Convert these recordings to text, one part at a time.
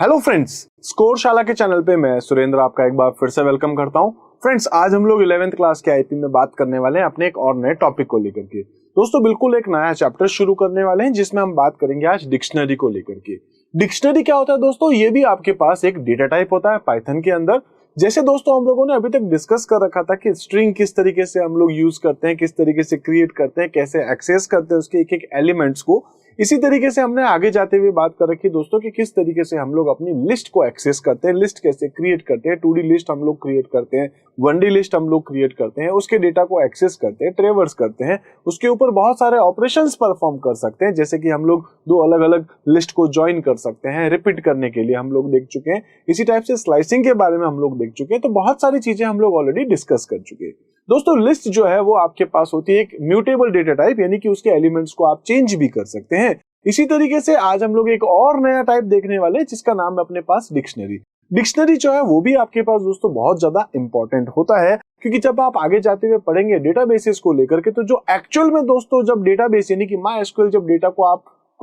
Hello friends, score शाला के channel पे मैं सुरेंद्र आपका एक बार फिर से वेलकम करता हूं। फ्रेंड्स, आज हम लोग 11th क्लास के आईपी में बात करने वाले हैं अपने एक और नए टॉपिक को लेकर के। दोस्तों, बिल्कुल एक नया चैप्टर शुरू करने वाले हैं जिसमें हम बात करेंगे आज डिक्शनरी को लेकर के। डिक्शनरी क्या होता है दोस्तों? ये भी आपके पास एक डेटा टाइप होता है पाइथन के अंदर। जैसे दोस्तों हम लोगों ने अभी तक डिस्कस कर रखा था कि स्ट्रिंग किस तरीके से हम लोग यूज करते हैं, किस तरीके से क्रिएट करते हैं, कैसे एक्सेस करते हैं उसके एक एक एलिमेंट्स को। इसी तरीके से हमने आगे जाते हुए बात कर रखी दोस्तों कि किस तरीके से हम लोग अपनी लिस्ट को एक्सेस करते हैं, लिस्ट कैसे क्रिएट करते हैं, 2D लिस्ट हम लोग क्रिएट करते हैं, 1D लिस्ट हम लोग क्रिएट करते हैं, उसके डेटा को एक्सेस करते हैं, ट्रेवर्स करते हैं, उसके ऊपर बहुत सारे ऑपरेशंस परफॉर्म कर सकते हैं। जैसे कि हम लोग दो अलग अलग लिस्ट को ज्वाइन कर सकते हैं, रिपीट करने के लिए हम लोग देख चुके हैं। इसी टाइप से स्लाइसिंग के बारे में हम लोग देख चुके हैं। तो बहुत सारी चीजें हम लोग ऑलरेडी डिस्कस कर चुके हैं। दोस्तों, लिस्ट जो है वो आपके पास होती है एक म्यूटेबल डेटा टाइप, यानी कि उसके एलिमेंट्स को आप चेंज भी कर सकते हैं। इसी तरीके से आज हम लोग एक और नया टाइप देखने वाले हैं जिसका नाम है अपने पास डिक्शनरी। डिक्शनरी जो है वो भी आपके पास दोस्तों बहुत ज्यादा इंपॉर्टेंट होता है, क्योंकि जब आप आगे जाते हुए पढ़ेंगे डेटाबेसेस को लेकर के, तो जो एक्चुअल में दोस्तों जब डेटाबेस यानी कि MySQL जब डेटा को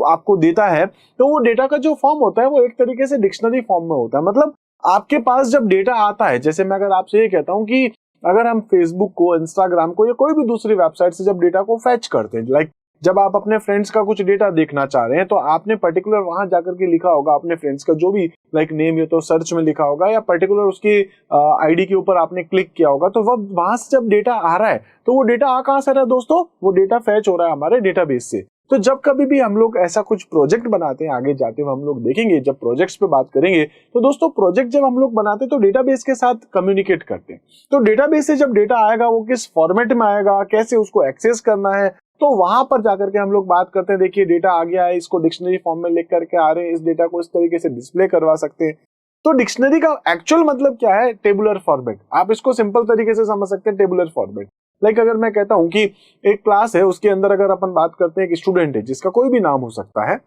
आपको देता है, तो वो डेटा का जो फॉर्म होता है वो एक तरीके से डिक्शनरी फॉर्म में होता है। मतलब आपके पास जब डेटा आता है, जैसे मैं अगर आपसे ये कहता हूँ कि अगर हम फेसबुक को, इंस्टाग्राम को या कोई भी दूसरी वेबसाइट से जब डेटा को फेच करते हैं, लाइक जब आप अपने फ्रेंड्स का कुछ डेटा देखना चाह रहे हैं, तो आपने पर्टिकुलर वहां जाकर के लिखा होगा अपने फ्रेंड्स का जो भी लाइक नेम है, तो सर्च में लिखा होगा या पर्टिकुलर उसकी आईडी के ऊपर आपने क्लिक किया होगा, तो वह वहां से जब डेटा आ रहा है तो वो डेटा आ कहां से रहा है दोस्तों? वो डेटा फेच हो रहा है हमारे डेटाबेस से। तो जब कभी भी हम लोग ऐसा कुछ प्रोजेक्ट बनाते हैं, आगे जाते हुए हम लोग देखेंगे जब प्रोजेक्ट्स पे बात करेंगे, तो दोस्तों प्रोजेक्ट जब हम लोग बनाते हैं तो डेटाबेस के साथ कम्युनिकेट करते हैं। तो डेटाबेस से जब डेटा आएगा वो किस फॉर्मेट में आएगा, कैसे उसको एक्सेस करना है, तो वहां पर जाकर के हम लोग बात करते हैं। देखिए, डेटा आ गया है, इसको डिक्शनरी फॉर्म में लिख करके आ रहे हैं, इस डेटा को इस तरीके से डिस्प्ले करवा सकते हैं। तो डिक्शनरी का एक्चुअल मतलब क्या है? Tabular format. आप इसको सिंपल तरीके से समझ सकते हैं, टेबुलर फॉर्मेट। लाइक अगर मैं कहता हूं कि एक क्लास है, उसके अंदर अगर अपन बात करते हैं कि स्टूडेंट है जिसका कोई भी नाम हो सकता है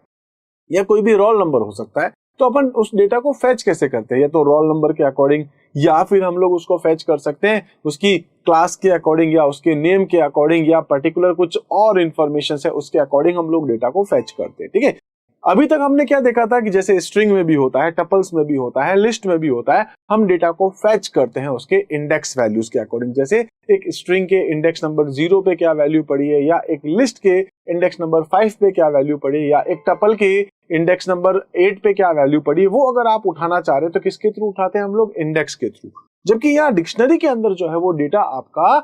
या कोई भी रोल नंबर हो सकता है, तो अपन उस डेटा को फेच कैसे करते हैं? या तो रोल नंबर के अकॉर्डिंग, या फिर हम लोग उसको फेच कर सकते हैं उसकी क्लास के अकॉर्डिंग, या उसके नेम के अकॉर्डिंग, या पर्टिकुलर कुछ और इंफॉर्मेशन है उसके अकॉर्डिंग हम लोग डेटा को फेच करते हैं। ठीक है, अभी तक हमने क्या देखा था कि जैसे स्ट्रिंग में भी होता है, टपल्स में भी होता है, लिस्ट में भी होता है, हम डेटा को फेच करते हैं उसके इंडेक्स वैल्यूज के अकॉर्डिंग। जैसे एक स्ट्रिंग के इंडेक्स नंबर 0 पे क्या वैल्यू पड़ी है, या एक लिस्ट के इंडेक्स नंबर 5 पे क्या वैल्यू पड़ी है, या एक टपल के इंडेक्स नंबर 8 पे क्या वैल्यू पड़ी है, वो अगर आप उठाना चाह रहे हैं तो किसके थ्रू उठाते हैं हम लोग? इंडेक्स के थ्रू। जबकि यहाँ डिक्शनरी के अंदर जो है वो डेटा आपका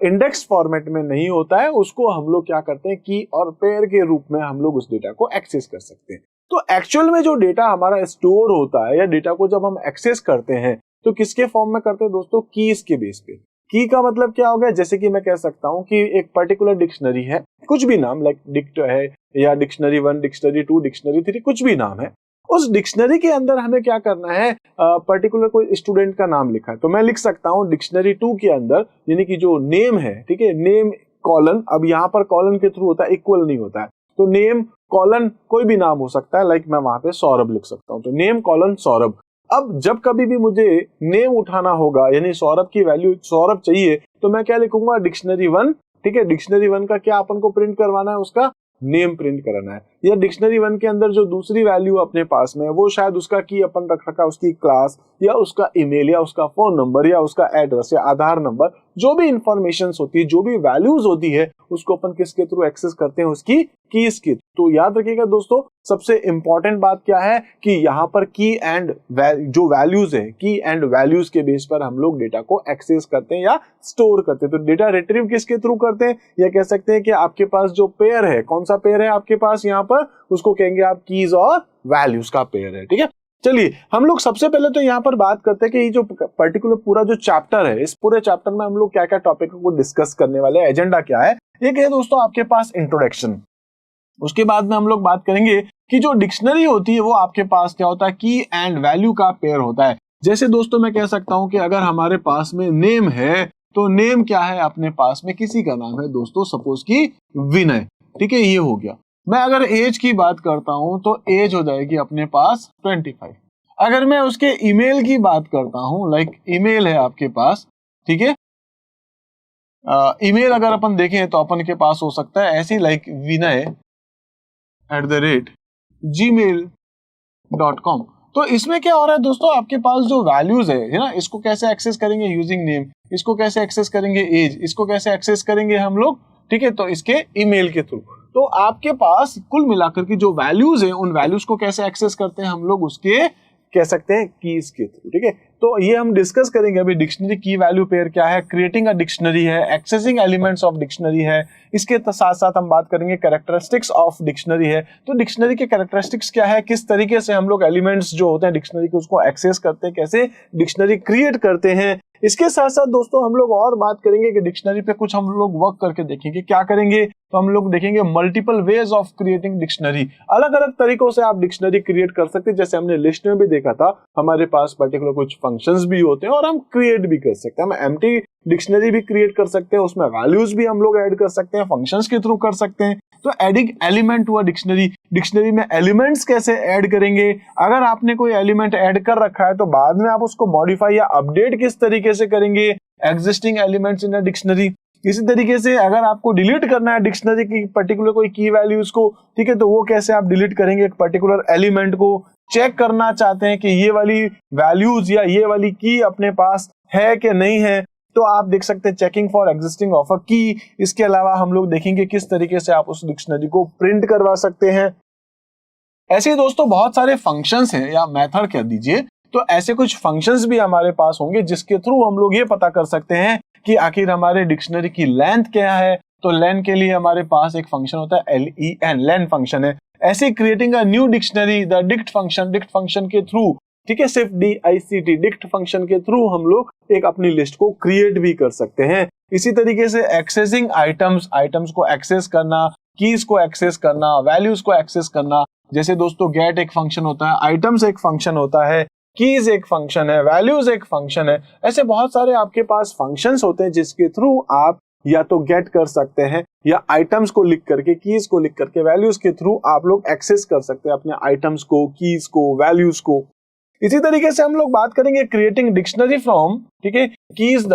इंडेक्स फॉर्मेट में नहीं होता है, उसको हम लोग क्या करते हैं, की और पेयर के रूप में हम लोग उस डेटा को एक्सेस कर सकते हैं। तो एक्चुअल में जो डेटा हमारा स्टोर होता है या डेटा को जब हम एक्सेस करते हैं तो किसके फॉर्म में करते हैं दोस्तों? कीज के बेस पे। की का मतलब क्या हो गया? जैसे कि मैं कह सकता हूं कि एक पर्टिकुलर डिक्शनरी है, कुछ भी नाम, लाइक डिक्ट है या डिक्शनरी 1, डिक्शनरी 2, डिक्शनरी 3, कुछ भी नाम है, उस डिक्शनरी के अंदर हमें क्या करना है? पर्टिकुलर कोई स्टूडेंट का नाम लिखा है तो मैं लिख सकता हूं डिक्शनरी 2 के अंदर, यानी कि जो नेम है, ठीक है, नेम कॉलन, अब यहाँ पर कॉलन के थ्रू होता है, इक्वल नहीं होता है, तो नेम कॉलन कोई भी नाम हो सकता है, लाइक मैं वहां पे सौरभ लिख सकता हूं, तो नेम कॉलन सौरभ। अब जब कभी भी मुझे नेम उठाना होगा, यानी सौरभ की वैल्यू सौरभ चाहिए, तो मैं क्या लिखूंगा? डिक्शनरी 1। ठीक है, डिक्शनरी 1 का क्या अपन को प्रिंट करवाना है? उसका नेम प्रिंट कराना है। या डिक्शनरी 1 के अंदर जो दूसरी वैल्यू अपने पास में है वो शायद उसका की अपन रख रखा, उसकी क्लास या उसका ईमेल या उसका फोन नंबर या उसका एड्रेस या आधार नंबर, जो भी इंफॉर्मेशन होती है, जो भी वैल्यूज होती है, उसको अपन किसके थ्रू एक्सेस करते हैं? उसकी कीज की। तो याद रखिएगा दोस्तों, सबसे इंपॉर्टेंट बात क्या है कि यहाँ पर की एंड जो वैल्यूज है, की एंड वैल्यूज के बेस पर हम लोग डेटा को एक्सेस करते हैं या स्टोर करते हैं। तो डेटा रिट्रीव किसके थ्रू करते हैं? या कह सकते हैं कि आपके पास जो पेयर है, कौन सा पेयर है आपके पास यहाँ पर, उसको कहेंगे आप कीज और वैल्यूज का पेयर है। ठीक है, चलिए हम लोग सबसे पहले तो यहाँ पर बात करते हैं कि ये जो पर्टिकुलर पूरा जो चैप्टर है, इस पूरे चैप्टर में हम लोग क्या क्या टॉपिक को डिस्कस करने वाले हैं, एजेंडा क्या है। एक है दोस्तों आपके पास इंट्रोडक्शन, उसके बाद में हम लोग बात करेंगे कि जो डिक्शनरी होती है वो आपके पास क्या होता है? की एंड वैल्यू का पेयर होता है। जैसे दोस्तों मैं कह सकता हूं कि अगर हमारे पास में नेम है, तो नेम क्या है? अपने पास में किसी का नाम है दोस्तों, सपोज की विनय। ठीक है, ये हो गया। मैं अगर एज की बात करता हूं तो एज हो जाएगी अपने पास 25। अगर मैं उसके ईमेल की बात करता हूं, लाइक ईमेल है आपके पास, ठीक है, ईमेल अगर अपन देखें तो अपन के पास हो सकता है ऐसी, लाइक विनय @gmail.com। तो तो इसमें क्या हो रहा है दोस्तों, आपके पास जो वैल्यूज है ना, इसको कैसे एक्सेस करेंगे यूजिंग नेम, इसको कैसे एक्सेस करेंगे एज, इसको कैसे एक्सेस करेंगे हम लोग, ठीक है, तो इसके ईमेल के थ्रू। तो आपके पास कुल मिलाकर के जो वैल्यूज है, उन वैल्यूज को कैसे एक्सेस करते हैं हम लोग, उसके कह सकते हैं कीज के थ्रू, ठीक है। तो ये हम डिस्कस करेंगे अभी। डिक्शनरी की वैल्यू पेयर क्या है, क्रिएटिंग अ डिक्शनरी है, एक्सेसिंग एलिमेंट्स ऑफ डिक्शनरी है, इसके साथ साथ हम बात करेंगे कैरेक्टरिस्टिक्स ऑफ डिक्शनरी है। तो डिक्शनरी के कैरेक्टरिस्टिक्स क्या है, किस तरीके से हम लोग एलिमेंट्स जो होते हैं डिक्शनरी के उसको एक्सेस करते हैं, कैसे डिक्शनरी क्रिएट करते हैं। इसके साथ साथ दोस्तों हम लोग और बात करेंगे कि डिक्शनरी पे कुछ हम लोग वर्क करके देखेंगे। क्या करेंगे, तो हम लोग देखेंगे multiple ways of creating dictionary. अलग अलग तरीकों से आप डिक्शनरी क्रिएट कर सकते हैं। जैसे हमने लिस्ट में भी देखा था, हमारे पास पर्टिकुलर कुछ फंक्शंस भी होते हैं और हम क्रिएट भी कर सकते हैं। हम एम्प्टी डिक्शनरी भी क्रिएट कर सकते हैं, उसमें वैल्यूज भी हम लोग ऐड कर सकते हैं, फंक्शंस के थ्रू कर सकते हैं। तो adding element to a dictionary, dictionary में एलिमेंट्स कैसे ऐड करेंगे, अगर आपने कोई एलिमेंट ऐड कर रखा है तो बाद में आप उसको मॉडिफाई या अपडेट किस तरीके से करेंगे existing elements in a dictionary. इसी तरीके से अगर आपको डिलीट करना है डिक्शनरी की पर्टिकुलर कोई की वैल्यूज को, ठीक है, तो वो कैसे आप डिलीट करेंगे एक पर्टिकुलर एलिमेंट को। चेक करना चाहते हैं कि ये वाली वैल्यूज या ये वाली की अपने पास है कि नहीं है, तो आप देख सकते हैं checking for existing of a की। इसके अलावा हम लोग देखेंगे किस तरीके से आप उस डिक्शनरी को प्रिंट करवा सकते हैं। ऐसे ही दोस्तों बहुत सारे फंक्शंस हैं या मेथड कह दीजिए, तो ऐसे कुछ फंक्शंस भी हमारे पास होंगे जिसके थ्रू हम लोग ये पता कर सकते हैं कि आखिर हमारे डिक्शनरी की लेंथ क्या है। तो लेंथ के लिए हमारे पास एक फंक्शन होता है len, लेंथ फंक्शन है। ऐसे creating a new dictionary, the dict function के थ्रू, ठीक है, सिर्फ DICT डिक्ट फंक्शन के थ्रू हम लोग एक अपनी लिस्ट को क्रिएट भी कर सकते हैं। इसी तरीके से एक्सेसिंग आइटम्स को एक्सेस करना, कीज को एक्सेस करना, वैल्यूज को एक्सेस करना। जैसे दोस्तों गेट एक फंक्शन होता है, आइटम्स एक फंक्शन होता है, कीज एक फंक्शन है, वैल्यूज एक फंक्शन है। ऐसे बहुत सारे आपके पास फंक्शंस होते हैं जिसके थ्रू आप या तो गेट कर सकते हैं या आइटम्स को लिख करके, कीज को लिख करके, वैल्यूज के थ्रू आप लोग एक्सेस कर सकते हैं अपने आइटम्स को, कीज को, वैल्यूज को। इसी तरीके से हम लोग बात करेंगे क्रिएटिंग डिक्शनरी फ्रॉम, ठीक है, कीज द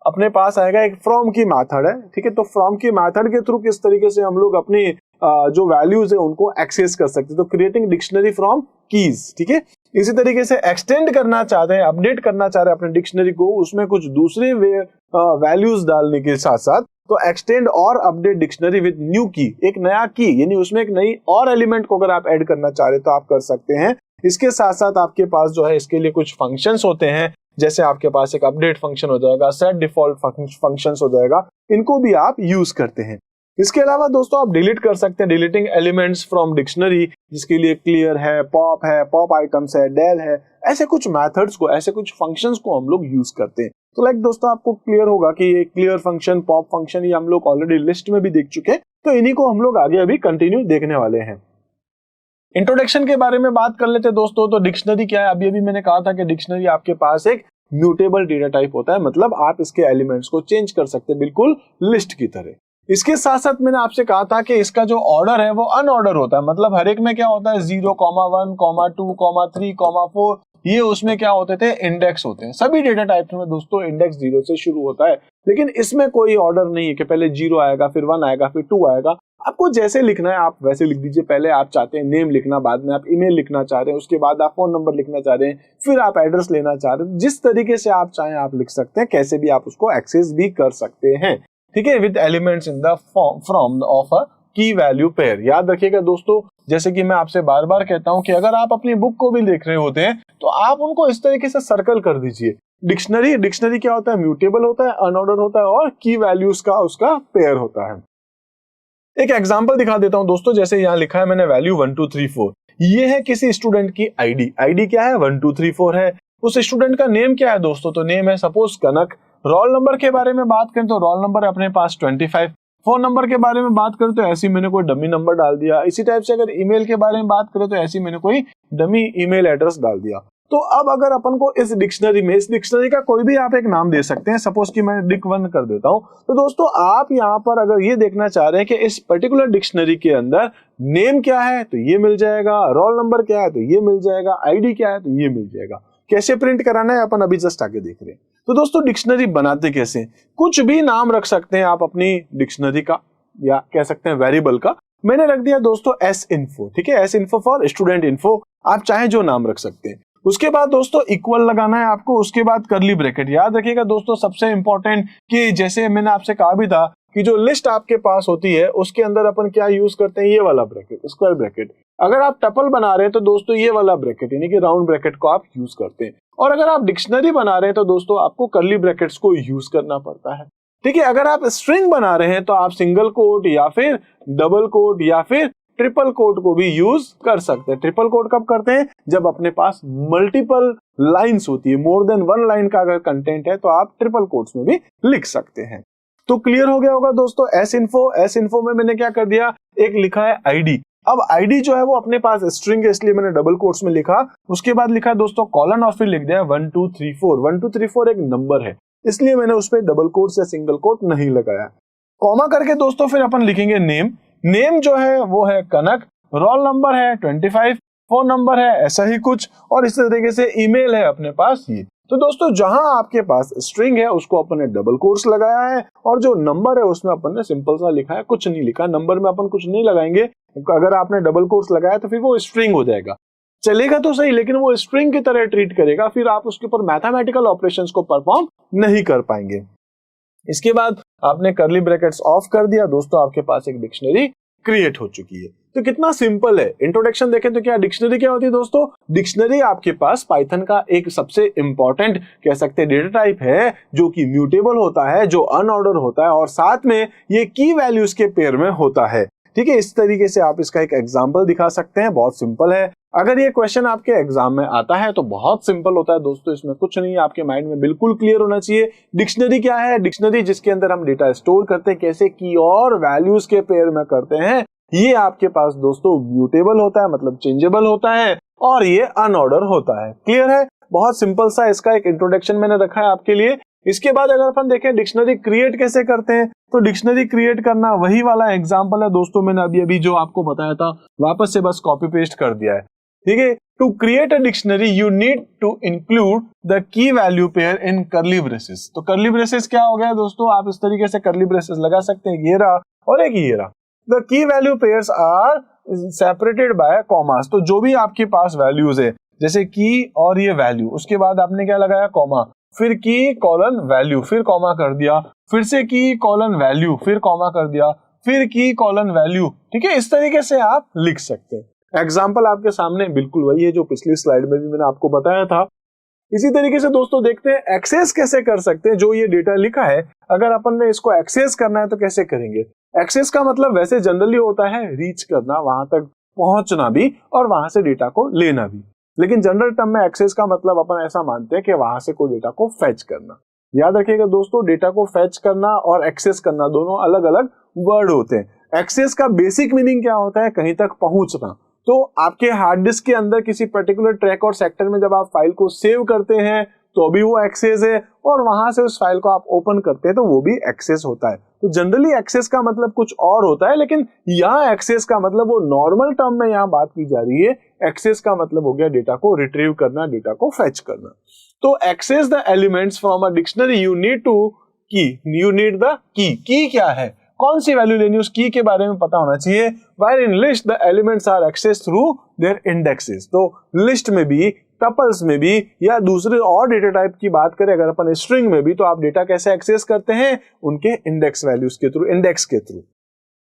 अपने पास आएगा एक फ्रॉम की मेथड है, ठीक है। तो फ्रॉम की मेथड के थ्रू किस तरीके से हम लोग अपनी जो वैल्यूज है उनको एक्सेस कर सकते हैं। तो क्रिएटिंग डिक्शनरी फ्रॉम कीज, ठीक है। इसी तरीके से एक्सटेंड करना चाहते हैं, अपडेट करना चाह रहे हैं अपने डिक्शनरी को, उसमें कुछ दूसरे वैल्यूज डालने के साथ साथ, तो एक्सटेंड और अपडेट डिक्शनरी विद न्यू की, एक नया की यानी उसमें एक नई और एलिमेंट को अगर आप ऐड करना चाह रहे हैं तो आप कर सकते हैं। इसके साथ साथ आपके पास जो है इसके लिए कुछ फंक्शंस होते हैं, जैसे आपके पास एक अपडेट फंक्शन हो जाएगा, सेट डिफॉल्ट फंक्शंस हो जाएगा, इनको भी आप यूज करते हैं। इसके अलावा दोस्तों आप डिलीट कर सकते हैं, डिलीटिंग एलिमेंट्स फ्रॉम डिक्शनरी, जिसके लिए क्लियर है, पॉप आइटम्स है, डेल है। ऐसे कुछ मेथड्स को, ऐसे कुछ फंक्शंस को हम लोग यूज करते हैं। तो लाइक दोस्तों आपको क्लियर होगा कि ये क्लियर फंक्शन, पॉप फंक्शन, ये हम लोग ऑलरेडी लिस्ट में भी देख चुके हैं, तो इन्हीं को हम लोग आगे अभी कंटिन्यू देखने वाले हैं। इंट्रोडक्शन के बारे में बात कर लेते हैं दोस्तों। तो डिक्शनरी क्या है, अभी मैंने कहा था कि डिक्शनरी आपके पास एक म्यूटेबल डेटा टाइप होता है, मतलब आप इसके एलिमेंट्स को चेंज कर सकते हैं बिल्कुल लिस्ट की तरह। इसके साथ साथ मैंने आपसे कहा था कि इसका जो ऑर्डर है वो अनऑर्डर होता है, मतलब हर एक में क्या होता है 0, 1, 2, 3, 4, ये उसमें क्या होते थे, इंडेक्स होते हैं। सभी डेटा टाइप्स में दोस्तों इंडेक्स 0 से शुरू होता है, लेकिन इसमें कोई ऑर्डर नहीं है कि पहले 0 आएगा, फिर 1 आएगा, फिर 2 आएगा। आपको जैसे लिखना है आप वैसे लिख दीजिए। पहले आप चाहते हैं नेम लिखना, बाद में आप ईमेल लिखना चाह रहे हैं, उसके बाद आप फोन नंबर लिखना चाह रहे हैं, फिर आप एड्रेस लेना चाह रहे हैं। जिस तरीके से आप चाहें आप लिख सकते हैं, कैसे भी आप उसको एक्सेस भी कर सकते हैं, ठीक है, with elements in the from of a की वैल्यू पेयर। याद रखिएगा दोस्तों, जैसे कि मैं आपसे बार बार कहता हूं कि अगर आप अपनी बुक को भी देख रहे होते हैं तो आप उनको इस तरीके से सर्कल कर दीजिए। डिक्शनरी क्या होता है, म्यूटेबल होता है, अनऑर्डर होता है और की वैल्यूज का उसका पेयर होता है। एक एग्जांपल दिखा देता हूं दोस्तों, जैसे यहां लिखा है मैंने वैल्यू 1 2 3 4, ये है किसी स्टूडेंट की आईडी क्या है 1 2 3 4 है। उस स्टूडेंट का नेम क्या है दोस्तों, तो नेम है सपोज कनक। रोल नंबर के बारे में बात करें तो रोल नंबर अपने पास 25। फोन नंबर के बारे में बात करें तो ऐसे मैंने कोई डमी नंबर डाल दिया। इसी टाइप से अगर ईमेल के बारे में बात करें तो ऐसे मैंने कोई डमी ईमेल एड्रेस डाल दिया। तो अब अगर अपन को इस डिक्शनरी का कोई भी आप एक नाम दे सकते हैं, सपोज कि मैं डिक1 कर देता हूं। तो दोस्तों आप यहाँ पर अगर ये देखना चाह रहे हैं कि इस पर्टिकुलर डिक्शनरी के अंदर नेम क्या है तो ये मिल जाएगा, रोल नंबर क्या है तो ये मिल जाएगा, आईडी क्या है तो ये मिल जाएगा। कैसे प्रिंट कराना है अपन अभी जस्ट आगे देख रहे हैं। तो दोस्तों डिक्शनरी बनाते कैसे, कुछ भी नाम रख सकते हैं आप अपनी डिक्शनरी का, या कह सकते हैं वेरिएबल का। मैंने रख दिया दोस्तों एस इन्फो, ठीक है, S info for student info, आप चाहे जो नाम रख सकते हैं। उसके बाद दोस्तों इक्वल लगाना है आपको, उसके बाद करली ब्रैकेट। याद रखिएगा दोस्तों सबसे इंपॉर्टेंट कि जैसे मैंने आपसे कहा भी था कि जो लिस्ट आपके पास होती है उसके अंदर अपन क्या यूज करते हैं, ये वाला ब्रैकेट, स्क्वायर ब्रैकेट। अगर आप टपल बना रहे हैं तो दोस्तों ये वाला ब्रैकेट यानी कि राउंड ब्रैकेट को आप यूज करते हैं, और अगर आप डिक्शनरी बना रहे हैं तो दोस्तों आपको करली ब्रैकेट्स को यूज करना पड़ता है, ठीक है। अगर आप स्ट्रिंग बना रहे हैं तो आप सिंगल कोट या फिर डबल कोट या फिर ट्रिपल कोट को भी यूज कर सकते हैं। ट्रिपल कोट कब करते हैं, जब अपने पास मल्टीपल लाइंस होती है, मोर देन वन लाइन का अगर कंटेंट है तो आप ट्रिपल कोट्स में भी लिख सकते हैं। तो क्लियर हो गया होगा दोस्तों एस इन्फो में मैंने क्या कर दिया, एक लिखा है आईडी। अब आईडी जो है वो अपने पास स्ट्रिंग है इसलिए मैंने डबल कोट्स में लिखा, उसके बाद लिखा दोस्तों कॉलन और फिर लिख दिया 1 2 3 4। 1 2 3 4 एक नंबर है इसलिए मैंने उस पर डबल कोट्स या सिंगल कोट नहीं लगाया। कॉमा करके दोस्तों फिर अपन लिखेंगे नेम जो है वो है कनक, रोल नंबर है 25, फोन नंबर है ऐसा ही कुछ, और इस तरीके से ईमेल है अपने पास ये। तो दोस्तों जहां आपके पास स्ट्रिंग है उसको अपन ने डबल कोट्स लगाया है, और जो नंबर है उसमें अपन ने सिंपल सा लिखा है, कुछ नहीं लिखा। नंबर में अपन कुछ नहीं लगाएंगे, अगर आपने डबल कोट्स लगाया तो फिर वो स्ट्रिंग हो जाएगा, चलेगा तो सही लेकिन वो स्ट्रिंग की तरह ट्रीट करेगा, फिर आप उसके ऊपर मैथमेटिकल ऑपरेशंस को परफॉर्म नहीं कर पाएंगे। इसके बाद आपने करली ब्रैकेट्स ऑफ कर दिया, दोस्तों आपके पास एक डिक्शनरी क्रिएट हो चुकी है। तो कितना सिंपल है। इंट्रोडक्शन देखें तो क्या डिक्शनरी क्या होती है दोस्तों, डिक्शनरी आपके पास पाइथन का एक सबसे इंपॉर्टेंट कह सकते हैं डेटा टाइप है जो कि म्यूटेबल होता है, जो अनऑर्डर होता है, और साथ में ये की वैल्यूज के पेयर में होता है, ठीक है। इस तरीके से आप इसका एक एग्जांपल दिखा सकते हैं, बहुत सिंपल है। अगर ये क्वेश्चन आपके एग्जाम में आता है तो बहुत सिंपल होता है दोस्तों, इसमें कुछ नहीं, आपके माइंड में बिल्कुल क्लियर होना चाहिए। डिक्शनरी क्या है, डिक्शनरी जिसके अंदर हम डेटा स्टोर करते हैं, कैसे की और वैल्यूज के पेयर में करते हैं। ये आपके पास दोस्तों म्यूटेबल होता है, मतलब चेंजेबल होता है, और ये अनऑर्डर होता है। क्लियर है, बहुत सिंपल सा इसका एक इंट्रोडक्शन मैंने रखा है आपके लिए। इसके बाद अगर अपन देखें डिक्शनरी क्रिएट कैसे करते हैं, तो डिक्शनरी क्रिएट करना वही वाला एग्जांपल है दोस्तों, मैंने अभी जो आपको बताया था वापस से बस कॉपी पेस्ट कर दिया है, ठीक है। To create a dictionary you need to include the key value pair in curly braces. तो करली ब्रेसेस क्या हो गया दोस्तों, आप इस तरीके से करली ब्रेसेस लगा सकते हैं, ये रहा और एक ये रहा। The key value pairs are separated by commas. तो जो भी आपके पास वैल्यूज है जैसे की और ये वैल्यू, उसके बाद आपने क्या लगाया कॉमा, फिर की कॉलन वैल्यू, फिर कॉमा कर दिया, फिर से की कॉलन वैल्यू, फिर कॉमा कर दिया, फिर की कॉलन वैल्यू, ठीक है। इस तरीके से आप लिख सकते हैं। एग्जाम्पल आपके सामने बिल्कुल वही है जो पिछली स्लाइड में भी मैंने आपको बताया था। इसी तरीके से दोस्तों देखते हैं एक्सेस कैसे कर सकते हैं। जो ये डेटा लिखा है अगर अपन ने इसको एक्सेस करना है तो कैसे करेंगे। एक्सेस का मतलब वैसे जनरली होता है रीच करना, वहां तक पहुंचना भी और वहां से डेटा को लेना भी, लेकिन जनरल टर्म में एक्सेस का मतलब अपन ऐसा मानते हैं कि वहां से कोई डेटा को फेच करना। याद रखिएगा दोस्तों, डेटा को फेच करना और एक्सेस करना दोनों अलग अलग वर्ड होते हैं। एक्सेस का बेसिक मीनिंग क्या होता है, कहीं तक पहुंचना। तो आपके हार्ड डिस्क के अंदर किसी पर्टिकुलर ट्रैक और सेक्टर में जब आप फाइल को सेव करते हैं तो भी वो एक्सेस है, और वहां से उस फाइल को आप ओपन करते हैं तो वो भी एक्सेस होता है। तो जनरली एक्सेस का मतलब कुछ और होता है, लेकिन यहाँ एक्सेस का मतलब वो नॉर्मल टर्म में यहाँ बात की जा रही है। एक्सेस का मतलब हो गया डेटा को रिट्रीव करना, डेटा को फेच करना। तो access the elements from a dictionary you need to key, you need the key क्या है, कौन सी वैल्यू लेनी, उस की के बारे में पता होना चाहिए। While in list the elements are access through their indexes. तो लिस्ट में भी, टपल्स में भी, या दूसरे और डेटा टाइप की बात करें अगर अपन स्ट्रिंग में भी, तो आप डेटा कैसे एक्सेस करते हैं, उनके इंडेक्स वैल्यूज के थ्रू, इंडेक्स के थ्रू।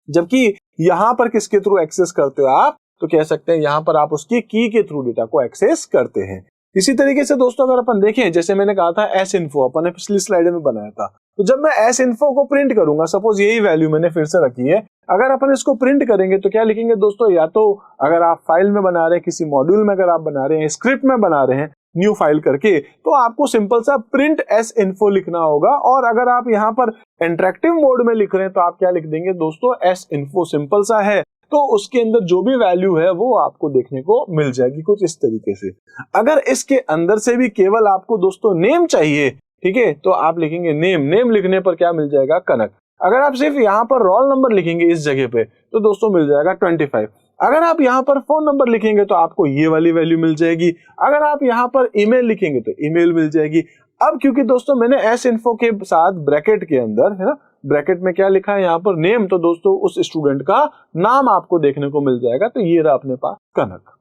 जबकि यहां पर किसके थ्रू एक्सेस करते हो आप, तो कह सकते हैं यहां पर आप उसकी की के थ्रू डेटा को एक्सेस करते हैं। इसी तरीके से दोस्तों अगर अपन देखें, जैसे मैंने कहा था एस इन्फो अपन ने पिछली स्लाइड में बनाया था, तो जब मैं एस इन्फो को प्रिंट करूंगा, सपोज यही वैल्यू मैंने फिर से रखी है, अगर अपन इसको प्रिंट करेंगे तो क्या लिखेंगे दोस्तों, या तो अगर आप फाइल में बना रहे हैं, किसी मॉड्यूल में अगर आप बना रहे हैं, स्क्रिप्ट में बना रहे हैं न्यू फाइल करके, तो आपको सिंपल सा प्रिंट एस इन्फो लिखना होगा। और अगर आप यहाँ पर इंटरेक्टिव मोड में लिख रहे हैं तो आप क्या लिख देंगे दोस्तों, एस इन्फो सिंपल सा है, तो उसके अंदर जो भी वैल्यू है वो आपको देखने को मिल जाएगी कुछ इस तरीके से। अगर इसके अंदर से भी केवल आपको दोस्तों नेम चाहिए, ठीक है, तो आप लिखेंगे नेम लिखने पर क्या मिल जाएगा, कनक। अगर आप सिर्फ यहाँ पर रोल नंबर लिखेंगे इस जगह पे तो दोस्तों मिल जाएगा 25। अगर आप यहाँ पर फोन नंबर लिखेंगे तो आपको ये वाली वैल्यू मिल जाएगी। अगर आप यहाँ पर ईमेल लिखेंगे तो ईमेल मिल जाएगी। अब क्योंकि दोस्तों मैंने एस इन्फो के साथ ब्रैकेट के अंदर, है ना, ब्रैकेट में क्या लिखा है यहाँ पर नेम, तो दोस्तों उस स्टूडेंट का नाम आपको देखने को मिल जाएगा। तो ये रहा अपने पास कनक।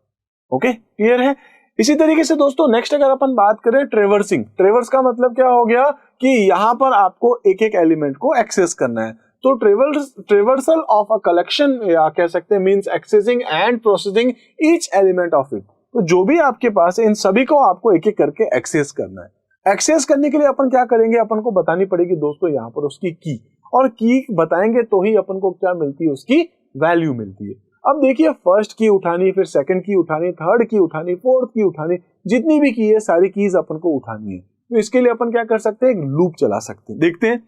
ओके, क्लियर है। इसी तरीके से दोस्तों नेक्स्ट अगर अपन बात करें ट्रेवर्सिंग, ट्रेवर्स का मतलब क्या हो गया कि यहाँ पर आपको एक एक एलिमेंट को एक्सेस करना है। तो ट्रेवर्सल ऑफ अ कलेक्शन या कह सकते हैं means accessing and processing each element of it. तो जो भी आपके पास है इन सभी को आपको एक एक करके एक्सेस करना है। एक्सेस करने के लिए अपन क्या करेंगे, अपन को बतानी पड़ेगी दोस्तों यहाँ पर उसकी की, और की बताएंगे तो ही अपन को क्या मिलती है, उसकी वैल्यू मिलती है। अब देखिए फर्स्ट की उठानी, फिर सेकंड की उठानी, थर्ड की उठानी, फोर्थ की उठानी, जितनी भी की है सारी कीज अपन को उठानी है। तो इसके लिए अपन क्या कर सकते हैं, एक लूप चला सकते हैं। देखते हैं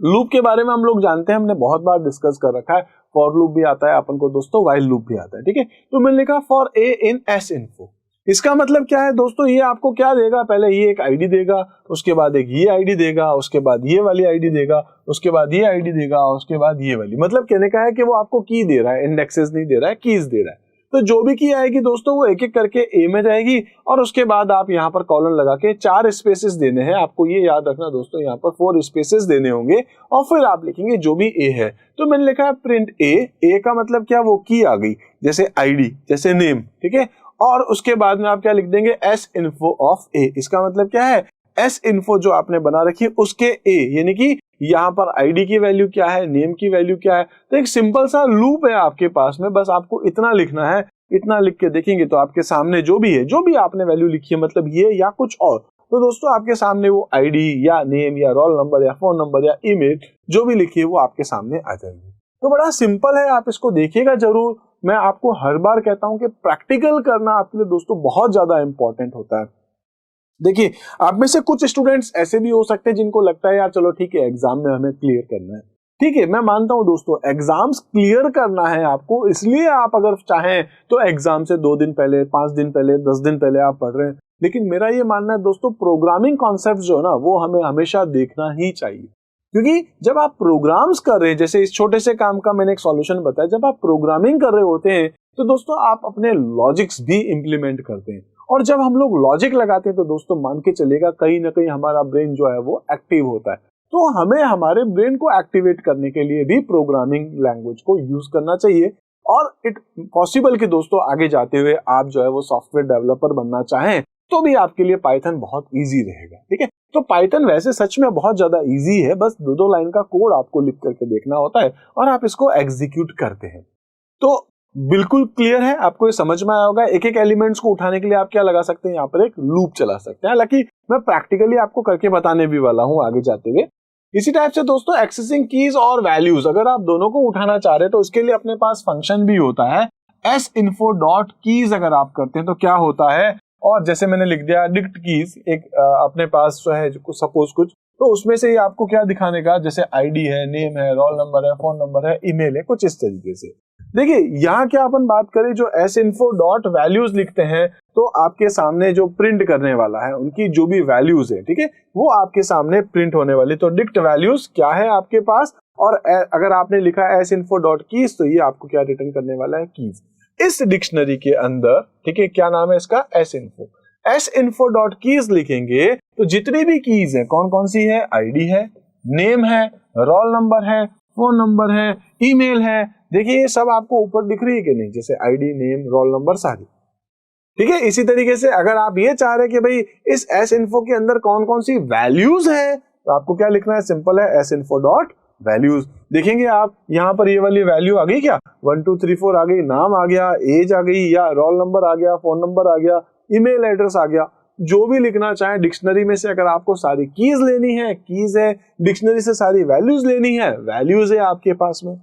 लूप के बारे में हम लोग जानते हैं, हमने बहुत बार डिस्कस कर रखा है। फॉर लूप भी आता है अपन को दोस्तों, व्हाइल लूप भी आता है। ठीक है, तो मैंने लिखा for a in S info. इसका मतलब क्या है दोस्तों, ये आपको क्या देगा, पहले ये एक आईडी देगा, उसके बाद एक ये आईडी देगा, उसके बाद ये वाली आईडी देगा, उसके बाद ये आईडी देगा, उसके बाद ये वाली। मतलब कहने का है कि वो आपको की दे रहा है, इंडेक्सेस नहीं दे रहा है, कीज दे रहा है। तो जो भी की आएगी दोस्तों वो एक एक करके ए में जाएगी, और उसके बाद आप यहाँ पर कॉलन लगा के 4 स्पेसेस देने हैं। आपको ये याद रखना दोस्तों, यहाँ पर 4 स्पेसेस देने होंगे, और फिर आप लिखेंगे जो भी ए है। तो मैंने लिखा है प्रिंट ए। ए का मतलब क्या, वो की आ गई, जैसे आईडी, जैसे नेम। ठीक है, और उसके बाद में आप क्या लिख देंगे, एस इन्फो ऑफ ए। इसका मतलब क्या है, एस इन्फो जो आपने बना रखी है उसके ए, यानी कि यहाँ पर आईडी की वैल्यू क्या है, नेम की वैल्यू क्या है। तो एक सिंपल सा लूप है आपके पास में, बस आपको इतना लिखना है। इतना लिख के देखेंगे तो आपके सामने जो भी है, जो भी आपने वैल्यू लिखी है, मतलब ये या कुछ और, तो दोस्तों आपके सामने वो आईडी या नेम या रोल नंबर या फोन नंबर या ईमेल जो भी लिखी है वो आपके सामने आ जाएगी। तो बड़ा सिंपल है, आप इसको देखिएगा जरूर। मैं आपको हर बार कहता हूं कि प्रैक्टिकल करना आपके लिए दोस्तों बहुत ज्यादा इंपॉर्टेंट होता है। देखिए आप में से कुछ स्टूडेंट्स ऐसे भी हो सकते हैं जिनको लगता है यार चलो ठीक है एग्जाम में हमें क्लियर करना है। ठीक है, मैं मानता हूं दोस्तों एग्जाम्स क्लियर करना है आपको, इसलिए आप अगर चाहें तो एग्जाम से 2 दिन पहले, 5 दिन पहले, 10 दिन पहले आप पढ़ रहे हैं। लेकिन मेरा ये मानना है दोस्तों, प्रोग्रामिंग कॉन्सेप्ट जो है ना वो हमें हमेशा देखना ही चाहिए। क्योंकि जब आप प्रोग्राम्स कर रहे हैं, जैसे इस छोटे से काम का मैंने एक सॉल्यूशन बताया, जब आप प्रोग्रामिंग कर रहे होते हैं तो दोस्तों आप अपने लॉजिक्स भी इंप्लीमेंट करते हैं, और जब हम लोग लॉजिक लगाते हैं तो दोस्तों मान के चलेगा कहीं ना कहीं हमारा ब्रेन जो है वो एक्टिव होता है। तो हमें हमारे ब्रेन को एक्टिवेट करने के लिए भी प्रोग्रामिंग लैंग्वेज को यूज करना चाहिए। और इट पॉसिबल कि दोस्तों आगे जाते हुए आप जो है वो सॉफ्टवेयर डेवलपर बनना चाहें तो भी आपके लिए पाइथन बहुत इजी रहेगा। ठीक है, तो पाइथन वैसे सच में बहुत ज्यादा इजी है, बस 2 लाइन का कोड आपको लिख करके देखना होता है और आप इसको एग्जीक्यूट करते हैं। तो बिल्कुल क्लियर है, आपको ये समझ में आया होगा। एक एक एलिमेंट्स को उठाने के लिए आप क्या लगा सकते हैं, यहाँ पर एक लूप चला सकते हैं। हालांकि मैं प्रैक्टिकली आपको करके बताने भी वाला हूँ आगे जाते हुए। इसी टाइप से दोस्तों एक्सेसिंग कीज और वैल्यूज, अगर आप दोनों को उठाना चाह रहे हैं तो उसके लिए अपने पास फंक्शन भी होता है sinfo.keys। अगर आप करते हैं तो क्या होता है, और जैसे मैंने लिख दिया डिक्ट कीज, एक अपने पास जो है सपोज कुछ, तो उसमें से आपको क्या दिखाने का, जैसे आईडी है, नेम है, रोल नंबर है, फोन नंबर है, ईमेल है, कुछ इस तरीके से। देखिए यहाँ क्या अपन बात करें, जो sinfo.values लिखते हैं तो आपके सामने जो प्रिंट करने वाला है उनकी जो भी वैल्यूज है, ठीक है, वो आपके सामने प्रिंट होने वाली। तो डिक्ट वैल्यूज क्या है आपके पास, और अगर आपने लिखा है sinfo.keys तो ये आपको क्या रिटर्न करने वाला है, कीज। इस डिक्शनरी के अंदर, ठीक है, क्या नाम है इसका, sinfo.keys लिखेंगे तो जितनी भी कीज है, कौन कौन सी है, आईडी है, नेम है, रोल नंबर है, फोन नंबर है, ईमेल है। देखिए ये सब आपको ऊपर दिख रही है कि नहीं, जैसे आईडी, नेम, रोल नंबर सारी। ठीक है, इसी तरीके से अगर आप ये चाह रहे हैं कि भाई इस sinfo के अंदर कौन कौन सी वैल्यूज है, तो आपको क्या लिखना है, सिंपल है sinfo.values। देखेंगे आप यहाँ पर ये वाली वैल्यू आ गई क्या, 1 2 3 4 आ गई, नाम आ गया, एज आ गई, या रोल नंबर आ गया, फोन नंबर आ गया, ईमेल एड्रेस आ गया। जो भी लिखना चाहे डिक्शनरी में से, अगर आपको सारी कीज लेनी है, कीज है, डिक्शनरी से सारी वैल्यूज लेनी है, वैल्यूज है आपके पास में।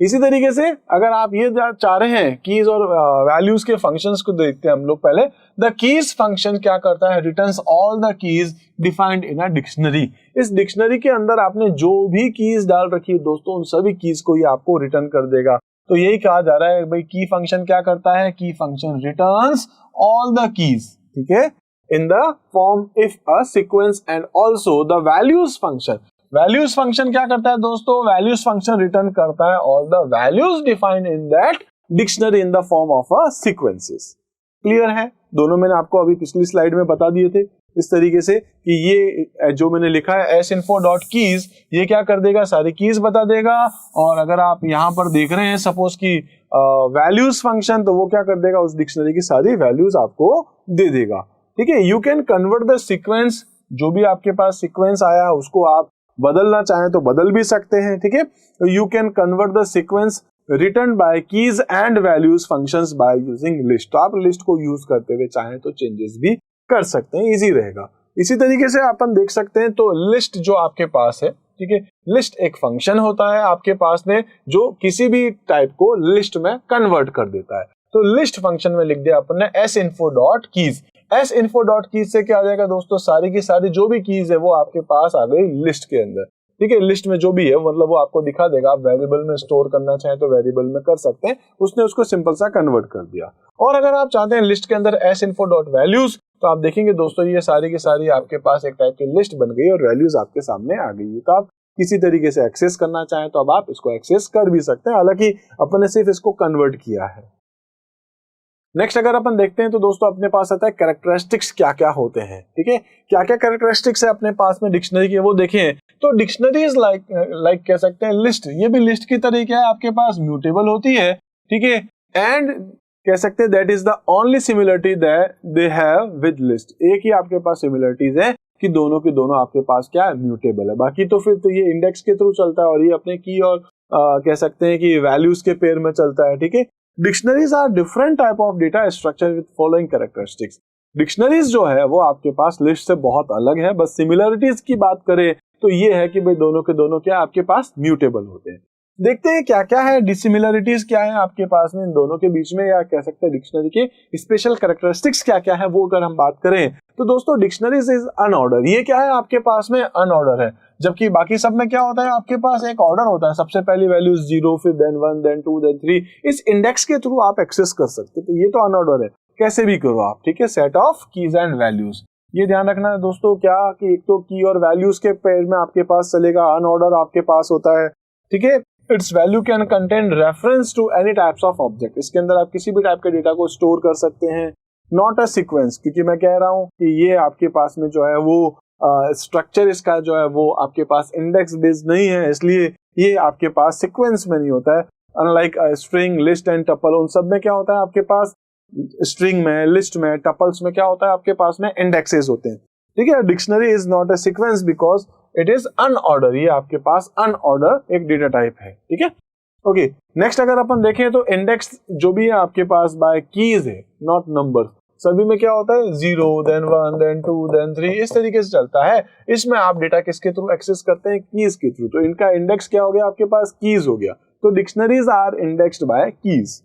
इसी तरीके से अगर आप ये चाह रहे हैं कीज और वैल्यूज के फंक्शंस को देखते हैं हम लोग पहले। द कीज फंक्शन क्या करता है, returns all the keys defined in a dictionary. इस डिक्शनरी के अंदर आपने जो भी कीज डाल रखी है दोस्तों, उन सभी कीज को ये आपको रिटर्न कर देगा। तो यही कहा जा रहा है भाई की फंक्शन क्या करता है, की function returns all the keys, ठीक है, in the form if a sequence and also the values function. Values function क्या करता है दोस्तों, वैल्यूज फंक्शन रिटर्न करता है all the values defined in that dictionary in the form of a sequences. Clear है, दोनों मैंने आपको अभी पिछली स्लाइड में बता दिए थे। इस तरीके से कि ये जो मैंने लिखा है sinfo.keys, ये क्या कर देगा, सारी कीज बता देगा। और अगर आप यहाँ पर देख रहे हैं सपोज की वैल्यूज फंक्शन, तो वो क्या कर देगा, उस डिक्शनरी की सारी वैल्यूज आपको दे देगा। ठीक है, you can convert the sequence, जो भी आपके पास सीक्वेंस आया है उसको आप बदलना चाहें तो बदल भी सकते हैं। ठीक है, you can convert the sequence return by keys and values functions by using list. तो आप लिस्ट को यूज करते हुए चाहें तो चेंजेस भी कर सकते हैं, इजी रहेगा। इसी तरीके से अपन देख सकते हैं, तो लिस्ट जो आपके पास है, ठीक है, लिस्ट एक फंक्शन होता है आपके पास में जो किसी भी टाइप को लिस्ट में कन्वर्ट कर देता है। तो लिस्ट फंक्शन में लिख दिया अपन ने sinfo.keys। sinfo.keys से क्या आ जाएगा दोस्तों, सारी की सारी जो भी कीज है वो आपके पास आ गई लिस्ट के अंदर। ठीक है, लिस्ट में जो भी है मतलब वो आपको दिखा देगा। आप वेरिएबल में स्टोर करना चाहें तो वेरिएबल में कर सकते हैं, उसने उसको सिंपल सा कन्वर्ट कर दिया। और अगर आप चाहते हैं लिस्ट के अंदर sinfo.values, तो आप देखेंगे दोस्तों ये सारी की सारी आपके पास एक टाइप की लिस्ट बन गई और वैल्यूज आपके सामने आ गई है। तो आप किसी तरीके से एक्सेस करना चाहें तो अब आप इसको एक्सेस कर भी सकते हैं, हालांकि अपन ने सिर्फ इसको कन्वर्ट किया है। नेक्स्ट अगर अपन देखते हैं तो दोस्तों अपने पास आता है कैरेक्टरिस्टिक्स क्या क्या होते हैं। ठीक है, क्या क्या कैरेक्टरिस्टिक्स है अपने पास में डिक्शनरी के, वो देखें। तो डिक्शनरी इज लाइक कह सकते हैं लिस्ट, ये भी लिस्ट की तरीके है, आपके पास म्यूटेबल होती है। ठीक है, एंड कह सकते हैं that is the only similarity that they have with list. एक ही आपके पास सिमिलरिटीज है कि दोनों के दोनों आपके पास क्या है, म्यूटेबल है। बाकी तो फिर तो ये इंडेक्स के थ्रू चलता है और ये अपने की और कह सकते हैं कि वैल्यूज के पेयर में चलता है। ठीक है, dictionaries are different type of data structure with following characteristics. Dictionaries जो है वो आपके पास लिस्ट से बहुत अलग है। बस सिमिलरिटीज की बात करें तो ये है कि भाई दोनों के दोनों क्या आपके पास म्यूटेबल होते हैं। देखते हैं क्या क्या है डिसिमिलरिटीज, क्या है आपके पास में इन दोनों के बीच में, या कह सकते हैं डिक्शनरी के स्पेशल कैरेक्टरिस्टिक्स क्या क्या है। वो अगर हम बात करें तो दोस्तों डिक्शनरीज इज अनऑर्डर। ये क्या है आपके पास में, अनऑर्डर है। जबकि बाकी सब में क्या होता है, आपके पास एक ऑर्डर होता है, सबसे पहली वैल्यू 0, फिर देन 1, देन 2, देन 3। इस इंडेक्स के थ्रू आप एक्सेस कर सकते हैं। तो ये तो अनऑर्डर है, कैसे भी करो आप। ठीक है, set of keys and values, ये ध्यान रखना है दोस्तों क्या कि एक तो की और वैल्यूज के पेयर में आपके पास चलेगा, अनऑर्डर आपके पास होता है। ठीक है, its value can contain reference to any types of object. इसके अंदर आप किसी भी टाइप के डेटा को स्टोर कर सकते हैं। नॉट अ सीक्वेंस, क्योंकि मैं कह रहा हूं कि ये आपके पास में जो है वो स्ट्रक्चर इसका जो है वो आपके पास इंडेक्स बेस्ड नहीं है, इसलिए ये आपके पास सीक्वेंस में नहीं होता है। Unlike string, list and tuple, उन सब में क्या होता है आपके पास, स्ट्रिंग में, लिस्ट में, टपल्स में क्या होता है आपके पास में इंडेक्सेस होते हैं। ठीक है, dictionary is not a sequence because it is unordered. ये आपके पास अनऑर्डर एक डेटा टाइप है। ठीक है, ओके। नेक्स्ट अगर अपन देखें तो इंडेक्स जो भी है आपके पास बाय कीज है, नॉट नंबर्स। सभी में क्या होता है 0, देन 1, देन 2, देन 3, इस तरीके से चलता है। इसमें आप डेटा किसके थ्रू एक्सेस करते हैं, कीज के थ्रू। तो इनका इंडेक्स क्या हो गया आपके पास, कीज हो गया। तो dictionaries are indexed by keys.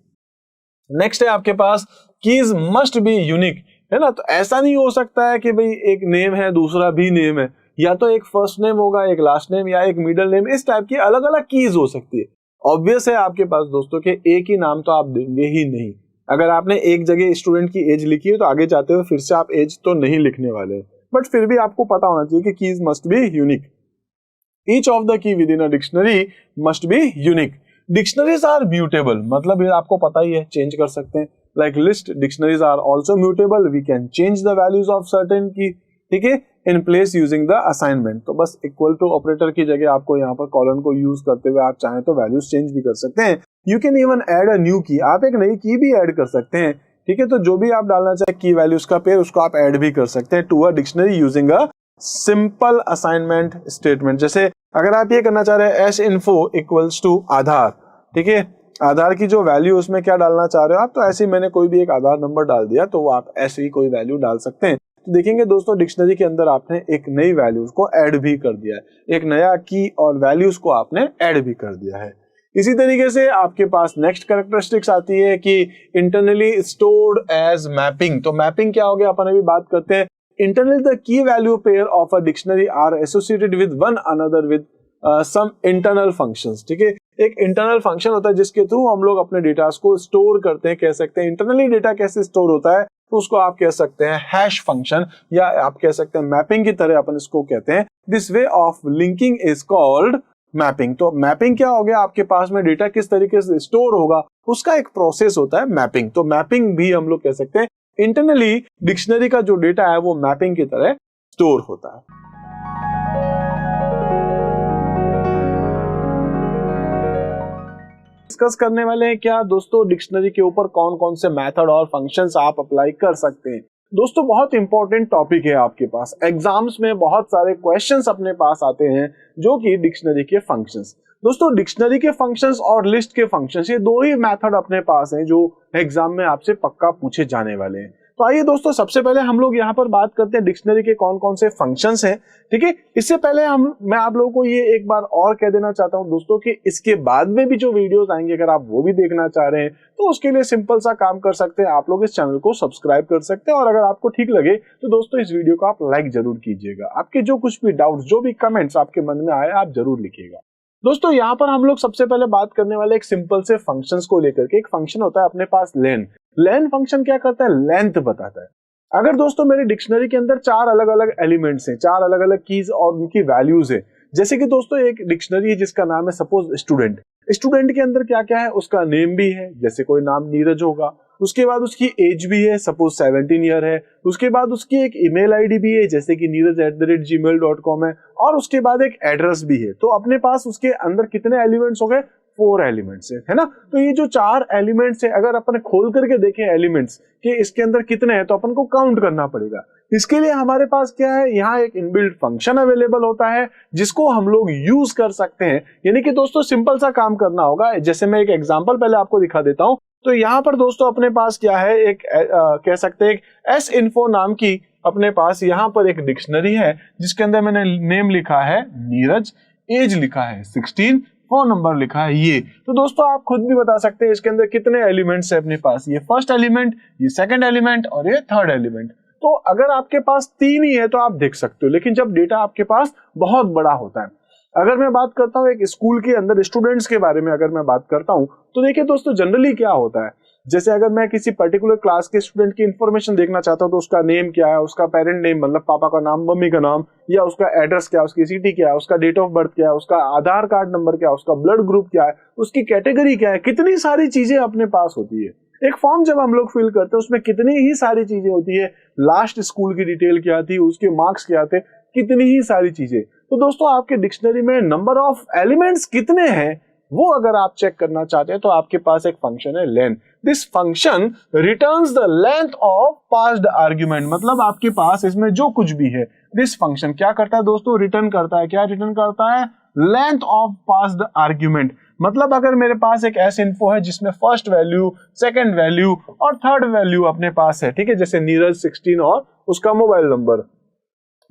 Next है आपके पास कीज मस्ट बी यूनिक, है ना। तो ऐसा नहीं हो सकता है कि भाई एक नेम है दूसरा भी नेम है, या तो एक फर्स्ट नेम होगा, एक लास्ट नेम, या एक मिडिल नेम। इस टाइप की अलग अलग कीज हो सकती है। ऑब्वियस है आपके पास दोस्तों के एक ही नाम तो आप देंगे ही नहीं। अगर आपने एक जगह स्टूडेंट की एज लिखी है तो आगे जाते हुए फिर से आप एज तो नहीं लिखने वाले, बट फिर भी आपको पता होना चाहिए कि keys must be unique. Each of the key within a dictionary must be unique. Dictionaries are mutable, मतलब ये आपको पता ही है, चेंज कर सकते हैं। Like list, dictionaries are also mutable, we can change the values of certain key. ठीक है, in place using the assignment. तो बस इक्वल टू ऑपरेटर की जगह आपको यहाँ पर कॉलन को यूज करते हुए आप चाहें तो वैल्यूज चेंज भी कर सकते हैं। You can even add a new की, आप एक नई की भी ऐड कर सकते हैं। ठीक है, तो जो भी आप डालना चाहे की वैल्यूज का पेयर, उसको आप ऐड भी कर सकते हैं to a dictionary using a simple assignment statement. जैसे अगर आप ये करना चाह रहे हैं sinfo इक्वल्स टू आधार, ठीक है, आधार की जो वैल्यू उसमें क्या डालना चाह रहे हो आप, तो ऐसे ही मैंने कोई भी एक आधार नंबर डाल दिया, तो वो आप ऐसे ही कोई वैल्यू डाल सकते हैं। तो देखेंगे दोस्तों डिक्शनरी के अंदर आपने एक नई वैल्यूज को ऐड भी कर दिया है, एक नया की और वैल्यूज को आपने ऐड भी कर दिया है। इसी तरीके से आपके पास नेक्स्ट कैरेक्टरिस्टिक्स आती है कि इंटरनली स्टोर्ड एज मैपिंग। तो मैपिंग क्या हो गया, अपन अभी बात करते हैं। Internally the key value pair of a dictionary are associated with one another with some internal functions. ठीक है, एक इंटरनल फंक्शन होता है जिसके थ्रू हम लोग अपने डेटा को स्टोर करते हैं। कह सकते हैं इंटरनली डेटा कैसे स्टोर होता है, तो उसको आप कह सकते हैं हैश फंक्शन, या आप कह सकते हैं मैपिंग की तरह अपन इसको कहते हैं। This way of linking is called mapping. तो मैपिंग क्या हो गया, आपके पास में डेटा किस तरीके से स्टोर होगा उसका एक प्रोसेस होता है मैपिंग। तो मैपिंग भी हम लोग कह सकते हैं इंटरनली डिक्शनरी का जो डेटा है वो मैपिंग की तरह स्टोर होता है। डिस्कस करने वाले हैं क्या दोस्तों, डिक्शनरी के ऊपर कौन कौन से मेथड और फंक्शंस आप अप्लाई कर सकते हैं। दोस्तों बहुत इंपॉर्टेंट टॉपिक है आपके पास, एग्जाम्स में बहुत सारे क्वेश्चंस अपने पास आते हैं जो कि डिक्शनरी के फंक्शंस। दोस्तों डिक्शनरी के फंक्शंस और लिस्ट के फंक्शंस, ये दो ही मेथड अपने पास हैं जो एग्जाम में आपसे पक्का पूछे जाने वाले हैं। तो आइए दोस्तों सबसे पहले हम लोग यहाँ पर बात करते हैं डिक्शनरी के कौन कौन से फंक्शंस हैं, ठीक है। इससे पहले मैं आप लोगों को ये एक बार और कह देना चाहता हूँ दोस्तों कि इसके बाद में भी जो वीडियोस आएंगे अगर आप वो भी देखना चाह रहे हैं तो उसके लिए सिंपल सा काम कर सकते हैं, आप लोग इस चैनल को सब्सक्राइब कर सकते हैं और अगर आपको ठीक लगे तो दोस्तों इस वीडियो को आप लाइक जरूर कीजिएगा। आपके जो कुछ भी डाउट्स, जो भी कमेंट्स आपके मन में आए आप जरूर लिखिएगा। दोस्तों यहाँ पर हम लोग सबसे पहले बात करने वाले एक सिंपल से फंक्शंस को लेकर के। एक फंक्शन होता है अपने पास लेन। लेन फंक्शन क्या करता है, लेंथ बताता है। अगर दोस्तों मेरी डिक्शनरी के अंदर 4 अलग अलग एलिमेंट्स हैं, 4 अलग अलग कीज और उनकी वैल्यूज है, जैसे कि दोस्तों एक डिक्शनरी है जिसका नाम है सपोज स्टूडेंट। स्टूडेंट के अंदर क्या क्या है, उसका नेम भी है, जैसे कोई नाम नीरज होगा, उसके बाद उसकी एज भी है, सपोज 17 ईयर है, उसके बाद उसकी एक ईमेल आईडी भी है जैसे कि neeraj@gmail.com है, और उसके बाद एक एड्रेस भी है। तो अपने पास उसके अंदर कितने एलिमेंट्स हो गए, 4 एलिमेंट्स है ना। तो ये जो 4 एलिमेंट्स है अगर अपन खोल करके देखें एलिमेंट्स कि इसके अंदर कितने हैं तो अपन को काउंट करना पड़ेगा। इसके लिए हमारे पास क्या है, यहाँ एक इनबिल्ट फंक्शन अवेलेबल होता है जिसको हम लोग यूज कर सकते हैं। यानी कि दोस्तों सिंपल सा काम करना होगा, जैसे मैं एक एग्जांपल पहले आपको दिखा देता हूं। तो यहाँ पर दोस्तों अपने पास क्या है, एक कह सकते हैं एक S-info नाम की अपने पास यहाँ पर एक डिक्शनरी है जिसके अंदर मैंने नेम लिखा है नीरज, एज लिखा है 16, फोन नंबर लिखा है ये। तो दोस्तों आप खुद भी बता सकते हैं इसके अंदर कितने एलिमेंट्स है अपने पास, ये फर्स्ट एलिमेंट, ये सेकंड एलिमेंट और ये थर्ड एलिमेंट। तो अगर आपके पास 3 ही है तो आप देख सकते हो, लेकिन जब डेटा आपके पास बहुत बड़ा होता है, अगर मैं बात करता हूँ एक स्कूल के अंदर स्टूडेंट्स के बारे में अगर मैं बात करता हूँ तो देखिए दोस्तों जनरली क्या होता है, जैसे अगर मैं किसी पर्टिकुलर क्लास के स्टूडेंट की इंफॉर्मेशन देखना चाहता हूँ तो उसका नेम क्या है, उसका पेरेंट नेम मतलब पापा का नाम, मम्मी का नाम, या उसका एड्रेस क्या है, उसकी सिटी क्या है, उसका डेट ऑफ बर्थ क्या है, उसका आधार कार्ड नंबर क्या है, उसका ब्लड ग्रुप क्या है, उसकी कैटेगरी क्या है, कितनी सारी चीजें अपने पास होती है। एक फॉर्म जब हम लोग फिल करते हैं उसमें कितनी ही सारी चीजें होती है, लास्ट स्कूल की डिटेल क्या थी, उसके मार्क्स क्या थे, कितनी ही सारी चीजें। तो दोस्तों आपके डिक्शनरी में नंबर ऑफ एलिमेंट्स कितने हैं वो अगर आप चेक करना चाहते हैं तो आपके पास एक फंक्शन है len. This function returns the length of passed argument, मतलब आपके पास इसमें जो कुछ भी है दिस फंक्शन क्या करता है दोस्तों, रिटर्न करता है, क्या रिटर्न करता है, लेंथ ऑफ पास्ड आर्ग्यूमेंट। मतलब अगर मेरे पास एक S-info है जिसमें फर्स्ट वैल्यू, सेकंड वैल्यू और थर्ड वैल्यू अपने पास है, ठीक है, जैसे नीरज 16 और उसका मोबाइल नंबर,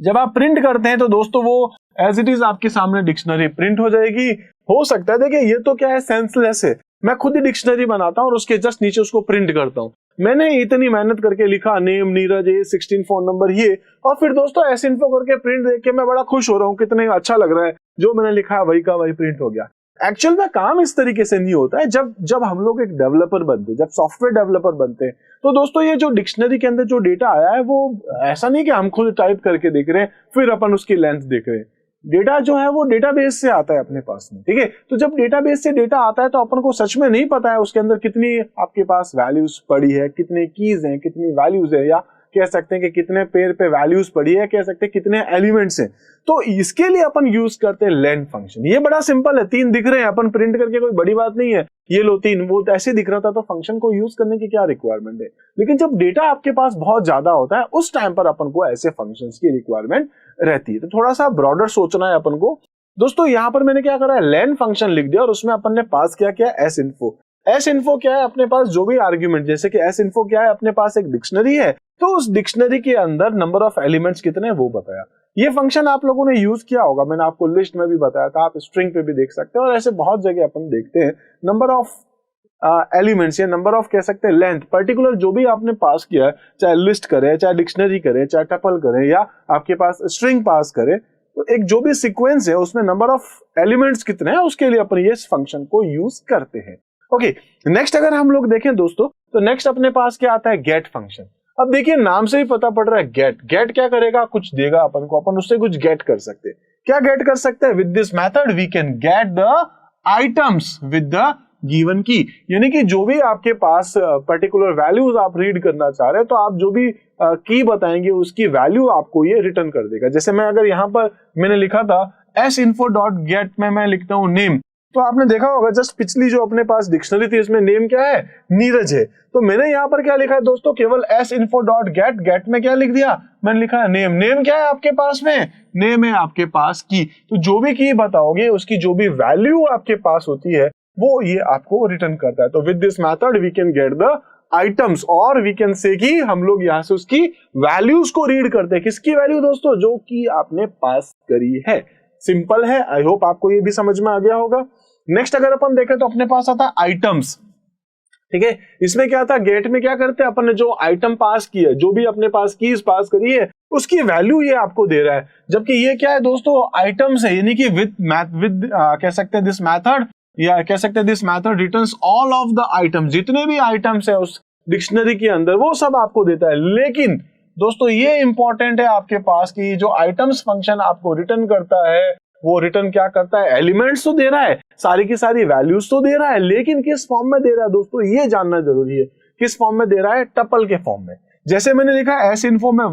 जब आप प्रिंट करते हैं तो दोस्तों वो एज इट इज आपके सामने डिक्शनरी प्रिंट हो जाएगी। हो सकता है देखिए ये तो क्या है, सेंसलेस है, मैं खुद ही डिक्शनरी बनाता हूं और उसके जस्ट नीचे उसको प्रिंट करता हूं। मैंने इतनी मेहनत करके लिखा name Neeraj, age 16, phone number ये, और फिर दोस्तों S-info करके प्रिंट देख के मैं बड़ा खुश हो रहा हूँ, कितने अच्छा लग रहा है, जो मैंने लिखा है वही का वही प्रिंट हो गया। एक्चुअल में काम इस तरीके से नहीं होता है। जब हम लोग एक डेवलपर बनते हैं, जब सॉफ्टवेयर डेवलपर बनते हैं तो दोस्तों ये जो डिक्शनरी के अंदर जो डेटा आया है वो ऐसा नहीं कि हम खुद टाइप करके देख रहे हैं फिर अपन उसकी लेंथ देख रहे हैं। डेटा जो है वो डेटाबेस से आता है अपने पास में, ठीक है। तो जब डेटाबेस से डेटा आता है तो अपन को सच में नहीं पता है उसके अंदर कितनी आपके पास वैल्यूज पड़ी है, कितने कीज हैं, कितनी वैल्यूज है, या कह सकते हैं कि कितने पेयर पे वैल्यूज पड़ी है, कह सकते हैं कितने एलिमेंट्स हैं। तो इसके लिए अपन यूज करते हैं लेन फंक्शन। ये बड़ा सिंपल है, 3 दिख रहे हैं, अपन प्रिंट करके कोई बड़ी बात नहीं है, ये लो 3, वो ऐसे दिख रहा था तो फंक्शन को यूज करने की क्या रिक्वायरमेंट है। लेकिन जब डेटा आपके पास बहुत ज्यादा होता है उस टाइम पर अपन को ऐसे फंक्शंस की रिक्वायरमेंट रहती है। तो थोड़ा सा ब्रॉडर सोचना है अपन को। दोस्तों यहाँ पर मैंने क्या करा है, लेन फंक्शन लिख दिया और उसमें अपन ने पास किया S-info। S-info क्या है, अपने पास जो भी आर्ग्यूमेंट, जैसे कि S-info क्या है, अपने पास एक डिक्शनरी है तो उस डिक्शनरी के अंदर नंबर ऑफ एलिमेंट्स कितने हैं वो बताया। ये फंक्शन आप लोगों ने यूज किया होगा, मैंने आपको लिस्ट में भी बताया था, आप स्ट्रिंग पे भी देख सकते हैं, और ऐसे बहुत जगह अपन देखते हैं नंबर ऑफ एलिमेंट्स या नंबर ऑफ कह सकते हैं लेंथ, पर्टिकुलर जो भी आपने पास किया है, चाहे लिस्ट करे, चाहे डिक्शनरी करे, चाहे टपल करे, या आपके पास स्ट्रिंग पास करे, तो एक जो भी सीक्वेंस है उसमें नंबर ऑफ एलिमेंट्स कितने हैं उसके लिए अपन ये फंक्शन को यूज करते हैं। ओके, नेक्स्ट अगर हम लोग देखें दोस्तों तो नेक्स्ट अपने पास क्या आता है, गेट फंक्शन। अब देखिए नाम से ही पता पड़ रहा है गेट क्या करेगा, कुछ देगा अपन को, अपन उससे कुछ गेट कर सकते हैं। क्या गेट कर सकते हैं, with this method we can get the items with the given key, यानी कि जो भी आपके पास पर्टिकुलर वैल्यूज आप रीड करना चाह रहे हैं तो आप जो भी की बताएंगे उसकी वैल्यू आपको ये रिटर्न कर देगा। जैसे मैं अगर यहाँ पर मैंने लिखा था sinfo.get में मैं लिखता हूँ नेम, तो आपने देखा होगा जस्ट पिछली जो अपने पास डिक्शनरी थी इसमें नेम क्या है, नीरज है। तो मैंने यहाँ पर क्या लिखा है दोस्तों, केवल sinfo.get, गेट में क्या लिख दिया, मैंने लिखा है नेम। नेम क्या है आपके पास में, नेम है आपके पास की। तो जो भी की बताओगे उसकी जो भी वैल्यू आपके पास होती है वो ये आपको रिटर्न करता है। तो with this method we can get the items, और वी कैन से कि हम लोग यहाँ से उसकी वैल्यूज को रीड करते हैं। किसकी वैल्यू दोस्तों, जो कि आपने पास करी है। सिंपल है, आई होप आपको ये भी समझ में आ गया होगा। नेक्स्ट अगर अपन देखें तो अपने पास आता है आइटम्स, ठीक है। इसमें क्या था, गेट में क्या करते हैं अपन ने जो आइटम पास की है, जो भी अपने पास कीज पास करी है उसकी वैल्यू ये आपको दे रहा है। जबकि ये क्या है दोस्तों, आइटम्स है, यानी कि विद कह सकते हैं दिस मेथड, या कह सकते हैं this method returns all of the items, जितने भी आइटम्स है उस डिक्शनरी के अंदर वो सब आपको देता है। लेकिन दोस्तों ये इंपॉर्टेंट है आपके पास कि जो आइटम्स फंक्शन आपको रिटर्न करता है वो रिटर्न क्या करता है, एलिमेंट्स तो दे रहा है, सारी की सारी वैल्यूज तो दे रहा है, लेकिन किस फॉर्म में दे रहा है दोस्तों, ये जानना जरूरी है। किस फॉर्म में दे रहा है, टपल के फॉर्म में। जैसे मैंने लिखा sinfo में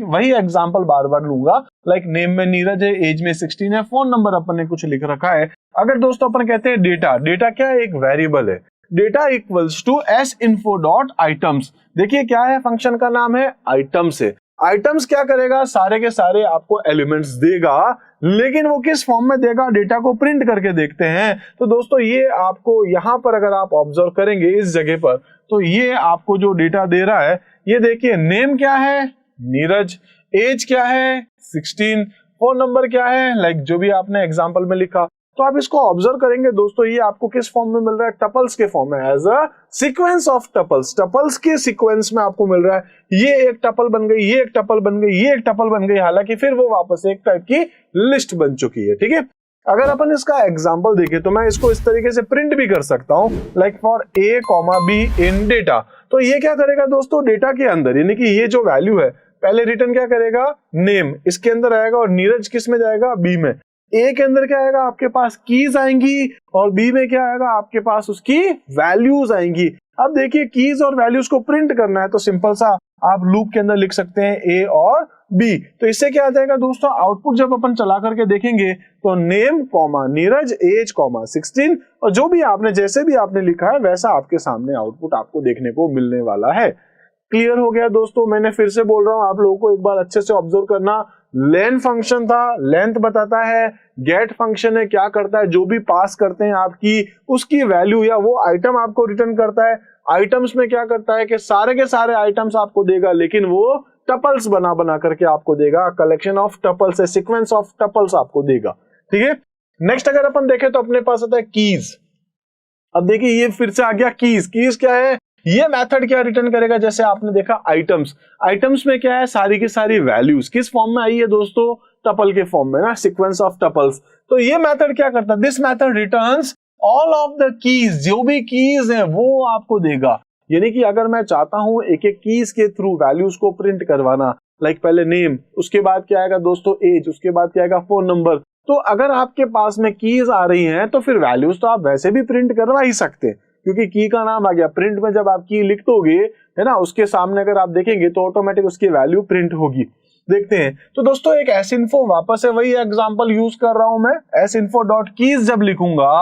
वही एग्जांपल बार बार लूंगा। लाइक नेम में नीरज है, एज में 16 है, फोन नंबर अपन ने कुछ लिख रखा है। अगर दोस्तों अपन कहते हैं डेटा, डेटा क्या है, एक वेरिएबल है, डेटा इक्वल्स टू sinfo.items। देखिए क्या है, फंक्शन का नाम है आइटम्स है। आइटम्स क्या करेगा, सारे के सारे आपको एलिमेंट्स देगा, लेकिन वो किस फॉर्म में देगा, डेटा को प्रिंट करके देखते हैं। तो दोस्तों ये आपको यहां पर अगर आप ऑब्जर्व करेंगे इस जगह पर, तो ये आपको जो डेटा दे रहा है, ये देखिए नेम क्या है, नीरज, एज क्या है 16, फोन नंबर क्या है, लाइक जो भी आपने एग्जांपल में लिखा। तो आप इसको ऑब्जर्व करेंगे दोस्तों, ये आपको किस फॉर्म में मिल रहा है, टपल्स के फॉर्म में, as a sequence of tuples, tuples के सीक्वेंस में आपको मिल रहा है। ये एक टपल बन गई, ये एक टपल बन गई, ये एक टपल बन गई, हालांकि फिर वो वापस एक टाइप की लिस्ट बन चुकी है, ठीक है। अगर अपन इसका एग्जांपल देखें तो मैं इसको इस तरीके से प्रिंट भी कर सकता हूं, like for a, b in data. तो ये क्या करेगा दोस्तों, डेटा के अंदर, यानी कि ये जो वैल्यू है पहले रिटर्न क्या करेगा, नेम इसके अंदर आएगा, और नीरज किस में जाएगा, बी में। ए के अंदर क्या आएगा, आपके पास कीज आएंगी, और बी में क्या आएगा, आपके पास उसकी वैल्यूज आएंगी। अब देखिए कीज और वैल्यूज को प्रिंट करना है तो सिंपल सा आप लूप के अंदर लिख सकते हैं ए और बी। तो इससे क्या आ जाएगा दोस्तों, आउटपुट जब अपन चला करके देखेंगे तो name comma Neeraj, age comma 16, और जो भी आपने जैसे भी आपने लिखा है वैसा आपके सामने आउटपुट आपको देखने को मिलने वाला है। क्लियर हो गया दोस्तों। मैंने फिर से बोल रहा हूं, आप लोगों को एक बार अच्छे से ऑब्जर्व करना। लेन फंक्शन था, लेंथ बताता है। गेट फंक्शन है, क्या करता है, जो भी पास करते हैं आपकी उसकी वैल्यू या वो आइटम आपको रिटर्न करता है। आइटम्स में क्या करता है कि सारे के सारे आइटम्स आपको देगा, लेकिन वो टपल्स बना बना करके आपको देगा, कलेक्शन ऑफ टपल्स है, सीक्वेंस ऑफ टपल्स आपको देगा, ठीक है। नेक्स्ट अगर अपन देखें तो अपने पास आता है कीज। अब देखिए ये फिर से आ गया कीज। कीज क्या है, ये मेथड क्या रिटर्न करेगा, जैसे आपने देखा आइटम्स, आइटम्स में क्या है, सारी की सारी वैल्यूज किस फॉर्म में आई है दोस्तों, टपल के फॉर्म में ना, सीक्वेंस ऑफ टपल्स। तो ये मेथड क्या करता है, this method returns all of the keys, जो भी कीज है वो आपको देगा। यानी कि अगर मैं चाहता हूं एक एक कीज के थ्रू वैल्यूज को प्रिंट करवाना, लाइक पहले नेम, उसके बाद क्या आएगा दोस्तों एज, उसके बाद क्या आएगा फोन नंबर। तो अगर आपके पास में कीज आ रही हैं तो फिर वैल्यूज तो आप वैसे भी प्रिंट करवा ही सकते हैं, क्योंकि की का नाम आ गया। प्रिंट में जब आप की लिख दोगे है ना, उसके सामने अगर आप देखेंगे तो ऑटोमेटिक उसकी वैल्यू प्रिंट होगी। देखते हैं तो दोस्तों एक sinfo, वापस से वही एग्जांपल यूज कर रहा हूं मैं, sinfo.keys जब लिखूंगा,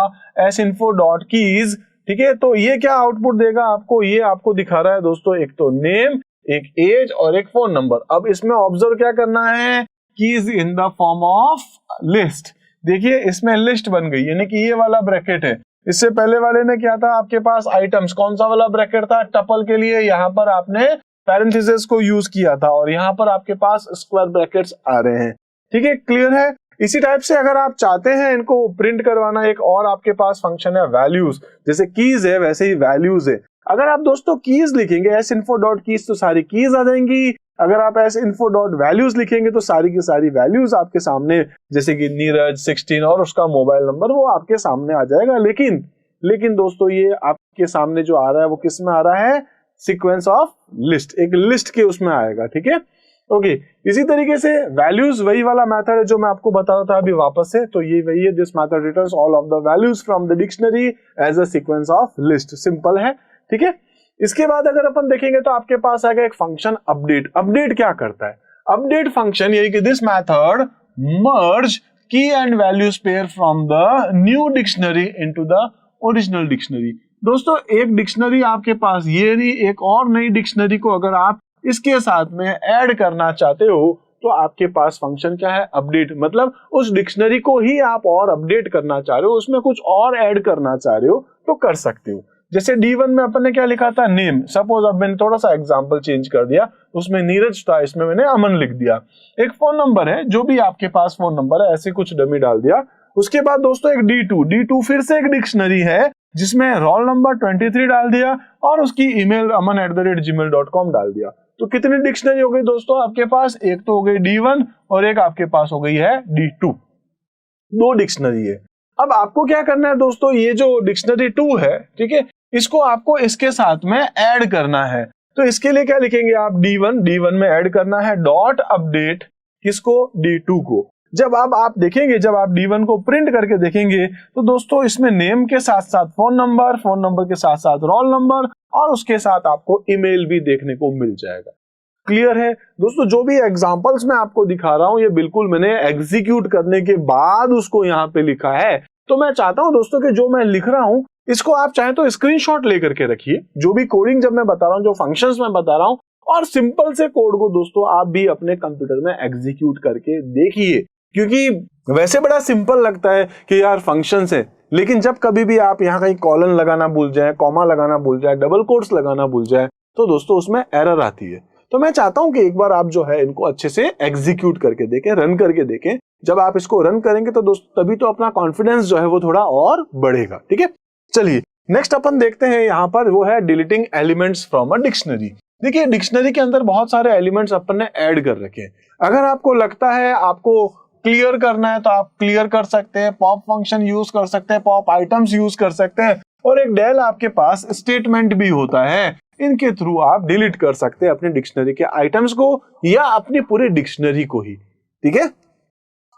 sinfo.keys, ठीक है, तो ये क्या आउटपुट देगा आपको, ये आपको दिखा रहा है दोस्तों एक तो नेम, एक एज और एक फोन नंबर। अब इसमें ऑब्जर्व क्या करना है, keys in the form of list. देखिए इसमें लिस्ट बन गई, यानी कि ये वाला ब्रैकेट है। इससे पहले वाले में क्या था, आपके पास आइटम्स, कौन सा वाला ब्रैकेट था, टपल के लिए यहाँ पर आपने पैरेंथेसिस को यूज किया था, और यहाँ पर आपके पास स्क्वायर ब्रैकेट्स आ रहे हैं, ठीक है, क्लियर है। इसी टाइप से अगर आप चाहते हैं इनको प्रिंट करवाना, एक और आपके पास फंक्शन है वैल्यूज, जैसे कीज है वैसे ही वैल्यूज है। अगर आप दोस्तों कीज लिखेंगे sinfo.keys तो सारी कीज आ जाएंगी। अगर आप sinfo.values लिखेंगे तो सारी की सारी वैल्यूज आपके सामने, जैसे कि नीरज 16 और उसका मोबाइल नंबर, वो आपके सामने आ जाएगा। लेकिन दोस्तों ये आपके सामने जो आ रहा है वो किस में आ रहा है, सीक्वेंस ऑफ लिस्ट, एक लिस्ट के उसमें आएगा, ठीक है। ओके इसी तरीके से वैल्यूज वही वाला मेथड है जो मैं आपको बता रहा था अभी वापस से, तो ये वही है, this method returns all of the values from the dictionary as a sequence of list, simple है, ठीक है। इसके बाद अगर अपन देखेंगे तो आपके पास आएगा एक फंक्शन अपडेट। अपडेट क्या करता है? अपडेट फंक्शन यही कि दिस मेथड मर्ज की and values pair from the new dictionary into the original dictionary. दोस्तों एक डिक्शनरी आपके पास ये नहीं, एक और नई डिक्शनरी को अगर आप इसके साथ में ऐड करना चाहते हो तो आपके पास फंक्शन क्या है? अपडेट। मतलब उस डिक्शनरी को ही आप और अपडेट करना चाह रहे हो, उसमें कुछ और ऐड करना चाह रहे हो तो कर सकते हो। जैसे D1 में अपन ने क्या लिखा था? नेम। सपोज अब मैंने थोड़ा सा एग्जांपल चेंज कर दिया, उसमें नीरज था, इसमें मैंने अमन लिख दिया। एक फोन नंबर है, जो भी आपके पास फोन नंबर है ऐसे कुछ डमी डाल दिया। उसके बाद दोस्तों एक D2 फिर से एक डिक्शनरी है जिसमें रोल नंबर 23 डाल दिया और उसकी ईमेल aman@gmail.com डाल दिया। तो कितनी डिक्शनरी हो गई दोस्तों आपके पास? एक तो हो गई D1 और एक आपके पास हो गई है D2, दो डिक्शनरी है। अब आपको क्या करना है दोस्तों, ये जो डिक्शनरी 2 है, ठीक है, इसको आपको इसके साथ में ऐड करना है। तो इसके लिए क्या लिखेंगे आप? D1 में ऐड करना है डॉट अपडेट किसको? D2 को। जब आप देखेंगे, जब आप D1 को प्रिंट करके देखेंगे तो दोस्तों इसमें नेम के साथ साथ फोन नंबर के साथ साथ रोल नंबर और उसके साथ आपको ईमेल भी देखने को मिल जाएगा। क्लियर है दोस्तों? जो भी एग्जांपल्स मैं आपको दिखा रहा हूं ये बिल्कुल मैंने एग्जीक्यूट करने के बाद उसको यहाँ पे लिखा है। तो मैं चाहता हूं दोस्तों कि जो मैं लिख रहा हूं इसको आप चाहें तो स्क्रीनशॉट लेकर के रखिए, जो भी कोडिंग जब मैं बता रहा हूं, जो फंक्शंस मैं बता रहा हूं, और सिंपल से कोड को दोस्तों आप भी अपने कंप्यूटर में एग्जीक्यूट करके देखिए। क्योंकि वैसे बड़ा सिंपल लगता है कि यार फंक्शंस है, लेकिन जब कभी भी आप यहाँ कहीं कॉलन लगाना भूल जाए, कॉमा लगाना भूल जाए, डबल कोट्स लगाना भूल जाए तो दोस्तों उसमें एरर आती है। तो मैं चाहता हूं कि एक बार आप जो है इनको अच्छे से एग्जीक्यूट करके देखें, रन करके देखें। जब आप इसको रन करेंगे तो दोस्तों तभी तो अपना कॉन्फिडेंस जो है वो थोड़ा और बढ़ेगा, ठीक है। चलिए नेक्स्ट अपन देखते हैं यहाँ पर, वो है deleting elements from a dictionary. देखिए डिक्शनरी के अंदर बहुत सारे एलिमेंट्स अपन ने ऐड कर रखे हैं। अगर आपको लगता है आपको क्लियर करना है तो आप क्लियर कर सकते हैं, पॉप फंक्शन यूज कर सकते हैं, पॉप आइटम्स यूज कर सकते हैं, और एक डेल आपके पास स्टेटमेंट भी होता है। इनके थ्रू आप डिलीट कर सकते हैं अपनी डिक्शनरी के आइटम्स को या अपनी पूरी डिक्शनरी को ही, ठीक है।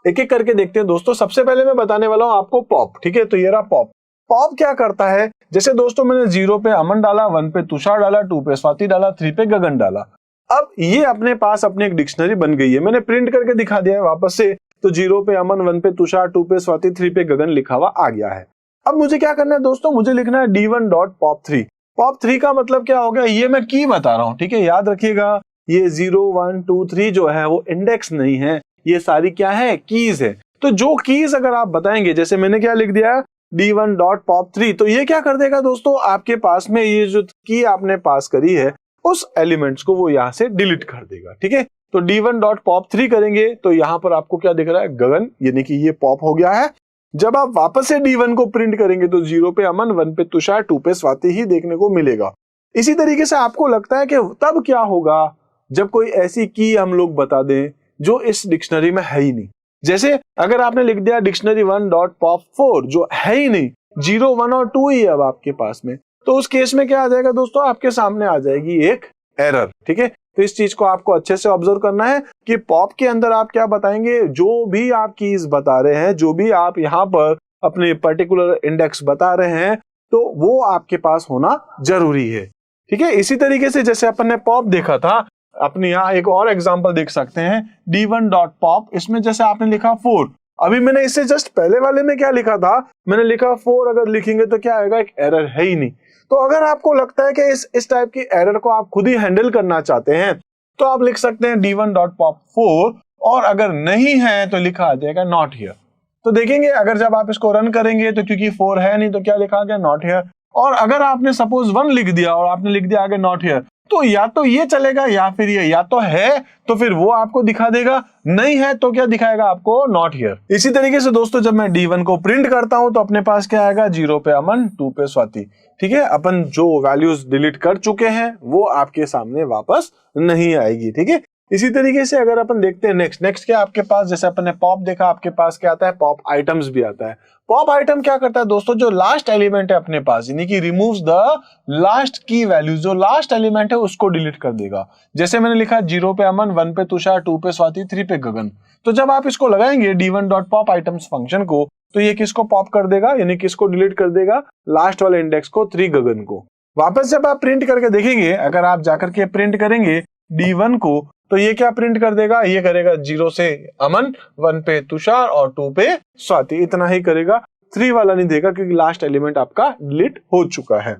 एक एक करके देखते हैं दोस्तों। सबसे पहले मैं बताने वाला हूं आपको पॉप, ठीक है। तो ये रहा पॉप। पॉप क्या करता है? जैसे दोस्तों मैंने 0 पे अमन डाला, 1 पे तुषार डाला, 2 पे स्वाति डाला, 3 पे गगन डाला। अब ये अपने पास अपनी एक डिक्शनरी बन गई है। मैंने प्रिंट करके दिखा दिया है वापस से। तो 0 पे अमन, 1 पे तुषार, 2 पे स्वाति, 3 पे गगन लिखा हुआ आ गया है। अब मुझे क्या करना है दोस्तों? मुझे लिखना है D1.pop3। pop3 का मतलब क्या हो गया? ये मैं की बता रहा हूं, ठीक है। याद रखिएगा ये 0, 1, 2, 3 जो है वो इंडेक्स नहीं है, ये सारी क्या है? कीज है। तो जो कीज अगर आप बताएंगे, जैसे मैंने क्या लिख दिया D1.pop3, तो ये क्या कर देगा दोस्तों? आपके पास में ये जो की आपने पास करी है उस एलिमेंट्स को वो यहां से डिलीट कर देगा, ठीक है। तो D1.pop3 करेंगे तो यहां पर आपको क्या दिख रहा है? गगन, यानी कि ये पॉप हो गया है। जब आप वापस से D1 को प्रिंट करेंगे तो 0 पे अमन, 1 पे तुषार, 2 पे स्वाति ही देखने को मिलेगा। इसी तरीके से आपको लगता है कि तब क्या होगा जब कोई ऐसी की हम लोग बता दें जो इस डिक्शनरी में है ही नहीं। जैसे अगर आपने लिख दिया डिक्शनरी 1.pop4 जो है ही नहीं, 0, 1 और 2 ही है अब आपके पास में, तो उस केस में क्या आ जाएगा दोस्तों? आपके सामने आ जाएगी एक एरर, ठीक है। तो इस चीज को आपको अच्छे से ऑब्जर्व करना है कि पॉप के अंदर आप क्या बताएंगे, जो भी आप कीज बता रहे हैं, जो भी आप यहाँ पर अपने पर्टिकुलर इंडेक्स बता रहे हैं, तो वो आपके पास होना जरूरी है, ठीक है। इसी तरीके से जैसे अपन ने पॉप देखा था, अपने यहाँ एक और एग्जांपल देख सकते हैं D1.pop। इसमें जैसे आपने लिखा 4, अभी मैंने इससे जस्ट पहले वाले में क्या लिखा था? मैंने लिखा 4, अगर लिखेंगे तो क्या आएगा? एक एरर है ही नहीं। तो अगर आपको लगता है कि इस टाइप की एरर को आप खुद ही हैंडल करना चाहते हैं तो आप लिख सकते हैं D1.pop4, और अगर नहीं है तो लिखा आ जाएगा नॉट हियर। तो देखेंगे अगर जब आप इसको रन करेंगे तो क्योंकि 4 है नहीं तो क्या लिखा गया? Not here. और अगर आपने सपोज 1 लिख दिया और आपने लिख दिया आगे नॉट हियर, तो या तो ये चलेगा या फिर ये, या तो है तो फिर वो आपको दिखा देगा, नहीं है तो क्या दिखाएगा आपको? Not here. इसी तरीके से दोस्तों जब मैं D1 को प्रिंट करता हूं तो अपने पास क्या आएगा? 0 पे अमन, 2 पे स्वाति, ठीक है। अपन जो वैल्यूज डिलीट कर चुके हैं वो आपके सामने वापस नहीं आएगी, ठीक है। इसी तरीके से अगर अपन देखते हैं नेक्स्ट क्या आपके पास, जैसे अपन ने पॉप देखा, आपके पास क्या आता है, पॉप आइटम्स भी आता है। पॉप आइटम क्या करता है दोस्तों, जो लास्ट एलिमेंट है अपने पास, यानी कि रिमूव्स द लास्ट की वैल्यू, जो लास्ट एलिमेंट है उसको डिलीट कर देगा। जैसे मैंने लिखा 0 पे अमन, 1 पे तुषार, 2 पे स्वाति, 3 पे गगन। तो जब आप इसको लगाएंगे d1.popItems फंक्शन को, तो ये किसको पॉप कर देगा, यानी किसको डिलीट कर देगा, लास्ट वाले इंडेक्स को, 3 गगन को। वापस जब आप प्रिंट करके देखेंगे, अगर आप जाकर के प्रिंट करेंगे d1 को, तो ये क्या प्रिंट कर देगा, ये करेगा 0 से अमन, 1 पे तुषार और 2 पे स्वाति, इतना ही करेगा, 3 वाला नहीं देगा क्योंकि लास्ट एलिमेंट आपका डिलीट हो चुका है।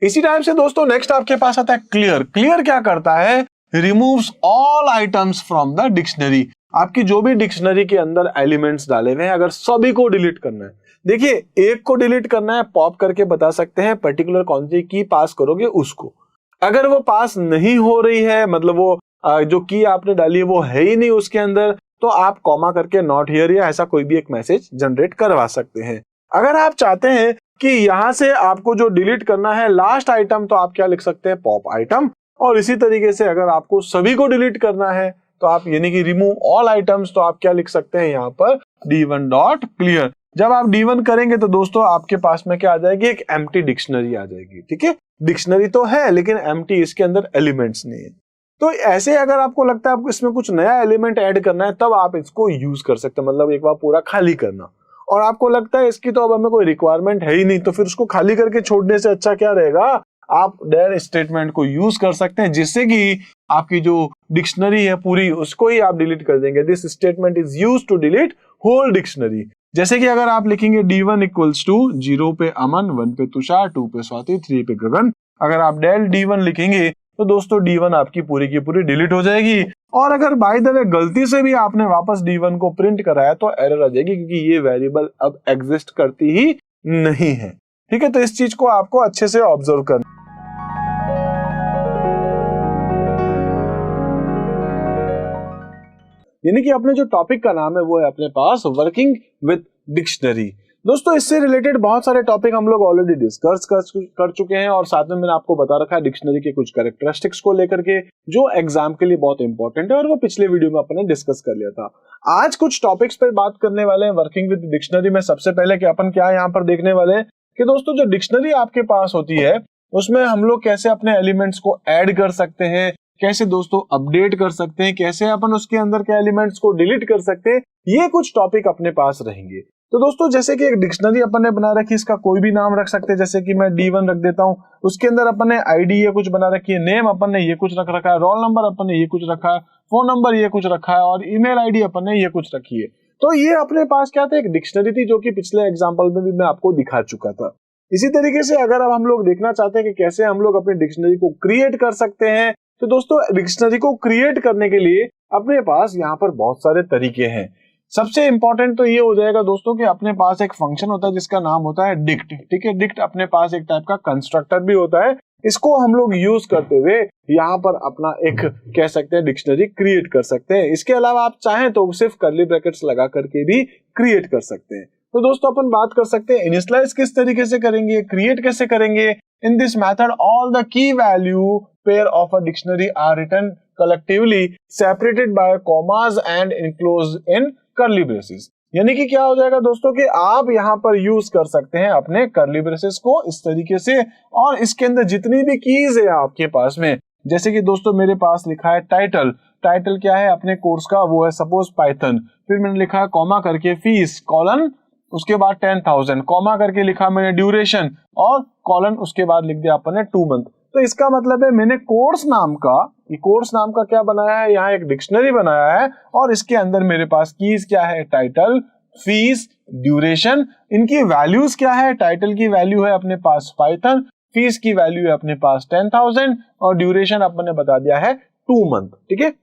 इसी टाइम से दोस्तों नेक्स्ट आपके पास आता है क्लियर। क्लियर क्या करता है, removes all items from the dictionary. आपकी जो भी डिक्शनरी के अंदर एलिमेंट्स डाले हुए हैं, अगर सभी को डिलीट करना है, देखिए एक को डिलीट करना है, पॉप करके बता सकते हैं, पर्टिकुलर कौन सी की पास करोगे उसको। अगर वो पास नहीं हो रही है, मतलब वो जो की आपने डाली है वो है ही नहीं उसके अंदर, तो आप कॉमा करके नॉट हियर या ऐसा कोई भी एक मैसेज जनरेट करवा सकते हैं। अगर आप चाहते हैं कि यहां से आपको जो डिलीट करना है लास्ट आइटम, तो आप क्या लिख सकते हैं, पॉप आइटम। और इसी तरीके से अगर आपको सभी को डिलीट करना है, तो आप यानी कि रिमूव ऑल आइटम्स, तो आप क्या लिख सकते हैं यहाँ पर, d1.clear। जब आप d1 करेंगे तो दोस्तों आपके पास में क्या आ जाएगी, एक एम्प्टी डिक्शनरी आ जाएगी। ठीक है, डिक्शनरी तो है लेकिन एम्प्टी, इसके अंदर एलिमेंट्स नहीं है। तो ऐसे अगर आपको लगता है आपको इसमें कुछ नया एलिमेंट ऐड करना है, तब आप इसको यूज कर सकते हैं, मतलब एक बार पूरा खाली करना। और आपको लगता है इसकी तो अब हमें कोई रिक्वायरमेंट है ही नहीं, तो फिर उसको खाली करके छोड़ने से अच्छा क्या रहेगा, आप डेर स्टेटमेंट को यूज कर सकते हैं, जिससे कि आपकी जो डिक्शनरी है पूरी, उसको ही आप डिलीट कर देंगे। This statement is used to delete whole dictionary. जैसे कि अगर आप लिखेंगे d1 इक्वल्स टू 0 पे अमन, 1 पे तुषार, 2 पे स्वाति, 3 पे गगन, अगर आप डेल d1 लिखेंगे तो दोस्तों d1 आपकी पूरी की पूरी डिलीट हो जाएगी। और अगर बाय द वे गलती से भी आपने वापस d1 को प्रिंट कराया तो एरर आ जाएगी, क्योंकि ये वेरिएबल अब एग्जिस्ट करती ही नहीं है। ठीक है, तो इस चीज को आपको अच्छे से ऑब्जर्व करना। यानी कि अपने जो टॉपिक का नाम है वो है अपने पास वर्किंग विद डिक्शनरी। दोस्तों इससे रिलेटेड बहुत सारे टॉपिक हम लोग ऑलरेडी डिस्कस कर चुके हैं, और साथ में मैंने आपको बता रखा है डिक्शनरी के कुछ कैरेक्टरिस्टिक्स को लेकर के, जो एग्जाम के लिए बहुत इंपॉर्टेंट है, और वो पिछले वीडियो में अपन ने डिस्कस कर लिया था। आज कुछ टॉपिक्स पर बात करने वाले हैं वर्किंग विद डिक्शनरी में। सबसे पहले कि अपन क्या यहाँ पर देखने वाले हैं कि दोस्तों जो डिक्शनरी आपके पास होती है उसमें हम लोग कैसे अपने एलिमेंट्स को ऐड कर सकते हैं, कैसे दोस्तों अपडेट कर सकते हैं, कैसे अपन उसके अंदर के एलिमेंट्स को डिलीट कर सकते हैं, ये कुछ टॉपिक अपने पास रहेंगे। तो दोस्तों जैसे कि एक डिक्शनरी अपन ने बना रखी, इसका कोई भी नाम रख सकते हैं, जैसे कि मैं d1 रख देता हूं, उसके अंदर अपन ने आईडी ये कुछ बना रखी है, नेम अपन ने ये कुछ रख रखा है, रोल नंबर अपन ने ये कुछ रखा है, फोन नंबर ये कुछ रखा है, और ईमेल आईडी अपन ने ये कुछ रखी है। तो ये अपने पास क्या था, एक डिक्शनरी थी, जो कि पिछले एग्जाम्पल में भी मैं आपको दिखा चुका था। इसी तरीके से अगर अब हम लोग देखना चाहते हैं कि कैसे हम लोग अपनी डिक्शनरी को क्रिएट कर सकते हैं, तो दोस्तों डिक्शनरी को क्रिएट करने के लिए अपने पास यहाँ पर बहुत सारे तरीके हैं। सबसे इंपॉर्टेंट तो ये हो जाएगा दोस्तों कि अपने पास एक फंक्शन होता है जिसका नाम होता है डिक्ट। ठीक है, डिक्ट अपने पास एक टाइप का कंस्ट्रक्टर भी होता है, इसको हम लोग यूज करते हुए यहाँ पर अपना एक कह सकते हैं डिक्शनरी क्रिएट कर सकते हैं। इसके अलावा आप चाहें तो सिर्फ कर्ली ब्रैकेट्स लगा करके भी क्रिएट कर सकते हैं। तो दोस्तों अपन बात कर सकते हैं इनिशियलाइज किस तरीके से करेंगे, क्रिएट कैसे करेंगे। In this method all the key value pair of a dictionary are written collectively separated by commas and enclosed in curly braces. यानी कि क्या हो जाएगा दोस्तों कि आप यहाँ पर यूज कर सकते हैं अपने कर्ली ब्रेसेस को इस तरीके से, और इसके अंदर जितनी भी कीज है आपके पास में, जैसे कि दोस्तों मेरे पास लिखा है टाइटल, टाइटल क्या है अपने कोर्स का, वो है सपोज पाइथन, फिर मैंने लिखा कॉमा करके फीस कॉलन, उसके बाद 10,000 कॉमा करके लिखा मैंने ड्यूरेशन, और कॉलन उसके बाद लिख दिया अपन ने 2 मंथ। तो इसका मतलब है मैंने कोर्स नाम का क्या बनाया है, यहाँ एक डिक्शनरी बनाया है, और इसके अंदर मेरे पास कीज क्या है, टाइटल, फीस, ड्यूरेशन, इनकी वैल्यूज क्या है, टाइटल की वैल्यू है अपने पास पाइथन, फीस की वैल्यू है अपने पास 10,000, और ड्यूरेशन अपन ने बता दिया है 2 मंथ। ठीक है,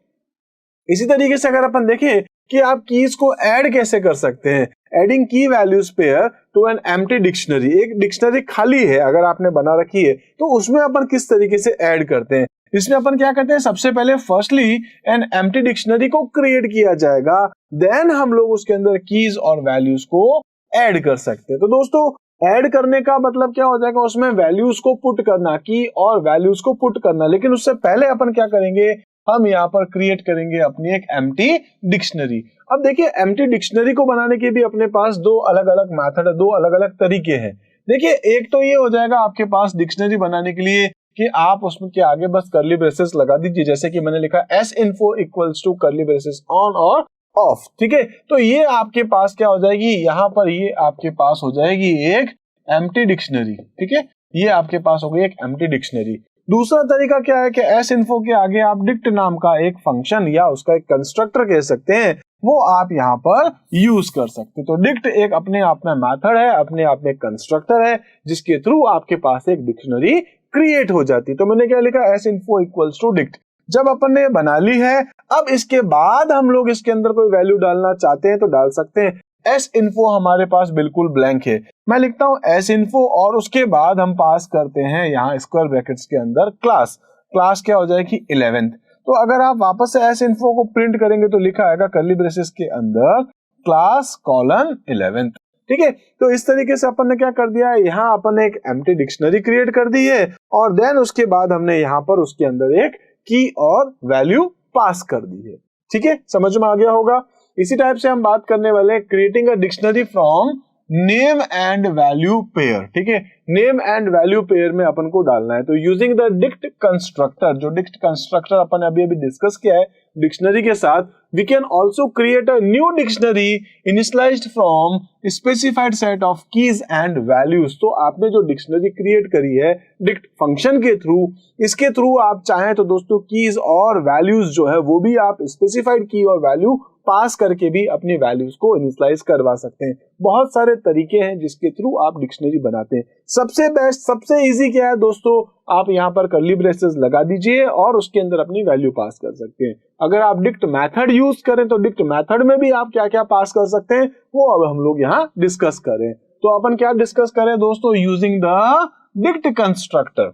इसी तरीके से अगर अपन देखें कि आप कीज को ऐड कैसे कर सकते हैं, adding key values pair to an empty dictionary. एक डिक्शनरी खाली है अगर आपने बना रखी है, तो उसमें अपन किस तरीके से ऐड करते हैं। इसमें अपन क्या करते हैं, सबसे पहले फर्स्टली एन एम्प्टी डिक्शनरी को क्रिएट किया जाएगा, देन हम लोग उसके अंदर कीज और वैल्यूज को ऐड कर सकते हैं। तो दोस्तों ऐड करने का मतलब क्या हो जाएगा, उसमें वैल्यूज को पुट करना, की और वैल्यूज को पुट करना। लेकिन उससे पहले अपन क्या करेंगे, हम यहाँ पर क्रिएट करेंगे अपनी एक एम्प्टी डिक्शनरी। अब देखिए एम्प्टी डिक्शनरी को बनाने के भी अपने पास दो अलग अलग मेथड है, दो अलग अलग तरीके हैं। देखिए एक तो ये हो जाएगा आपके पास डिक्शनरी बनाने के लिए कि आप उसमें के आगे बस कर्ली ब्रेसेस लगा दीजिए, जैसे कि मैंने लिखा sinfo equals to curly braces on और ऑफ, ठीक है। तो ये आपके पास क्या हो जाएगी, यहाँ पर ये आपके पास हो जाएगी एक एम्प्टी डिक्शनरी, ठीक है। ये आपके पास हो गई एक एम्प्टी डिक्शनरी। दूसरा तरीका क्या है कि sinfo के आगे आप डिक्ट नाम का एक फंक्शन या उसका एक कंस्ट्रक्टर कह सकते हैं, वो आप यहाँ पर यूज कर सकते हैं। तो डिक्ट एक अपने आप में मेथड है, अपने आप में कंस्ट्रक्टर है, जिसके थ्रू आपके पास एक डिक्शनरी क्रिएट हो जाती है। तो मैंने क्या लिखा, sinfo इक्वल्स टू डिक्ट। जब अपन ने बना ली है, अब इसके बाद हम लोग इसके अंदर कोई वैल्यू डालना चाहते हैं तो डाल सकते हैं। sinfo हमारे पास बिल्कुल ब्लैंक है, मैं लिखता हूं sinfo और उसके बाद हम पास करते हैं यहाँ स्क्वायर ब्रैकेट्स के अंदर क्लास। क्लास क्या हो जाएगी 11th। तो अगर आप वापस से sinfo को प्रिंट करेंगे तो लिखा आएगा कर्ली ब्रेसेस के अंदर क्लास कॉलन 11th, ठीक है। तो इस तरीके से अपन ने क्या कर दिया है, यहाँ अपन ने एक एम्प्टी डिक्शनरी क्रिएट कर दी है और देन उसके बाद हमने यहाँ पर उसके अंदर एक की और वैल्यू पास कर दी है, ठीक है। समझ में आ गया होगा। इसी टाइप से हम बात करने वाले हैं creating a dictionary from name and value pair, ठीक है। नेम एंड वैल्यू पेयर में अपन को डालना है, तो यूजिंग द डिक्ट कंस्ट्रक्टर, जो डिक्ट कंस्ट्रक्टर अपन अभी डिस्कस किया है डिक्शनरी के साथ, we can also create a new dictionary initialized from specified set of keys and values. तो आपने जो डिक्शनरी क्रिएट करी है डिक्ट फंक्शन के थ्रू, इसके थ्रू आप चाहें तो दोस्तों कीज और वैल्यूज जो है वो भी आप स्पेसिफाइड की और वैल्यू पास करके भी अपनी वैल्यूज को इनिशियलाइज करवा सकते हैं। बहुत सारे तरीके हैं जिसके थ्रू आप डिक्शनरी बनाते हैं। सबसे बेस्ट, सबसे इजी क्या है दोस्तों, आप यहाँ पर कर्ली ब्रेसेस लगा दीजिए और उसके अंदर अपनी वैल्यू पास कर सकते हैं। अगर आप डिक्ट मेथड यूज करें तो डिक्ट मेथड में भी आप क्या क्या पास कर सकते हैं वो अब हम लोग यहाँ डिस्कस करें। तो अपन क्या डिस्कस करें दोस्तों, यूजिंग द डिक्ट कंस्ट्रक्टर,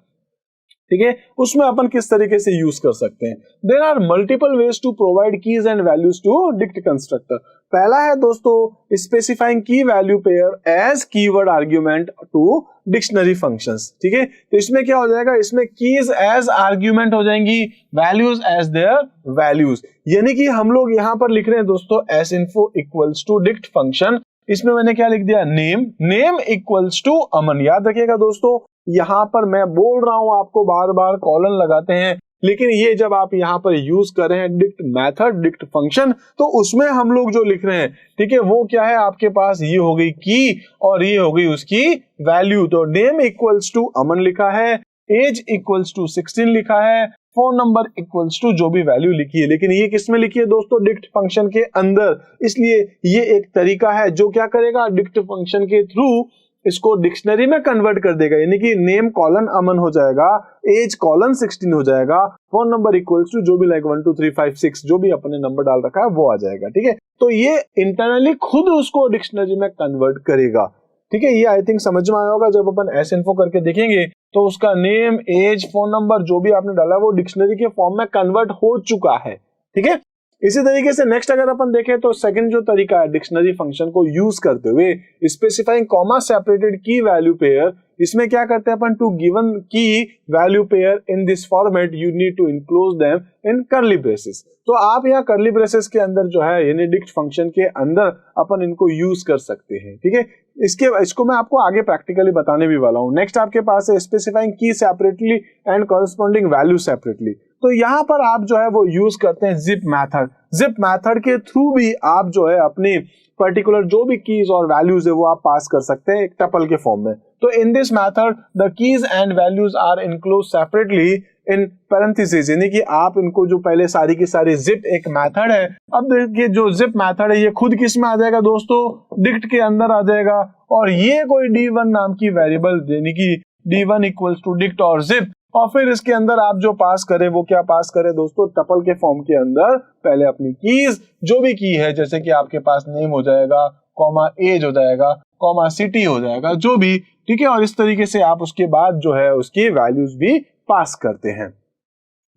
ठीक है। उसमें अपन किस तरीके से यूज कर सकते हैं। There are multiple ways to provide keys and values to dict constructor. पहला है दोस्तों specifying key value pair as keyword argument to dictionary functions, ठीक है। तो इसमें क्या हो जाएगा, इसमें कीज एज आर्ग्यूमेंट हो जाएंगी, वैल्यूज एज देयर वैल्यूज। यानी कि हम लोग यहां पर लिख रहे हैं दोस्तों sinfo equals to dict function. इसमें मैंने क्या लिख दिया, नेम इक्वल्स टू अमन। याद रखिएगा दोस्तों, यहां पर मैं बोल रहा हूं आपको बार बार कॉलन लगाते हैं, लेकिन ये जब आप यहां पर यूज कर रहे हैं डिक्ट मेथड, डिक्ट फंक्शन, तो उसमें हम लोग जो लिख रहे हैं, ठीक है, वो क्या है आपके पास, ये हो गई की और ये हो गई उसकी वैल्यू। तो नेम इक्वल्स टू अमन लिखा है, एज इक्वल्स टू 16 लिखा है, फोन नंबर इक्वल्स टू जो भी वैल्यू लिखी है। लेकिन ये किसमें लिखी है दोस्तों, डिक्ट फंक्शन के अंदर। इसलिए ये एक तरीका है जो क्या करेगा, डिक्ट फंक्शन के थ्रू इसको डिक्शनरी में कन्वर्ट कर देगा। यानी कि नेम कॉलन अमन हो जाएगा, एज कॉलन 16 हो जाएगा, फोन नंबर इक्वल्स टू जो भी लाइक 1 2 3 5 6 जो भी अपने नंबर डाल रखा है वो आ जाएगा, ठीक है। तो ये इंटरनली खुद उसको डिक्शनरी में कन्वर्ट करेगा, ठीक है। ये आई थिंक समझ में आया होगा। जब अपन sinfo करके देखेंगे तो उसका नेम, एज, फोन नंबर जो भी आपने डाला वो डिक्शनरी के फॉर्म में कन्वर्ट हो चुका है, ठीक है। इसी तरीके से नेक्स्ट अगर अपन देखें तो सेकंड जो तरीका है डिक्शनरी फंक्शन को यूज करते हुए specifying comma separated key value pair, इसमें क्या करते हैं अपन, to given key value pair in this format you need to enclose them in curly braces. तो आप यहाँ कर्ली ब्रेसेस के अंदर जो है यानी डिक्ट फंक्शन के अंदर अपन इनको यूज कर सकते हैं, ठीक है। इसको मैं आपको आगे प्रैक्टिकली बताने भी वाला हूँ। नेक्स्ट आपके पास है स्पेसिफाइंग की separately and corresponding value separately. तो यहाँ पर आप जो है वो यूज करते हैं जिप मैथड। जिप मैथड के थ्रू भी आप जो है अपनी पर्टिकुलर जो भी कीज और वैल्यूज है वो आप पास कर सकते हैं एक टपल के फॉर्म में। तो in this method the keys and values are enclose separately in parenthesis, यानी कि आप इनको जो पहले सारी की सारी जिप एक मेथड है, अब देखिए जो जिप मेथड है ये खुद किस में आ जाएगा दोस्तों, डिक्ट के अंदर आ जाएगा। और ये कोई d1 नाम की वेरिएबल यानी कि d1 इक्वल्स टू डिक्ट और जिप, और फिर इसके अंदर आप जो पास करें वो क्या पास करें दोस्तों, टपल के फॉर्म के अंदर पहले अपनी कीज जो भी की है, जैसे कि आपके पास नेम हो जाएगा, कॉमा एज हो जाएगा, कॉमा सिटी हो जाएगा, जो भी, ठीक है। और इस तरीके से आप उसके बाद जो है उसकी वैल्यूज भी पास करते हैं,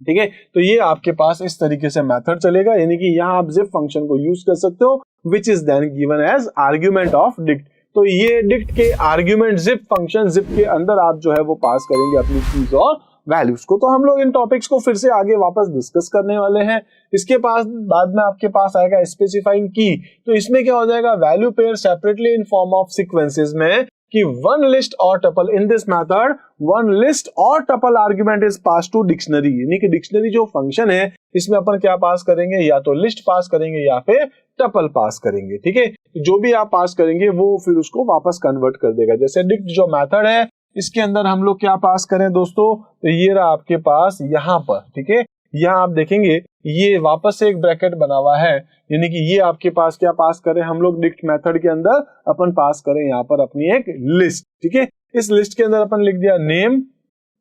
ठीक है। तो ये आपके पास इस तरीके से मेथड चलेगा, यानी कि यहाँ आप जिप फंक्शन को यूज कर सकते हो which is then given as argument of dict. तो ये डिक्ट के आर्ग्यूमेंट जिप फंक्शन, जिप के अंदर आप जो है वो पास करेंगे अपनी कीज और वैल्यूज को। तो हम लोग इन टॉपिक्स को फिर से आगे वापस डिस्कस करने वाले हैं। इसके पास बाद में आपके पास आएगा स्पेसिफाइंग की। तो इसमें क्या हो जाएगा, value pair separately in form of sequences में कि वन लिस्ट और tuple in this method one list और tuple argument is pass to dictionary, यानी कि डिक्शनरी जो फंक्शन है इसमें अपन क्या पास करेंगे, या तो लिस्ट पास करेंगे या फिर टपल पास करेंगे। ठीक है, जो भी आप पास करेंगे वो फिर उसको वापस कन्वर्ट कर देगा। जैसे डिक्ट जो मेथड है इसके अंदर हम लोग क्या पास करें दोस्तों, तो ये रहा आपके पास यहाँ पर। ठीक है, यहाँ आप देखेंगे ये वापस से एक ब्रैकेट बना हुआ है, यानी कि ये आपके पास क्या पास करें हम लोग डिक्ट मेथड के अंदर अपन पास करें यहाँ पर अपनी एक लिस्ट। ठीक है, इस लिस्ट के अंदर अपन लिख दिया नेम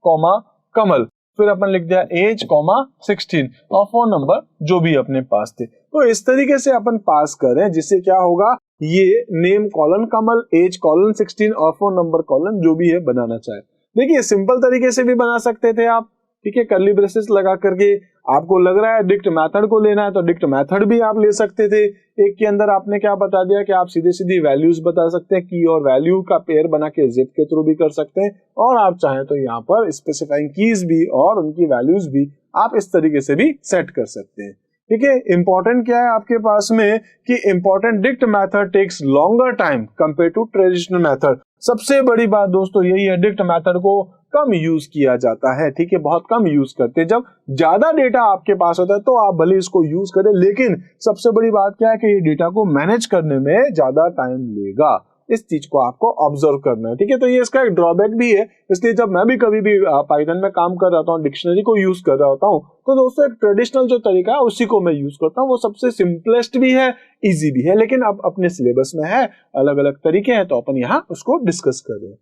कॉमा कमल, फिर अपन लिख दिया एज कॉमा 16 और फोन नंबर जो भी अपने पास थे। तो इस तरीके से अपन पास करें जिससे क्या होगा, ये नेम कॉलन कमल, एज कॉलन 16 और फोन नंबर कॉलन जो भी है बनाना चाहे। देखिए सिंपल तरीके से भी बना सकते थे आप। ठीक है, कर्ली ब्रेसेस लगा करके आपको लग रहा है डिक्ट मेथड को लेना है तो डिक्ट मेथड भी आप ले सकते थे। एक के अंदर आपने क्या बता दिया कि आप सीधे सीधी वैल्यूज बता सकते हैं, की और वैल्यू का पेयर बना के जिप के थ्रू भी कर सकते हैं, और आप चाहें तो यहाँ पर स्पेसिफाइंग कीज भी और उनकी वैल्यूज भी आप इस तरीके से भी सेट कर सकते हैं। ठीक है, इंपॉर्टेंट क्या है आपके पास में कि important dict method takes longer time compare to traditional method. सबसे बड़ी बात दोस्तों यही है, डिक्ट मेथड को कम यूज किया जाता है। ठीक है, बहुत कम यूज करते हैं। जब ज्यादा डेटा आपके पास होता है तो आप भले इसको यूज करें, लेकिन सबसे बड़ी बात क्या है कि ये डेटा को मैनेज करने में ज्यादा टाइम लेगा। इस चीज को आपको ऑब्जर्व करना है। ठीक है, तो ये इसका एक ड्रॉबैक भी है। इसलिए जब मैं भी कभी भी पाइथन में काम कर रहा हूँ, डिक्शनरी को यूज कर रहा होता हूँ, तो दोस्तों एक ट्रेडिशनल जो तरीका है उसी को मैं यूज करता हूँ। वो सबसे सिंपलेस्ट भी है, इजी भी है, लेकिन अब अपने सिलेबस में है, अलग अलग तरीके हैं तो अपन यहाँ उसको डिस्कस कर रहे हैं।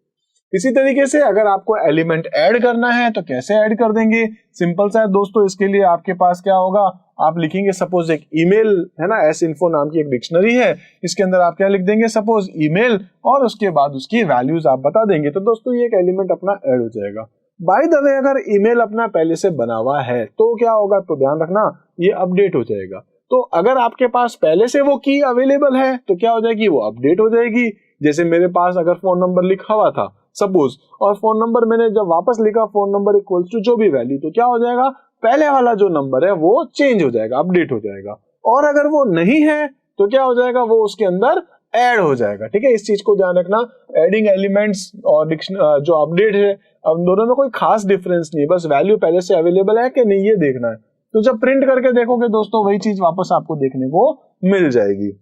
इसी तरीके से अगर आपको एलिमेंट ऐड करना है तो कैसे ऐड कर देंगे, सिंपल सा है दोस्तों। इसके लिए आपके पास क्या होगा, आप लिखेंगे सपोज एक ईमेल है ना, एस-इन्फो नाम की एक डिक्शनरी है, इसके अंदर आप क्या लिख देंगे, सपोज ईमेल, और उसके बाद उसकी वैल्यूज आप बता देंगे। तो दोस्तों ये एक एलिमेंट अपना ऐड हो जाएगा। बाय द वे अगर ईमेल अपना पहले से बना हुआ है तो क्या होगा, तो ध्यान रखना ये अपडेट हो जाएगा। तो अगर आपके पास पहले से वो की अवेलेबल है तो क्या हो जाएगी, वो अपडेट हो जाएगी। जैसे मेरे पास अगर फोन नंबर लिखा हुआ था सपोज, और फोन नंबर मैंने जब वापस लिखा फोन नंबर इक्वल्स टू जो भी वैल्यू, तो क्या हो जाएगा, पहले वाला जो नंबर है वो चेंज हो जाएगा, अपडेट हो जाएगा। और अगर वो नहीं है तो क्या हो जाएगा, वो उसके अंदर ऐड हो जाएगा। ठीक है, इस चीज को ध्यान रखना। एडिंग एलिमेंट्स और जो अपडेट है, अब दोनों में कोई खास डिफरेंस नहीं है, बस वैल्यू पहले से अवेलेबल है कि नहीं ये देखना है। तो जब प्रिंट करके देखोगे दोस्तों वही चीज वापस आपको देखने को मिल जाएगी।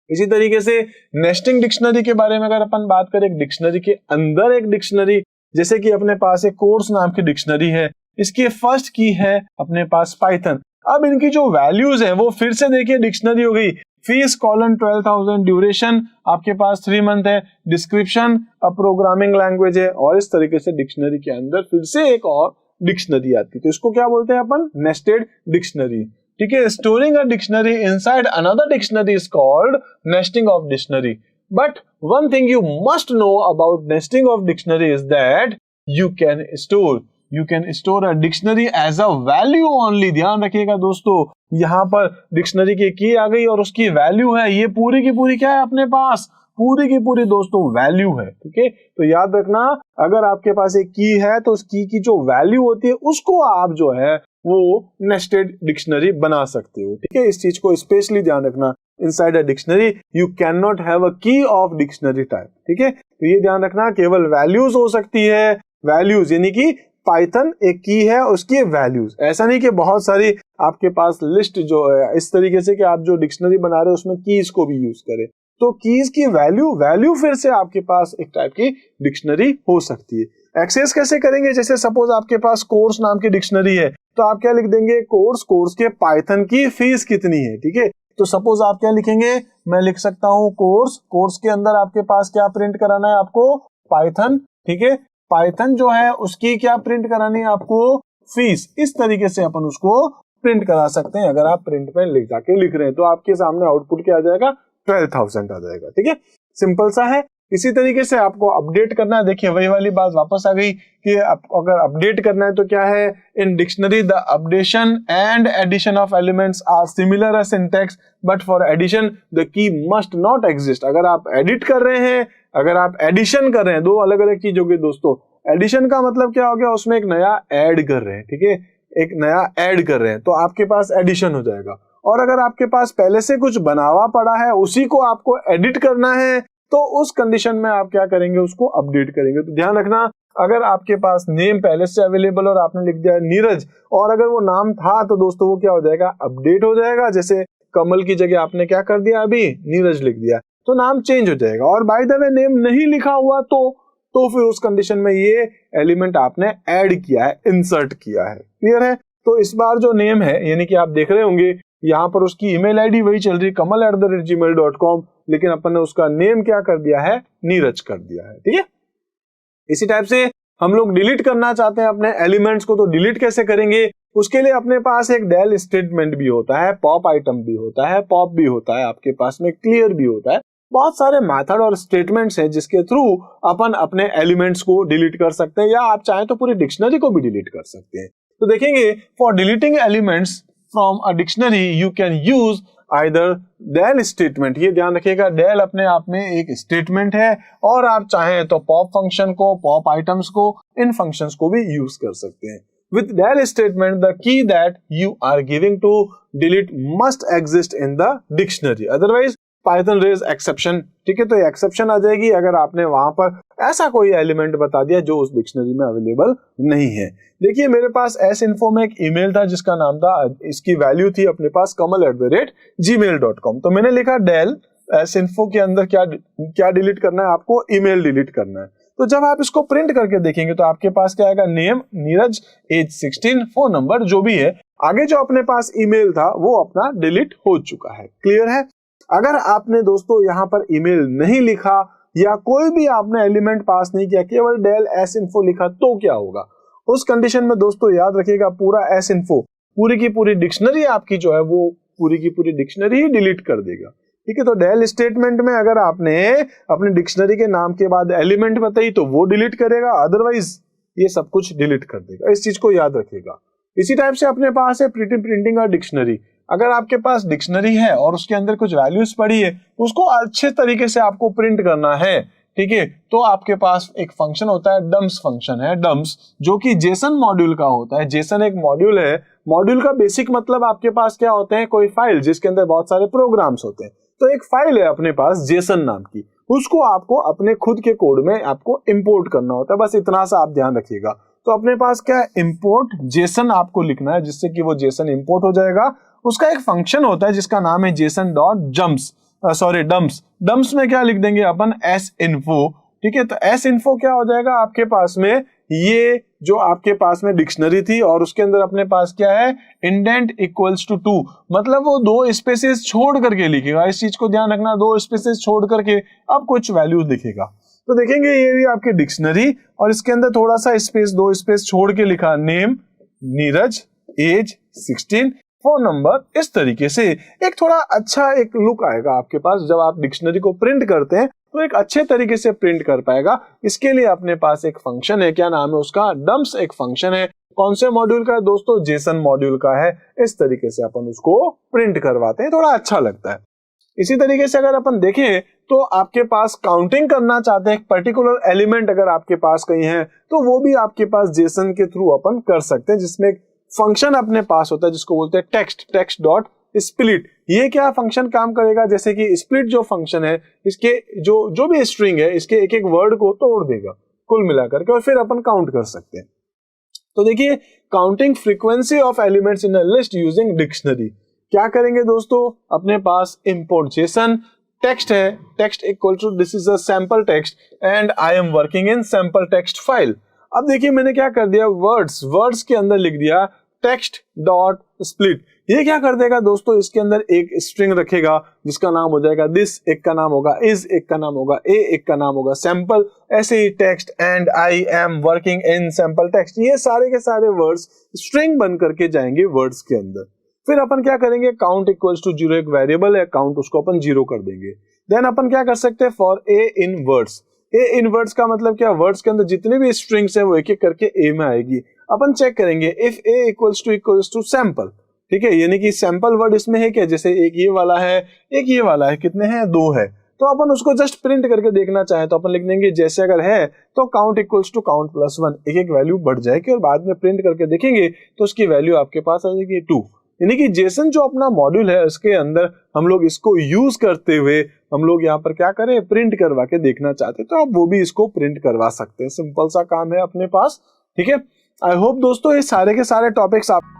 इसी तरीके से नेस्टिंग डिक्शनरी के बारे में अगर अपन बात करें, एक डिक्शनरी के अंदर एक डिक्शनरी, जैसे कि अपने पास एक कोर्स नाम की डिक्शनरी है, इसकी फर्स्ट की है अपने पास पाइथन। अब इनकी जो वैल्यूज है वो फिर से देखिए डिक्शनरी हो गई, फीस कॉलन 12,000, ड्यूरेशन आपके पास 3 मंथ है, डिस्क्रिप्शन अ प्रोग्रामिंग लैंग्वेज है, और इस तरीके से डिक्शनरी के अंदर फिर से एक और डिक्शनरी आती है। तो इसको क्या बोलते हैं अपन, नेस्टेड डिक्शनरी। ठीक है, storing a dictionary inside another dictionary is called nesting of dictionary. But one thing you must know about nesting of dictionary is that you can store a dictionary as a value only. ध्यान रखिएगा दोस्तों, यहाँ पर dictionary की आ गई और उसकी value है, ये पूरी की पूरी क्या है अपने पास, पूरी की पूरी दोस्तों वैल्यू है। ठीक है, तो याद रखना अगर आपके पास एक की है तो उस की जो वैल्यू होती है उसको आप जो है वो नेस्टेड डिक्शनरी बना सकते हो। ठीक है, इस चीज को स्पेशली ध्यान रखना। Inside a dictionary you can not have a की ऑफ डिक्शनरी टाइप। ठीक है, तो ये ध्यान रखना, केवल वैल्यूज हो सकती है, वैल्यूज यानी कि पाइथन एक की है उसकी वैल्यूज, ऐसा नहीं कि बहुत सारी आपके पास लिस्ट जो है इस तरीके से कि आप जो डिक्शनरी बना रहे हो उसमें कीज को भी यूज करें। तो कीज की वैल्यू फिर से आपके पास एक टाइप की डिक्शनरी हो सकती है। एक्सेस कैसे करेंगे, जैसे सपोज आपके पास कोर्स नाम की डिक्शनरी है तो आप क्या लिख देंगे, कोर्स के पाइथन की फीस कितनी है। ठीक है, तो सपोज आप क्या लिखेंगे, मैं लिख सकता हूं कोर्स के अंदर आपके पास क्या प्रिंट कराना है आपको, पाइथन। ठीक है, पाइथन जो है उसकी क्या प्रिंट करानी है आपको, फीस। इस तरीके से अपन उसको प्रिंट करा सकते हैं। अगर आप प्रिंट में जाके लिख रहे हैं तो आपके सामने आउटपुट क्या आ जाएगा, 12,000 आ जाएगा। ठीक है, सिंपल सा है। इसी तरीके से आपको अपडेट करना है, देखिए वही वाली बात वापस आ गई कि अगर अपडेट करना है तो क्या है, in dictionary the updation and addition of elements are similar as syntax but for addition the key must not exist. अगर आप एडिट कर रहे हैं, अगर आप एडिशन कर रहे हैं, दो अलग अलग चीज होगी दोस्तों। एडिशन का मतलब क्या हो गया, उसमें एक नया ऐड कर रहे हैं, ठीक है, एक नया ऐड कर रहे हैं तो आपके पास एडिशन हो जाएगा। और अगर आपके पास पहले से कुछ बना हुआ पड़ा है, उसी को आपको एडिट करना है, तो उस कंडीशन में आप क्या करेंगे, उसको अपडेट करेंगे। तो ध्यान रखना, अगर आपके पास नेम पहले से अवेलेबल और आपने लिख दिया नीरज, और अगर वो नाम था तो दोस्तों वो क्या हो जाएगा, अपडेट हो जाएगा। जैसे कमल की जगह आपने क्या कर दिया, अभी नीरज लिख दिया, तो नाम चेंज हो जाएगा। और बाय द वे नेम नहीं लिखा हुआ तो फिर उस कंडीशन में ये एलिमेंट आपने ऐड किया है, इंसर्ट किया है। क्लियर है? तो इस बार जो नेम है, यानी कि आप देख रहे होंगे यहाँ पर उसकी ईमेल आईडी वही चल रही kamal@gmail.com, लेकिन अपन ने उसका नेम क्या कर दिया है, नीरज कर दिया है। ठीक है, इसी टाइप से हम लोग डिलीट करना चाहते हैं अपने एलिमेंट्स को, तो डिलीट कैसे करेंगे, उसके लिए अपने पास एक डेल स्टेटमेंट भी होता है, पॉप आइटम भी होता है, पॉप भी होता है, आपके पास में क्लियर भी होता है। बहुत सारे मेथड और स्टेटमेंट्स हैं जिसके थ्रू अपन अपने एलिमेंट्स को डिलीट कर सकते हैं, या आप चाहें तो पूरी डिक्शनरी को भी डिलीट कर सकते हैं। तो देखेंगे, for deleting elements from a dictionary you can use either del statement. ये ध्यान रखिएगा, डेल अपने आप में एक स्टेटमेंट है, और आप चाहें तो पॉप फंक्शन को, पॉप आइटम्स को, इन फंक्शंस को भी यूज कर सकते हैं। With del statement, the key that you are giving to delete must exist in the dictionary. Otherwise, Python raise exception. ठीक है, तो ये exception आ जाएगी अगर आपने वहां पर ऐसा कोई एलिमेंट बता दिया जो उस डिक्शनरी में अवेलेबल नहीं है। देखिए, मेरे पास sinfo में एक ईमेल था जिसका नाम था, इसकी वैल्यू थी अपने पास kamal@gmail.com। तो मैंने लिखा del sinfo के अंदर क्या डिलीट करना है, आपको ईमेल डिलीट करना है। तो जब आप इसको प्रिंट करके देखेंगे तो आपके पास क्या आएगा, name Neeraj, age 16, phone number जो भी है, आगे जो अपने पास ईमेल था वो अपना डिलीट हो चुका है। क्लियर है? अगर आपने दोस्तों यहाँ पर ईमेल नहीं लिखा या कोई भी आपने एलिमेंट पास नहीं किया, केवल डेल sinfo लिखा, तो क्या होगा उस कंडीशन में दोस्तों, याद रखिएगा, पूरा sinfo, पूरी की पूरी डिक्शनरी आपकी जो है वो पूरी की पूरी डिक्शनरी ही डिलीट कर देगा। ठीक है, तो डेल स्टेटमेंट में अगर आपने अपनी डिक्शनरी के नाम के बाद एलिमेंट बताई तो वो डिलीट करेगा, अदरवाइज ये सब कुछ डिलीट कर देगा। इस चीज को याद रखिएगा। इसी टाइप से अपने पास है प्रिंटिंग और डिक्शनरी। अगर आपके पास डिक्शनरी है और उसके अंदर कुछ वैल्यूज पड़ी है, उसको अच्छे तरीके से आपको प्रिंट करना है, ठीक है, तो आपके पास एक फंक्शन होता है, डम्स फंक्शन है, डम्स, जो कि जेसन मॉड्यूल का होता है। जेसन एक मॉड्यूल है, मॉड्यूल का बेसिक मतलब आपके पास क्या होते हैं, कोई फाइल जिसके अंदर बहुत सारे प्रोग्राम्स होते हैं। तो एक फाइल है अपने पास जेसन नाम की, उसको आपको अपने खुद के कोड में आपको इंपोर्ट करना होता है, बस इतना सा आप ध्यान रखिएगा। तो अपने पास क्या है, इंपोर्ट जेसन आपको लिखना है, जिससे कि वो जेसन इंपोर्ट हो जाएगा। उसका एक फंक्शन होता है जिसका नाम है जेसन डॉट डम्स। डम्स में क्या लिख देंगे अपन, sinfo। ठीक है, तो sinfo क्या हो जाएगा आपके पास में, ये जो आपके पास में डिक्शनरी थी और उसके अंदर अपने पास क्या है, इंडेंट इक्वल्स टू 2, मतलब वो 2 स्पेसेस छोड़ करके लिखेगा। इस चीज को ध्यान रखना, 2 स्पेसेस छोड़ करके अब कुछ वैल्यूज लिखेगा। तो देखेंगे ये भी आपकी डिक्शनरी, और इसके अंदर थोड़ा सा स्पेस, 2 स्पेस छोड़ के लिखा name Neeraj, age 16, phone number. इस तरीके से एक थोड़ा अच्छा एक लुक आएगा आपके पास। जब आप डिक्शनरी को प्रिंट करते हैं तो एक अच्छे तरीके से प्रिंट कर पाएगा। इसके लिए अपने पास एक फंक्शन है, क्या नाम है उसका, डम्स एक फंक्शन है। कौन से मॉड्यूल का है दोस्तों, जेसन मॉड्यूल का है। इस तरीके से अपन उसको प्रिंट करवाते हैं, थोड़ा अच्छा लगता है। इसी तरीके से अगर अपन देखें तो आपके पास काउंटिंग करना चाहते हैं, एक पर्टिकुलर एलिमेंट अगर आपके पास कहीं है, तो वो भी आपके पास जेसन के थ्रू अपन कर सकते हैं, जिसमें एक फंक्शन अपने पास होता है जिसको बोलते हैं टेक्स्ट डॉट स्प्लिट। ये क्या फंक्शन काम करेगा, जैसे कि स्प्लिट जो फंक्शन है, इसके जो भी स्ट्रिंग है, इसके एक एक वर्ड को तोड़ देगा कुल मिलाकर के, और फिर अपन काउंट कर सकते हैं। तो देखिए, counting frequency of elements in a list using dictionary. क्या करेंगे दोस्तों, अपने पास इंपोर्ट जेसन, टेक्स्ट है, text equal to this is a sample text and I am working in sample text file. अब देखिए मैंने क्या कर दिया, वर्ड्स के अंदर लिख दिया टेक्स्ट डॉट स्प्लिट। ये क्या कर देगा दोस्तों, इसके अंदर एक स्ट्रिंग रखेगा जिसका नाम हो जाएगा दिस, एक का नाम होगा इज, एक का नाम होगा ए, एक का नाम होगा सैंपल, ऐसे ही text and I am working in sample text. ये सारे के सारे वर्ड्स स्ट्रिंग बन करके जाएंगे वर्ड्स के अंदर। फिर अपन क्या करेंगे, काउंट इक्वल्स टू 0, एक वेरिएबल है काउंट, उसको अपन 0 कर देंगे। देन अपन क्या कर सकते हैं, for a in words. A in words का मतलब क्या, वर्ड्स के अंदर जितने भी स्ट्रिंग्स है वो एक एक करके ए में आएगी। अपन चेक करेंगे if A equals to sample, ठीक है, यानी कि सैंपल वर्ड इसमें है क्या, जैसे एक ये वाला है, एक ये वाला है, कितने हैं, 2 है। तो अपन उसको जस्ट प्रिंट करके देखना चाहे तो अपन लिख देंगे जैसे अगर है तो count equals to count plus 1, एक एक वैल्यू बढ़ जाएगी और बाद में प्रिंट करके देखेंगे तो उसकी वैल्यू आपके पास आ जाएगी 2। यानी कि जेसन जो अपना मॉड्यूल है उसके अंदर हम लोग इसको यूज करते हुए हम लोग यहाँ पर क्या करें, प्रिंट करवा के देखना चाहते हैं तो आप वो भी इसको प्रिंट करवा सकते हैं। सिंपल सा काम है अपने पास, ठीक है। आई होप दोस्तों ये सारे के सारे टॉपिक्स आप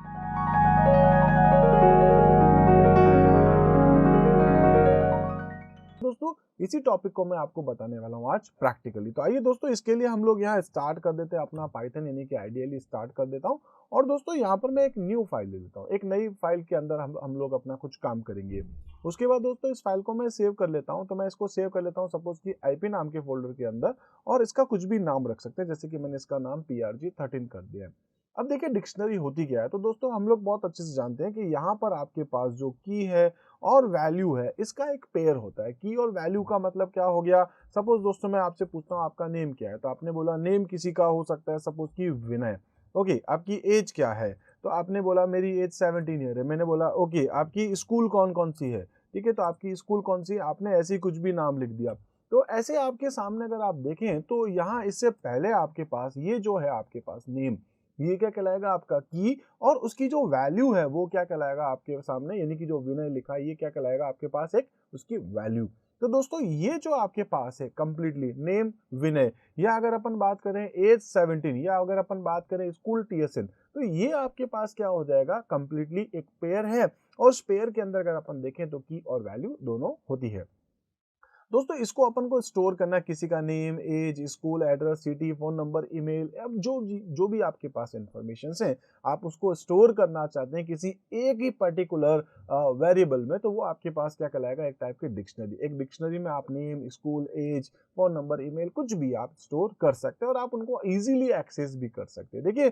दोस्तों इसी टॉपिक को मैं आपको बताने वाला हूँ आज प्रैक्टिकली। तो आइए दोस्तों इसके लिए हम लोग यहाँ स्टार्ट कर देते हैं अपना पाइथन, यानी कि आइडियली स्टार्ट कर देता हूँ। और दोस्तों यहाँ पर मैं एक न्यू फाइल ले लेता हूँ, एक नई फाइल के अंदर हम लोग अपना कुछ काम करेंगे। उसके बाद दोस्तों इस फाइल को मैं सेव कर लेता हूँ। तो मैं इसको सेव कर लेता हूँ सपोज कि आईपी नाम के फोल्डर के अंदर, और इसका कुछ भी नाम रख सकते हैं, जैसे कि मैंने इसका नाम PRG13 कर दिया है। अब देखिए डिक्शनरी होती क्या है, तो दोस्तों हम लोग बहुत अच्छे से जानते हैं कि यहाँ पर आपके पास जो की है और वैल्यू है इसका एक पेयर होता है। की और वैल्यू का मतलब क्या हो गया, सपोज दोस्तों मैं आपसे पूछता हूँ आपका नेम क्या है, तो आपने बोला नेम किसी का हो सकता है सपोज कि विनय। ओके, आपकी एज क्या है, तो आपने बोला मेरी एज 17 ईयर है। मैंने बोला ओके आपकी स्कूल कौन कौन सी है, ठीक है, तो आपकी स्कूल कौन सी है, आपने ऐसे ही कुछ भी नाम लिख दिया। तो ऐसे आपके सामने अगर आप देखें तो यहाँ इससे पहले आपके पास ये जो है आपके पास नेम, ये क्या कहलाएगा आपका की, और उसकी जो वैल्यू है वो क्या कहलाएगा आपके सामने, यानी कि जो विनय लिखा है ये क्या कहलाएगा आपके पास एक उसकी वैल्यू। तो दोस्तों ये जो आपके पास है कंप्लीटली नेम विनय, या अगर अपन बात करें एज 17, या अगर अपन बात करें स्कूल TSN, तो ये आपके पास क्या हो जाएगा कंप्लीटली एक पेयर है। और उस पेयर के अंदर अगर अपन देखें तो की और वैल्यू दोनों होती है। दोस्तों इसको अपन को स्टोर करना, किसी का name, age, school address, city, phone number, email, अब जो भी आपके पास इंफॉर्मेशन है आप उसको स्टोर करना चाहते हैं किसी एक ही पर्टिकुलर वेरिएबल में, तो वो आपके पास क्या कहलाएगा एक टाइप की डिक्शनरी। एक डिक्शनरी में आप name, school, age, phone number, email कुछ भी आप स्टोर कर सकते हैं और आप उनको इजीली एक्सेस भी कर सकते हैं। देखिए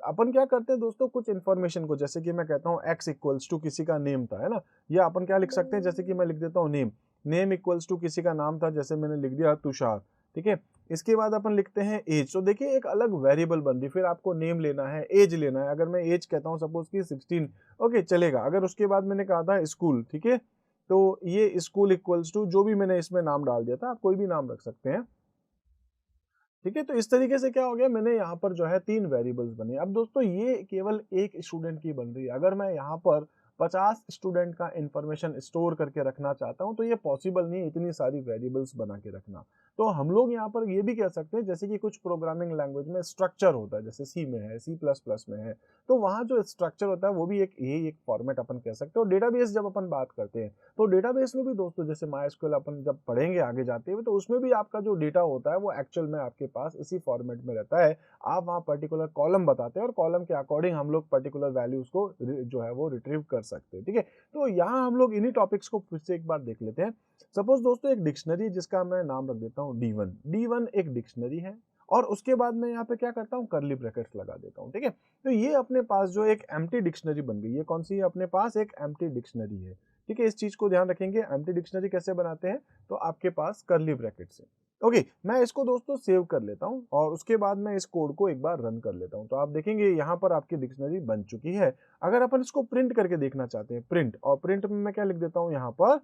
अपन क्या करते हैं दोस्तों, कुछ इन्फॉर्मेशन को, जैसे कि मैं कहता हूँ x इक्वल्स टू किसी का नेम था, है ना, या अपन क्या लिख सकते हैं, जैसे कि मैं लिख देता हूँ नेम इक्वल्स टू किसी का नाम था, जैसे मैंने लिख दिया तुषार, ठीक है। इसके बाद अपन लिखते हैं एज, तो देखिए एक अलग वेरिएबल बन रही, फिर आपको नेम लेना है, एज लेना है। अगर मैं एज कहता हूँ सपोज कि 16, ओके चलेगा। अगर उसके बाद मैंने कहा था स्कूल, ठीक है, तो ये स्कूल इक्वल्स टू जो भी मैंने इसमें नाम डाल दिया था, आप कोई भी नाम रख सकते हैं, ठीक है। तो इस तरीके से क्या हो गया, मैंने यहाँ पर जो है 3 वेरिएबल्स बने। अब दोस्तों ये केवल एक स्टूडेंट की बन रही है। अगर मैं यहाँ पर 50 स्टूडेंट का इंफॉर्मेशन स्टोर करके रखना चाहता हूँ तो ये पॉसिबल नहीं है इतनी सारी वेरिएबल्स बना के रखना। तो हम लोग यहाँ पर ये भी कह सकते हैं, जैसे कि कुछ प्रोग्रामिंग लैंग्वेज में स्ट्रक्चर होता है, जैसे C में है, C++ में है, तो वहाँ जो स्ट्रक्चर होता है वो भी एक फॉर्मेट अपन कह सकते हैं। और डेटाबेस जब अपन बात करते हैं तो डेटाबेस में भी दोस्तों जैसे MySQL अपन जब पढ़ेंगे आगे जाते हुए, तो उसमें भी आपका जो डेटा होता है वो एक्चुअल में आपके पास इसी फॉर्मेट में रहता है। आप वहाँ पर्टिकुलर कॉलम बताते हैं और कॉलम के अकॉर्डिंग हम लोग पर्टिकुलर वैल्यूज को जो है वो रिट्रीव कर सकते हैं, ठीक है। तो यहाँ हम लोग इन्हीं टॉपिक्स को फिर से एक बार देख लेते हैं। सपोज दोस्तों एक डिक्शनरी जिसका मैं नाम रख देता हूँ D1 एक डिक्शनरी है, और उसके बाद मैं यहाँ पे क्या करता हूँ कर्ली ब्रैकेट्स लगा देता हूँ, ठीक है। तो ये अपने पास जो एक एम्प्टी डिक्शनरी बन गई, ये कौन सी है अपने पास एक एम्प्टी डिक्शनरी है, ठीक है। इस चीज को ध्यान रखेंगे, एम्प्टी डिक्शनरी कैसे बनाते हैं, तो आपके पास कर्ली ब्रैकेट से। ओके, मैं इसको दोस्तों सेव कर लेता हूं और उसके बाद मैं इस कोड को एक बार रन कर लेता हूं। तो आप देखेंगे यहाँ पर आपकी डिक्शनरी बन चुकी है। अगर अपन इसको प्रिंट करके देखना चाहते हैं, प्रिंट, और प्रिंट में मैं क्या लिख देता हूँ यहाँ पर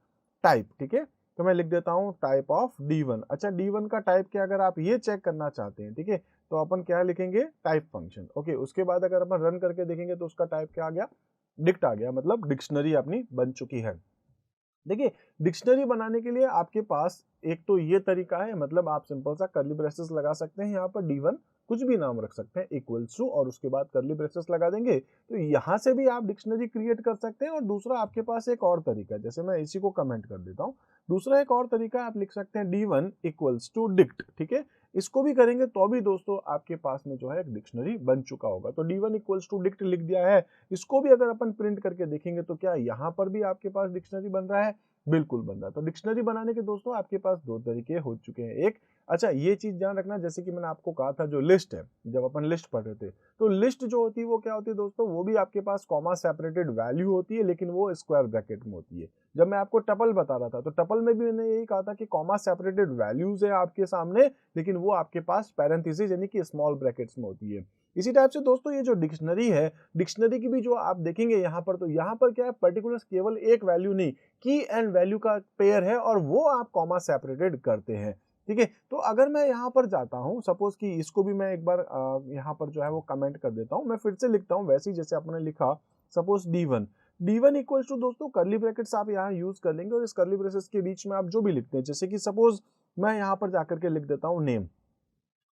टाइप, ठीक है। तो मैं लिख देता हूँ टाइप ऑफ D1। अच्छा D1 का टाइप क्या, अगर आप ये चेक करना चाहते हैं, ठीक है, तो अपन क्या लिखेंगे टाइप फंक्शन। ओके, उसके बाद अगर अपन रन करके देखेंगे तो उसका टाइप क्या आ गया, डिक्ट आ गया, मतलब डिक्शनरी अपनी बन चुकी है। देखिए डिक्शनरी बनाने के लिए आपके पास एक तो ये तरीका है, मतलब आप सिंपल सा कर्ली ब्रेसेस लगा सकते हैं, यहाँ पर D1 कुछ भी नाम रख सकते हैं इक्वल्स टू, और उसके बाद कर्ली ब्रेसेस लगा देंगे, तो यहाँ से भी आप डिक्शनरी क्रिएट कर सकते हैं। और दूसरा आपके पास एक और तरीका है, जैसे मैं इसी को कमेंट कर देता हूँ, दूसरा एक और तरीका आप लिख सकते हैं D1 इक्वल्स टू डिक्ट, ठीक है। इसको भी करेंगे तो भी दोस्तों आपके पास में जो है एक डिक्शनरी बन चुका होगा। तो D1 इक्वल्स टू डिक्ट लिख दिया है, इसको भी अगर अपन प्रिंट करके देखेंगे तो क्या यहाँ पर भी आपके पास डिक्शनरी बन रहा है, बिल्कुल बन रहा है। तो डिक्शनरी बनाने के दोस्तों आपके पास 2 तरीके हो चुके हैं, एक अच्छा, ये चीज ध्यान रखना, जैसे कि मैंने आपको कहा था जो लिस्ट है, जब अपन लिस्ट पढ़ रहे थे, तो लिस्ट जो होती है वो क्या होती है दोस्तों, वो भी आपके पास कॉमा सेपरेटेड वैल्यू होती है, लेकिन वो स्क्वायर ब्रैकेट में होती है। जब मैं आपको टपल बता रहा था, तो टपल में भी मैंने यही कहा था कि कॉमा सेपरेटेड वैल्यूज है आपके सामने, लेकिन वो आपके पास पैरेंथेसिस यानी कि स्मॉल ब्रैकेट्स में होती है। इसी टाइप से दोस्तों ये जो डिक्शनरी है, डिक्शनरी की भी जो आप देखेंगे यहाँ पर, तो यहाँ पर क्या है, पर्टिकुलर केवल एक वैल्यू नहीं, की एंड वैल्यू का पेयर है, और वो आप कॉमा सेपरेटेड करते हैं। ठीक है, तो अगर मैं यहाँ पर जाता हूँ, सपोज कि इसको भी मैं एक बार यहाँ पर जो है वो कमेंट कर देता हूँ, मैं फिर से लिखता हूँ वैसे ही जैसे आपने लिखा, suppose D1, D1 equals to दोस्तों कर्ली ब्रैकेट्स आप यहाँ यूज कर लेंगे, और इस कर्ली ब्रेसेस के बीच में आप जो भी लिखते हैं, जैसे कि सपोज मैं यहाँ पर जाकर के लिख देता हूँ नेम।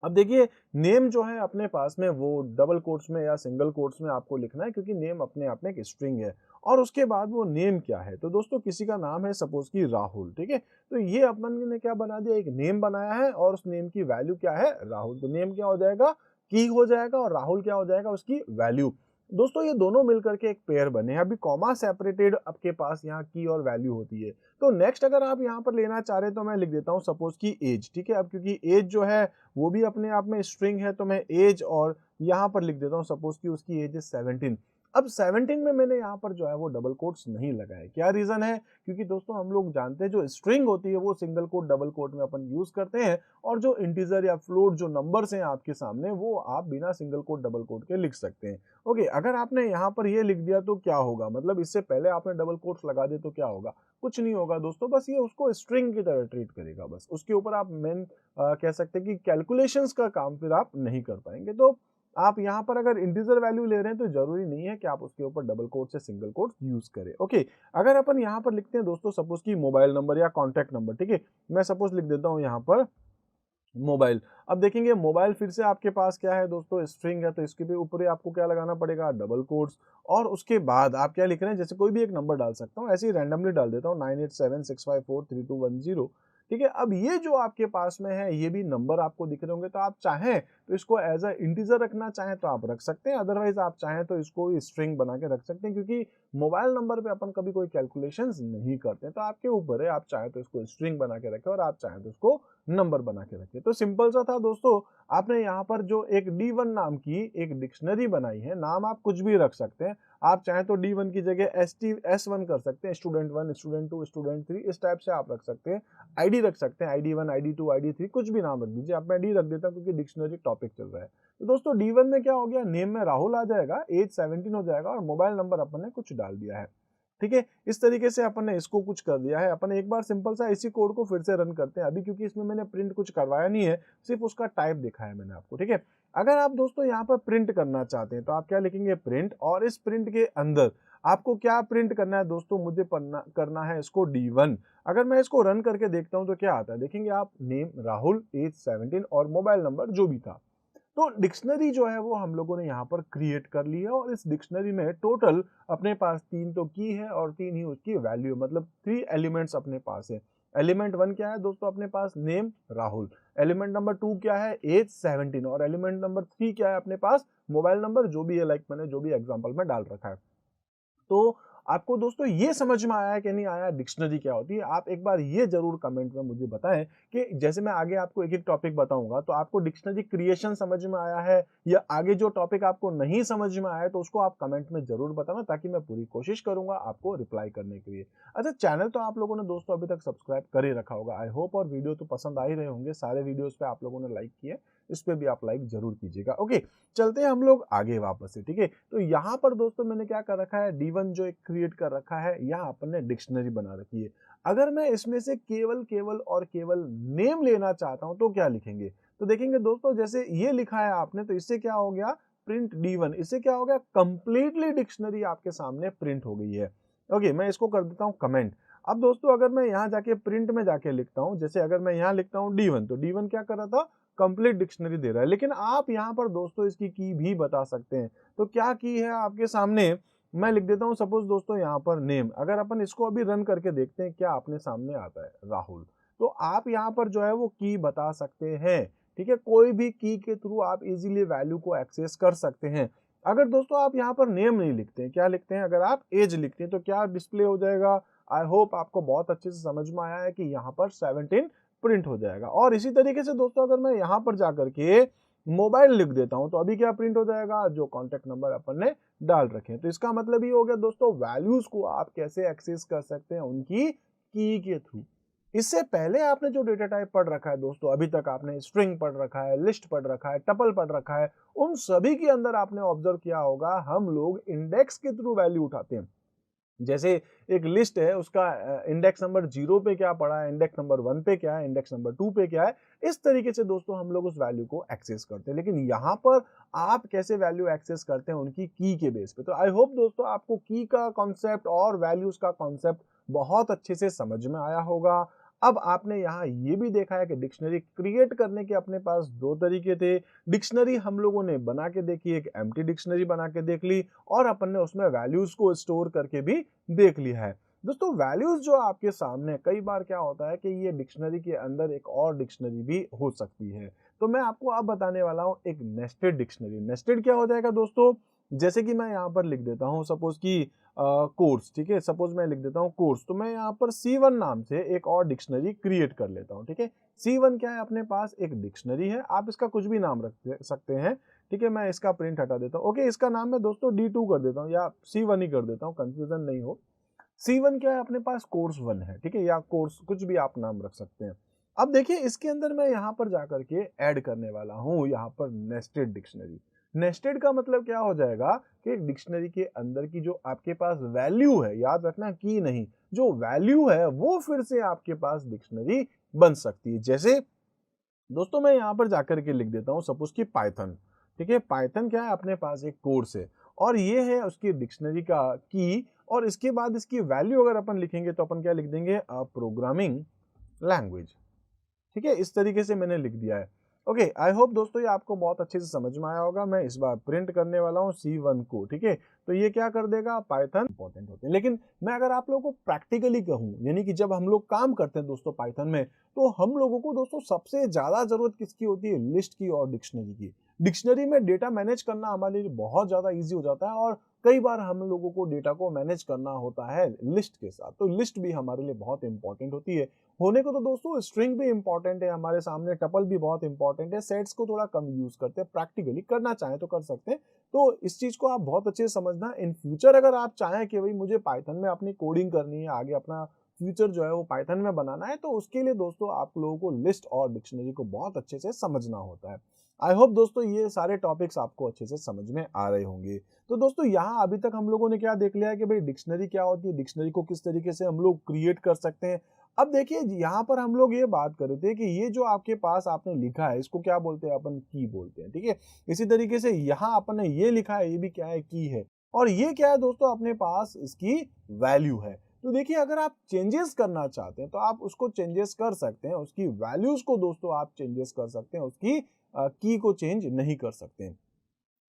अब देखिए, नेम जो है अपने पास में वो डबल कोट्स में या सिंगल कोट्स में आपको लिखना है, क्योंकि नेम अपने आप में एक स्ट्रिंग है। और उसके बाद वो नेम क्या है, तो दोस्तों किसी का नाम है सपोज कि राहुल, ठीक है, तो ये अपन ने क्या बना दिया, एक नेम बनाया है, और उस नेम की वैल्यू क्या है, राहुल। तो नेम क्या हो जाएगा, की हो जाएगा, और राहुल क्या हो जाएगा, उसकी वैल्यू। दोस्तों ये दोनों मिलकर के एक पेयर बने हैं। अभी कॉमा सेपरेटेड आपके पास यहाँ की और वैल्यू होती है। तो नेक्स्ट अगर आप यहाँ पर लेना चाह रहे हैं, तो मैं लिख देता हूँ सपोज की एज, ठीक है। अब क्योंकि एज जो है वो भी अपने आप में स्ट्रिंग है, तो मैं एज और यहाँ पर लिख देता हूँ सपोज की उसकी एज है 17। अब 17 में मैंने यहाँ पर जो है वो डबल कोट्स नहीं लगाए। क्या रीजन है, क्योंकि दोस्तों हम लोग जानते हैं जो स्ट्रिंग होती है वो सिंगल कोट डबल कोट में अपन यूज करते हैं, और जो इंटीजर या फ्लोट जो नंबर्स हैं आपके सामने, वो आप बिना सिंगल कोट डबल कोट के लिख सकते हैं। ओके, अगर आपने यहाँ पर ये लिख दिया तो क्या होगा, मतलब इससे पहले आपने डबल कोट्स लगा दिए तो क्या होगा, कुछ नहीं होगा दोस्तों, बस ये उसको स्ट्रिंग की तरह ट्रीट करेगा, बस उसके ऊपर आप मेन कह सकते हैं कि कैलकुलेशंस का काम फिर आप नहीं कर पाएंगे। तो आप यहाँ पर अगर इंटीजर वैल्यू ले रहे हैं तो जरूरी नहीं है कि आप उसके ऊपर डबल कोट से सिंगल कोट यूज करें। ओके, अगर अपन यहाँ पर लिखते हैं दोस्तों सपोज की मोबाइल नंबर या कॉन्टैक्ट नंबर, ठीक है, मैं सपोज लिख देता हूँ यहाँ पर मोबाइल। अब देखेंगे मोबाइल फिर से आपके पास क्या है दोस्तों, स्ट्रिंग है, तो इसके भी ऊपर ही आपको क्या लगाना पड़ेगा, डबल कोट्स, और उसके बाद आप क्या लिख रहे हैं, जैसे कोई भी एक नंबर डाल सकता हूँ, ऐसे ही रैंडमली डाल देता हूँ 9876543210। ठीक है, अब ये जो आपके पास में है ये भी नंबर आपको दिख रहे होंगे, तो आप चाहें तो इसको एज अ इंटीजर रखना चाहें तो आप रख सकते हैं, अदरवाइज आप चाहें तो इसको स्ट्रिंग बना के रख सकते हैं, क्योंकि मोबाइल नंबर पे अपन कभी कोई कैलकुलेशंस नहीं करते। तो आपके ऊपर है, आप चाहें तो इसको स्ट्रिंग बना के रखें और आप चाहें तो इसको नंबर बना के रखें। तो सिंपल सा था दोस्तों, आपने यहाँ पर जो एक D1 नाम की एक डिक्शनरी बनाई है, नाम आप कुछ भी रख सकते हैं, आप चाहें तो D1 की जगह S1 कर सकते हैं, स्टूडेंट 1, स्टूडेंट 2, स्टूडेंट 3, इस टाइप से आप रख सकते हैं। ID रख सकते हैं, ID1, ID2, ID3, कुछ भी नाम रख दीजिए। आप मैं D रख देता हूँ क्योंकि डिक्शनरी टॉपिक चल रहा है। तो दोस्तों D1 में क्या हो गया, नेम में राहुल आ जाएगा, एज 17 हो जाएगा, और मोबाइल नंबर अपन ने कुछ डाल दिया है। ठीक है, इस तरीके से अपन ने इसको कुछ कर दिया है। अपन एक बार सिंपल सा इसी कोड को फिर से रन करते हैं अभी, क्योंकि इसमें मैंने प्रिंट कुछ करवाया नहीं है, सिर्फ उसका टाइप दिखाया मैंने आपको। ठीक है, अगर आप दोस्तों यहाँ पर प्रिंट करना चाहते हैं तो आप क्या लिखेंगे, प्रिंट, और इस प्रिंट के अंदर आपको क्या प्रिंट करना है दोस्तों, मुझे करना है इसको D1। अगर मैं इसको रन करके देखता हूं तो क्या आता है, देखेंगे आप, नेम राहुल, एज 17 और मोबाइल नंबर जो भी था। तो डिक्शनरी जो है वो हम लोगों ने यहाँ पर क्रिएट कर ली है, और इस डिक्शनरी में टोटल अपने पास 3 तो की है और 3 ही उसकी वैल्यू, मतलब 3 एलिमेंट्स अपने पास है। एलिमेंट 1 क्या है दोस्तों, अपने पास नेम राहुल। एलिमेंट नंबर 2 क्या है, एज 17, और एलिमेंट नंबर 3 क्या है अपने पास, मोबाइल नंबर जो भी है, लाइक मैंने जो भी एग्जांपल में डाल रखा है। तो आपको दोस्तों ये समझ में आया है कि नहीं आया, डिक्शनरी क्या होती है? आप एक बार ये जरूर कमेंट में मुझे बताएं कि जैसे मैं आगे आपको एक एक टॉपिक बताऊंगा, तो आपको डिक्शनरी क्रिएशन समझ में आया है, या आगे जो टॉपिक आपको नहीं समझ में आया, तो उसको आप कमेंट में जरूर बताना, ताकि मैं पूरी कोशिश करूंगा आपको रिप्लाई करने के लिए। अच्छा, चैनल तो आप लोगों ने दोस्तों अभी तक सब्सक्राइब कर ही रखा होगा, आई होप, और वीडियो तो पसंद आ ही रहे होंगे, सारे वीडियोज पे आप लोगों ने लाइक किए, इस पे भी आप लाइक जरूर कीजिएगा। ओके, चलते हैं हम लोग आगे वापस से। ठीक है, तो यहाँ पर दोस्तों मैंने क्या कर रखा है, D1 जो एक क्रिएट कर रखा है, यहाँ अपन ने डिक्शनरी बना रखी है। अगर मैं इसमें से केवल केवल और केवल नेम लेना चाहता हूं तो क्या लिखेंगे, तो देखेंगे दोस्तों, जैसे ये लिखा है आपने, तो इससे क्या हो गया, प्रिंट D1, इससे क्या हो गया, कंप्लीटली डिक्शनरी आपके सामने प्रिंट हो गई है। ओके, मैं इसको कर देता हूं कमेंट। अब दोस्तों अगर मैं यहाँ जाके प्रिंट में जाके लिखता हूँ, जैसे अगर मैं यहाँ लिखता हूँ D1, तो D1 क्या कर रहा था, कंप्लीट डिक्शनरी दे रहा है। लेकिन आप यहाँ पर दोस्तों इसकी की भी बता सकते हैं, तो क्या की है आपके सामने, मैं लिख देता हूँ सपोज दोस्तों यहाँ पर नेम। अगर अपन इसको अभी रन करके देखते हैं क्या अपने सामने आता है, राहुल। तो आप यहाँ पर जो है वो की बता सकते हैं। ठीक है, कोई भी की के थ्रू आप इजीली वैल्यू को एक्सेस कर सकते हैं। अगर दोस्तों आप यहाँ पर नेम नहीं लिखते हैं, क्या लिखते हैं, अगर आप एज लिखते हैं तो क्या डिस्प्ले हो जाएगा। आई होप आपको बहुत अच्छे से समझ में आया है कि यहाँ पर 17 प्रिंट हो जाएगा। और इसी तरीके से दोस्तों अगर मैं यहाँ पर जाकर के मोबाइल लिख देता हूं तो अभी क्या प्रिंट हो जाएगा, जो कॉन्टेक्ट नंबर अपन ने डाल रखे हैं। तो इसका मतलब ये हो गया दोस्तों, वैल्यूज को आप कैसे एक्सेस कर सकते हैं, उनकी की के थ्रू। इससे पहले आपने जो डेटा टाइप पढ़ रखा है दोस्तों, अभी तक आपने स्ट्रिंग पढ़ रखा है, लिस्ट पढ़ रखा है, टपल पढ़ रखा है, उन सभी के अंदर आपने ऑब्जर्व किया होगा हम लोग इंडेक्स के थ्रू वैल्यू उठाते हैं। जैसे एक लिस्ट है, उसका इंडेक्स नंबर 0 पे क्या पड़ा है, इंडेक्स नंबर 1 पे क्या है, इंडेक्स नंबर 2 पे क्या है, इस तरीके से दोस्तों हम लोग उस वैल्यू को एक्सेस करते हैं। लेकिन यहाँ पर आप कैसे वैल्यू एक्सेस करते हैं, उनकी की के बेस पे। तो आई होप दोस्तों आपको की का कॉन्सेप्ट और वैल्यूज का कॉन्सेप्ट बहुत अच्छे से समझ में आया होगा। अब आपने यहाँ ये भी देखा है कि डिक्शनरी क्रिएट करने के अपने पास दो तरीके थे। डिक्शनरी हम लोगों ने बना के देखी, एक एम्प्टी डिक्शनरी बना के देख ली, और अपन ने उसमें वैल्यूज को स्टोर करके भी देख लिया है। दोस्तों वैल्यूज जो आपके सामने, कई बार क्या होता है कि ये डिक्शनरी के अंदर एक और डिक्शनरी भी हो सकती है। तो मैं आपको अब बताने वाला हूँ एक नेस्टेड डिक्शनरी। नेस्टेड क्या हो जाएगा दोस्तों, जैसे कि मैं यहाँ पर लिख देता हूँ सपोज की कोर्स, ठीक है, सपोज मैं लिख देता हूँ कोर्स, तो मैं यहाँ पर C1 नाम से एक और डिक्शनरी क्रिएट कर लेता हूँ। ठीक है, C1 क्या है, अपने पास एक डिक्शनरी है, आप इसका कुछ भी नाम रख सकते हैं। ठीक है, मैं इसका प्रिंट हटा देता हूँ। ओके, इसका नाम मैं दोस्तों D2 कर देता हूँ या C1 ही कर देता हूँ, कंफ्यूजन नहीं हो। C1 क्या है, अपने पास कोर्स 1 है, ठीक है, या कोर्स कुछ भी आप नाम रख सकते हैं। अब देखिए इसके अंदर मैं यहाँ पर जाकर के ऐड करने वाला हूँ यहाँ पर नेस्टेड डिक्शनरी। नेस्टेड का मतलब क्या हो जाएगा कि एक डिक्शनरी के अंदर की जो आपके पास वैल्यू है, याद रखना की नहीं, जो वैल्यू है वो फिर से आपके पास डिक्शनरी बन सकती है। जैसे दोस्तों मैं यहाँ पर जाकर के लिख देता हूँ सपोज कि पाइथन। ठीक है, पाइथन क्या है, अपने पास एक कोर्स है और ये है उसकी डिक्शनरी का की, और इसके बाद इसकी वैल्यू अगर अपन लिखेंगे तो अपन क्या लिख देंगे, प्रोग्रामिंग लैंग्वेज। ठीक है, इस तरीके से मैंने लिख दिया है। ओके, आई होप दोस्तों ये आपको बहुत अच्छे से समझ में आया होगा। मैं इस बार प्रिंट करने वाला हूँ C1 को। ठीक है, तो ये क्या कर देगा, पाइथन इंपॉर्टेंट होते हैं। लेकिन मैं अगर आप लोगों को प्रैक्टिकली कहूँ, यानी कि जब हम लोग काम करते हैं दोस्तों पाइथन में, तो हम लोगों को दोस्तों सबसे ज्यादा जरूरत किसकी होती है, लिस्ट की और डिक्शनरी की। डिक्शनरी में डेटा मैनेज करना हमारे लिए बहुत ज्यादा ईजी हो जाता है, और कई बार हम लोगों को डेटा को मैनेज करना होता है लिस्ट के साथ, तो लिस्ट भी हमारे लिए बहुत इंपॉर्टेंट होती है। होने को तो दोस्तों स्ट्रिंग भी इंपॉर्टेंट है हमारे सामने, टपल भी बहुत इंपॉर्टेंट है, सेट्स को थोड़ा कम यूज करते हैं, प्रैक्टिकली करना चाहें तो कर सकते हैं। तो इस चीज को आप बहुत अच्छे से समझना। इन फ्यूचर अगर आप चाहें कि भाई मुझे पाइथन में अपनी कोडिंग करनी है, आगे अपना फ्यूचर जो है वो पाइथन में बनाना है, तो उसके लिए दोस्तों आप लोगों को लिस्ट और डिक्शनरी को बहुत अच्छे से समझना होता है। आई होप दोस्तों ये सारे टॉपिक्स आपको अच्छे से समझ में आ रहे होंगे। तो दोस्तों यहाँ अभी तक हम लोगों ने क्या देख लिया है कि भाई डिक्शनरी क्या होती है, डिक्शनरी को किस तरीके से हम लोग क्रिएट कर सकते हैं। अब देखिए यहाँ पर हम लोग ये बात कर रहे थे कि ये जो आपके पास आपने लिखा है, इसको क्या बोलते हैं, अपन की बोलते हैं। ठीक है, इसी तरीके से यहाँ अपन ने ये लिखा है, ये भी क्या है, की है, और ये क्या है दोस्तों, अपने पास इसकी वैल्यू है। तो देखिए अगर आप चेंजेस करना चाहते हैं तो आप उसको चेंजेस कर सकते हैं, उसकी वैल्यूज को दोस्तों आप चेंजेस कर सकते हैं, उसकी की को चेंज नहीं कर सकते हैं।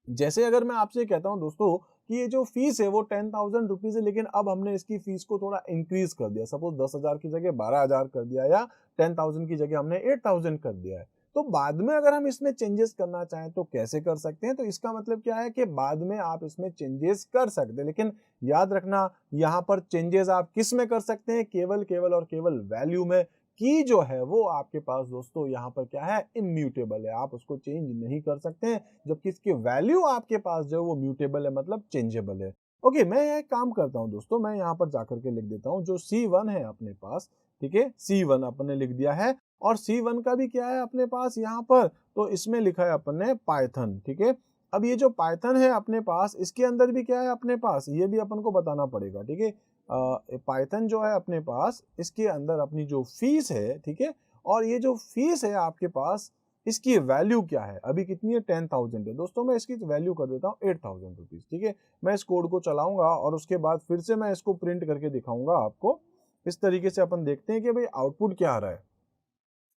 जैसे अगर मैं आपसे कहता हूं दोस्तों कि ये जो फीस है वो 10,000 रुपीज है, लेकिन अब हमने इसकी फीस को थोड़ा इंक्रीज कर दिया, सपोज 10,000 की जगह 12,000 कर दिया, या 10,000 की जगह हमने 8,000 कर दिया है। तो बाद में अगर हम इसमें चेंजेस करना चाहें तो कैसे कर सकते हैं, तो इसका मतलब क्या है कि बाद में आप इसमें चेंजेस कर सकते हैं, लेकिन याद रखना यहाँ पर चेंजेस आप किस में कर सकते हैं, केवल केवल और केवल वैल्यू में। की जो है वो आपके पास दोस्तों यहाँ पर क्या है, इम्यूटेबल है, आप उसको चेंज नहीं कर सकते हैं, जबकि इसकी वैल्यू आपके पास जो है वो म्यूटेबल है, मतलब चेंजेबल है। ओके, मैं एक काम करता हूँ दोस्तों, मैं यहाँ पर जाकर के लिख देता हूँ जो C1 है अपने पास। ठीक है, C1 अपन ने लिख दिया है, और C1 का भी क्या है अपने पास यहाँ पर, तो इसमें लिखा है अपन ने पाइथन। ठीक है, अब ये जो पाइथन है अपने पास, इसके अंदर भी क्या है अपने पास, ये भी अपन को बताना पड़ेगा। ठीक है, पाइथन जो है अपने पास, इसके अंदर अपनी जो फीस है, ठीक है, और ये जो फीस है आपके पास, इसकी वैल्यू क्या है, अभी कितनी है, 10,000 है दोस्तों। मैं इसकी वैल्यू कर देता हूँ 8,000 रुपीज। ठीक है, मैं इस कोड को चलाऊंगा और उसके बाद फिर से मैं इसको प्रिंट करके दिखाऊंगा आपको। इस तरीके से अपन देखते हैं कि भाई आउटपुट क्या आ रहा है।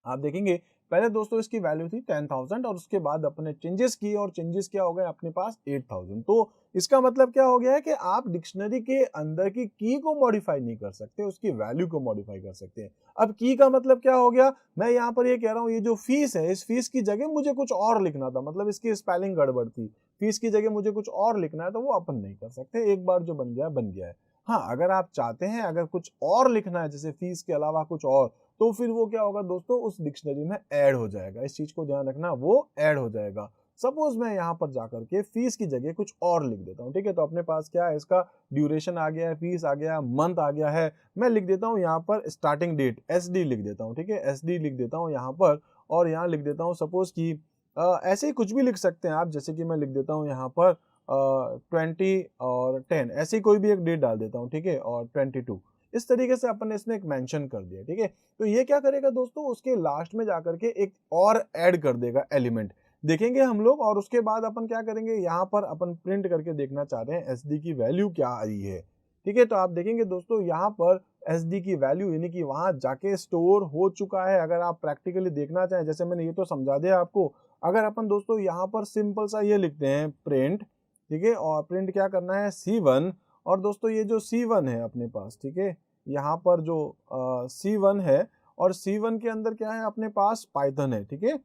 आप देखेंगे पहले दोस्तों इसकी वैल्यू थी 10,000, और उसके बाद अपने चेंजेस किए, और चेंजेस क्या हो गए अपने पास 8,000। तो इसका मतलब क्या हो गया है कि आप डिक्शनरी के अंदर की को मॉडिफाई नहीं कर सकते, उसकी वैल्यू को मॉडिफाई कर सकते हैं। अब की का मतलब क्या हो गया, मैं यहाँ पर ये कह रहा हूँ ये जो फीस है, इस फीस की जगह मुझे कुछ और लिखना था, मतलब इसकी स्पेलिंग गड़बड़ थी, फीस की जगह मुझे कुछ और लिखना है, तो वो अपन नहीं कर सकते, एक बार जो बन गया बन गया है। हाँ, अगर आप चाहते हैं अगर कुछ और लिखना है, जैसे फीस के अलावा कुछ और, तो फिर वो क्या होगा दोस्तों, उस डिक्शनरी में ऐड हो जाएगा। इस चीज को ध्यान रखना, वो ऐड हो जाएगा। सपोज मैं यहाँ पर जाकर के फीस की जगह कुछ और लिख देता हूँ, ठीक है। तो अपने पास क्या है, इसका ड्यूरेशन आ गया है, फीस आ गया है, मंथ आ गया है। मैं लिख देता हूँ यहाँ पर स्टार्टिंग डेट SD लिख देता हूँ, ठीक है। SD लिख देता हूँ यहाँ पर, और यहाँ लिख देता हूँ सपोज कि ऐसे ही कुछ भी लिख सकते हैं आप, जैसे कि मैं लिख देता हूँ यहाँ पर 20 और 10, ऐसी कोई भी एक डेट डाल देता हूँ, ठीक है, और 22। इस तरीके से अपन ने इसमें एक मेंशन कर दिया, ठीक है। तो ये क्या करेगा दोस्तों, उसके लास्ट में जाकर के एक और ऐड कर देगा एलिमेंट, देखेंगे हम लोग। और उसके बाद अपन क्या करेंगे, यहाँ पर अपन प्रिंट करके देखना चाहते हैं SD की वैल्यू क्या आई है, ठीक है। तो आप देखेंगे दोस्तों यहाँ पर SD की वैल्यू यानी कि वहां जाके स्टोर हो चुका है। अगर आप प्रैक्टिकली देखना चाहें, जैसे मैंने ये तो समझा दिया आपको, अगर अपन दोस्तों यहाँ पर सिंपल सा ये लिखते हैं प्रिंट, ठीक है, और प्रिंट क्या करना है C1, और दोस्तों ये जो C1 है अपने पास, ठीक है, यहाँ पर जो C1 है, और C1 के अंदर क्या है अपने पास, पाइथन है, ठीक है,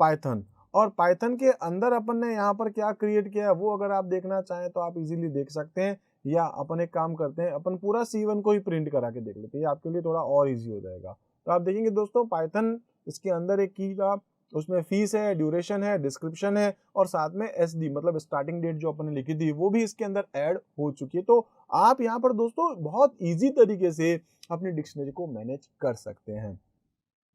पाइथन। और पाइथन के अंदर अपन ने यहाँ पर क्या क्रिएट किया है वो अगर आप देखना चाहें तो आप इजीली देख सकते हैं, या अपन एक काम करते हैं, अपन पूरा C1 को ही प्रिंट करा के देख लेते हैं, ये आपके लिए थोड़ा और इजी हो जाएगा। तो आप देखेंगे दोस्तों पाइथन, इसके अंदर एक की था, उसमें फीस है, ड्यूरेशन है, डिस्क्रिप्शन है, और साथ में SD मतलब स्टार्टिंग डेट जो अपन ने लिखी थी वो भी इसके अंदर ऐड हो चुकी है। तो आप यहाँ पर दोस्तों बहुत इजी तरीके से अपनी डिक्शनरी को मैनेज कर सकते हैं।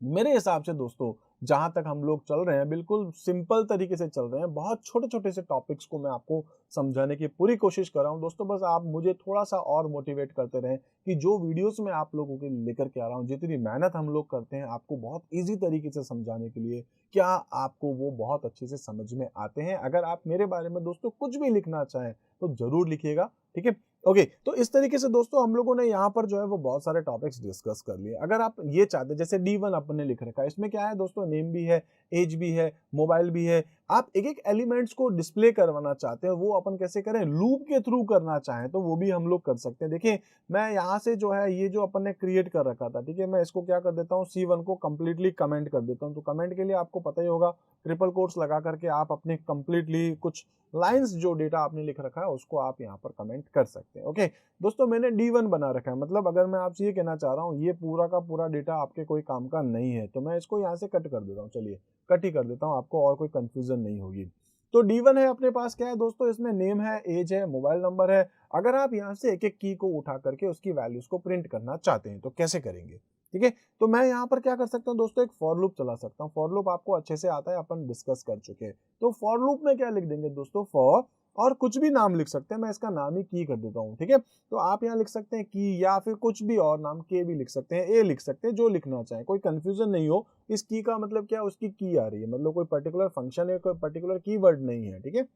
मेरे हिसाब से दोस्तों जहां तक हम लोग चल रहे हैं, बिल्कुल सिंपल तरीके से चल रहे हैं। बहुत छोटे छोटे से टॉपिक्स को मैं आपको समझाने की पूरी कोशिश कर रहा हूं दोस्तों। बस आप मुझे थोड़ा सा और मोटिवेट करते रहें कि जो वीडियोस में आप लोगों के लेकर के आ रहा हूं, जितनी मेहनत हम लोग करते हैं आपको बहुत इजी तरीके से समझाने के लिए, क्या आपको वो बहुत अच्छे से समझ में आते हैं। अगर आप मेरे बारे में दोस्तों कुछ भी लिखना चाहें तो जरूर लिखिएगा, ठीक है। ओके, तो इस तरीके से दोस्तों हम लोगों ने यहाँ पर जो है वो बहुत सारे टॉपिक्स डिस्कस कर लिए। अगर आप ये चाहते हैं, जैसे D1 अपन ने लिख रखा है, इसमें क्या है दोस्तों, नेम भी है, एज भी है, मोबाइल भी है। आप एक एक एलिमेंट्स को डिस्प्ले करवाना चाहते हैं, वो अपन कैसे करें, लूप के थ्रू करना चाहें तो वो भी हम लोग कर सकते हैं। देखिए मैं यहाँ से जो है ये जो अपन ने क्रिएट कर रखा था, ठीक है, मैं इसको क्या कर देता हूँ, C1 को कंप्लीटली कमेंट कर देता हूँ। तो कमेंट के लिए आपको पता ही होगा, ट्रिपल कोट्स लगा करके आप अपने कंप्लीटली कुछ लाइंस जो डेटा आपने लिख रखा है उसको आप यहाँ पर कमेंट कर सकते हैं। ओके दोस्तों, मैंने D1 बना रखा है, मतलब अगर मैं आपसे ये कहना चाह रहा हूँ ये पूरा का पूरा डेटा आपके कोई काम का नहीं है, तो मैं इसको यहाँ से कट कर देता हूँ। चलिए कट ही कर देता हूँ, आपको और कोई कंफ्यूजन नहीं होगी। तो D1 है अपने पास, क्या है दोस्तों, इसमें नेम है, एज है, मोबाइल नंबर है। अगर आप यहाँ से एक एक की को उठा करके उसकी वैल्यूज को प्रिंट करना चाहते हैं तो कैसे करेंगे, ठीक है। तो मैं यहाँ पर क्या कर सकता हूँ दोस्तों, एक फॉर लूप चला सकता हूँ। फॉर लूप आपको अच्छे से आता है, अपन डिस्कस कर चुके हैं। तो फॉर लूप में क्या लिख देंगे दोस्तों, फॉर, और कुछ भी नाम लिख सकते हैं, मैं इसका नाम ही की कर देता हूँ, ठीक है। तो आप यहाँ लिख सकते हैं की, या फिर कुछ भी और नाम, के भी लिख सकते हैं, ए लिख सकते हैं, जो लिखना चाहें, कोई कंफ्यूजन नहीं हो। इस की का मतलब क्या, उसकी की आ रही है, मतलब कोई पर्टिकुलर फंक्शन है, कोई पर्टिकुलर कीवर्ड नहीं है, ठीक है।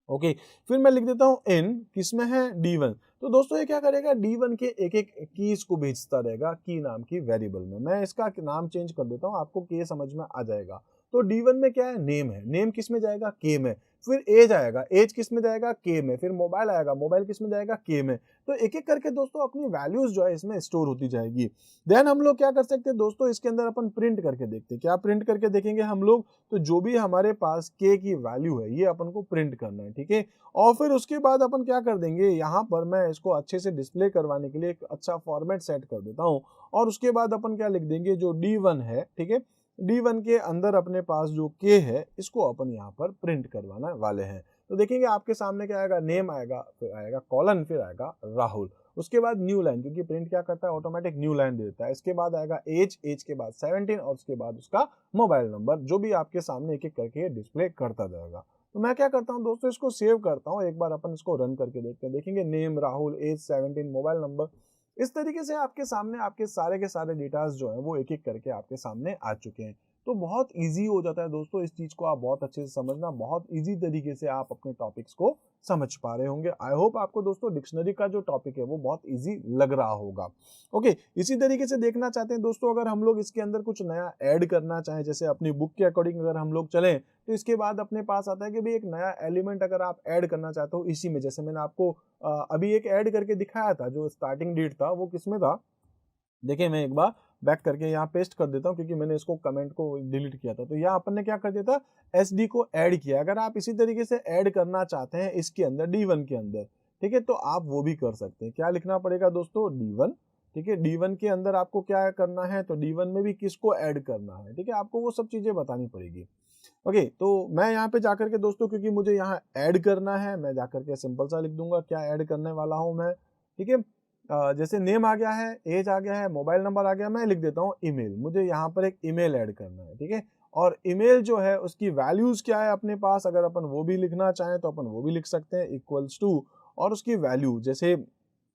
ओके फिर मैं लिख देता हूं इन, किसमें है, D1। तो दोस्तों ये क्या करेगा, D1 के एक एक कीज को भेजता रहेगा की नाम की वेरिएबल में। मैं इसका नाम चेंज कर देता हूं, आपको के समझ में आ जाएगा। तो D1 में क्या है, नेम है, नेम किस में जाएगा, के में। फिर एज आएगा, एज किस में जाएगा, के में। फिर मोबाइल आएगा, मोबाइल किस में जाएगा, के में। तो एक एक करके दोस्तों अपनी वैल्यूज जो है इसमें स्टोर होती जाएगी। देन हम लोग क्या कर सकते हैं दोस्तों, इसके अंदर अपन प्रिंट करके देखते हैं। क्या प्रिंट करके देखेंगे हम लोग, तो जो भी हमारे पास के की वैल्यू है ये अपन को प्रिंट करना है, ठीक है। और फिर उसके बाद अपन क्या कर देंगे, यहाँ पर मैं इसको अच्छे से डिस्प्ले करवाने के लिए एक अच्छा फॉर्मेट सेट कर देता हूँ। और उसके बाद अपन क्या लिख देंगे, जो D1 है, ठीक है, D1 के अंदर अपने पास जो के है इसको अपन यहाँ पर प्रिंट करवाना वाले हैं। तो देखेंगे आपके सामने क्या आएगा, नेम आएगा, फिर आएगा कॉलन, फिर आएगा राहुल। उसके बाद न्यू लाइन, क्योंकि प्रिंट क्या करता है, ऑटोमेटिक न्यू लाइन देता है। इसके बाद आएगा एज, एज के बाद 17, और उसके बाद उसका मोबाइल नंबर, जो भी आपके सामने एक एक करके डिस्प्ले करता जाएगा। तो मैं क्या करता हूँ दोस्तों, इसको सेव करता हूँ, एक बार अपन इसको रन करके देखते हैं। देखेंगे name, Rahul, age, 17, mobile number. इस तरीके से आपके सामने आपके सारे के सारे डेटास जो है वो एक एक करके आपके सामने आ चुके हैं। तो बहुत इजी हो जाता है दोस्तों, इस चीज को आप बहुत अच्छे से समझना, बहुत इजी तरीके से आप अपने टॉपिक्स को समझ पा रहे होंगे। आई होप आपको दोस्तों डिक्शनरी का जो टॉपिक है वो बहुत इजी लग रहा होगा। ओके इसी तरीके से देखना चाहते हैं दोस्तों, अगर हम लोग इसके अंदर कुछ नया ऐड करना चाहें, जैसे अपनी बुक के अकॉर्डिंग अगर हम लोग चलें, तो इसके बाद अपने पास आता है कि भाई एक नया एलिमेंट अगर आप ऐड करना चाहते हो इसी में, जैसे मैंने आपको अभी एक ऐड करके दिखाया था, जो स्टार्टिंग डेट था वो किसमें था। देखिए मैं एक बार बैक करके यहाँ पेस्ट कर देता हूँ, क्योंकि मैंने इसको कमेंट को डिलीट किया था। तो यहाँ अपन ने क्या कर दिया था, SD को ऐड किया। अगर आप इसी तरीके से ऐड करना चाहते हैं इसके अंदर, D1 के अंदर, ठीक है, तो आप वो भी कर सकते हैं। क्या लिखना पड़ेगा दोस्तों, D1, ठीक है। D1 के अंदर आपको क्या करना है, तो D1 में भी किसको ऐड करना है, ठीक है, आपको वो सब चीजें बतानी पड़ेगी। ओके, तो मैं यहाँ पे जाकर के दोस्तों, क्योंकि मुझे यहाँ ऐड करना है, मैं जाकर के सिंपल सा लिख दूंगा क्या ऐड करने वाला हूँ मैं, ठीक है। जैसे नेम आ गया है, एज आ गया है, मोबाइल नंबर आ गया, मैं लिख देता हूँ ईमेल। मुझे यहाँ पर एक ईमेल ऐड करना है, ठीक है। और ईमेल जो है उसकी वैल्यूज क्या है अपने पास, अगर अपन वो भी लिखना चाहें तो अपन वो भी लिख सकते हैं, इक्वल्स टू, और उसकी वैल्यू जैसे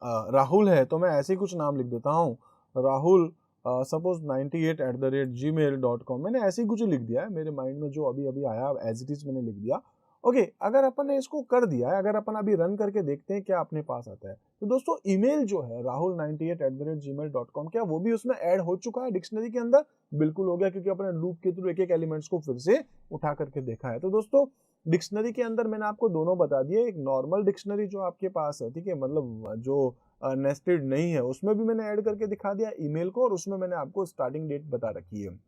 राहुल है तो मैं ऐसे ही कुछ नाम लिख देता हूँ, राहुल सपोज 98@gmail.com, मैंने ऐसे ही कुछ लिख दिया है, मेरे माइंड में जो अभी अभी आया एज इट इज मैंने लिख दिया। ओके, अगर अपन ने इसको कर दिया है, अगर अपन अभी रन करके देखते हैं क्या अपने पास आता है, तो दोस्तों ईमेल जो है rahul98@gmail.com, क्या वो भी उसमें ऐड हो चुका है डिक्शनरी के अंदर? बिल्कुल हो गया, क्योंकि अपने लूप के थ्रू एक एक एलिमेंट्स को फिर से उठा करके देखा है। तो दोस्तों डिक्शनरी के अंदर मैंने आपको दोनों बता दिए, एक नॉर्मल डिक्शनरी जो आपके पास है, ठीक है, मतलब जो नेस्टेड नहीं है, उसमें भी मैंने ऐड करके दिखा दिया ईमेल को, और उसमें मैंने आपको स्टार्टिंग डेट बता रखी है।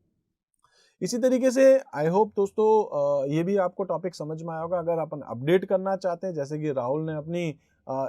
इसी तरीके से आई होप दोस्तों ये भी आपको टॉपिक समझ में आया होगा। अगर अपन अपडेट करना चाहते हैं, जैसे कि राहुल ने अपनी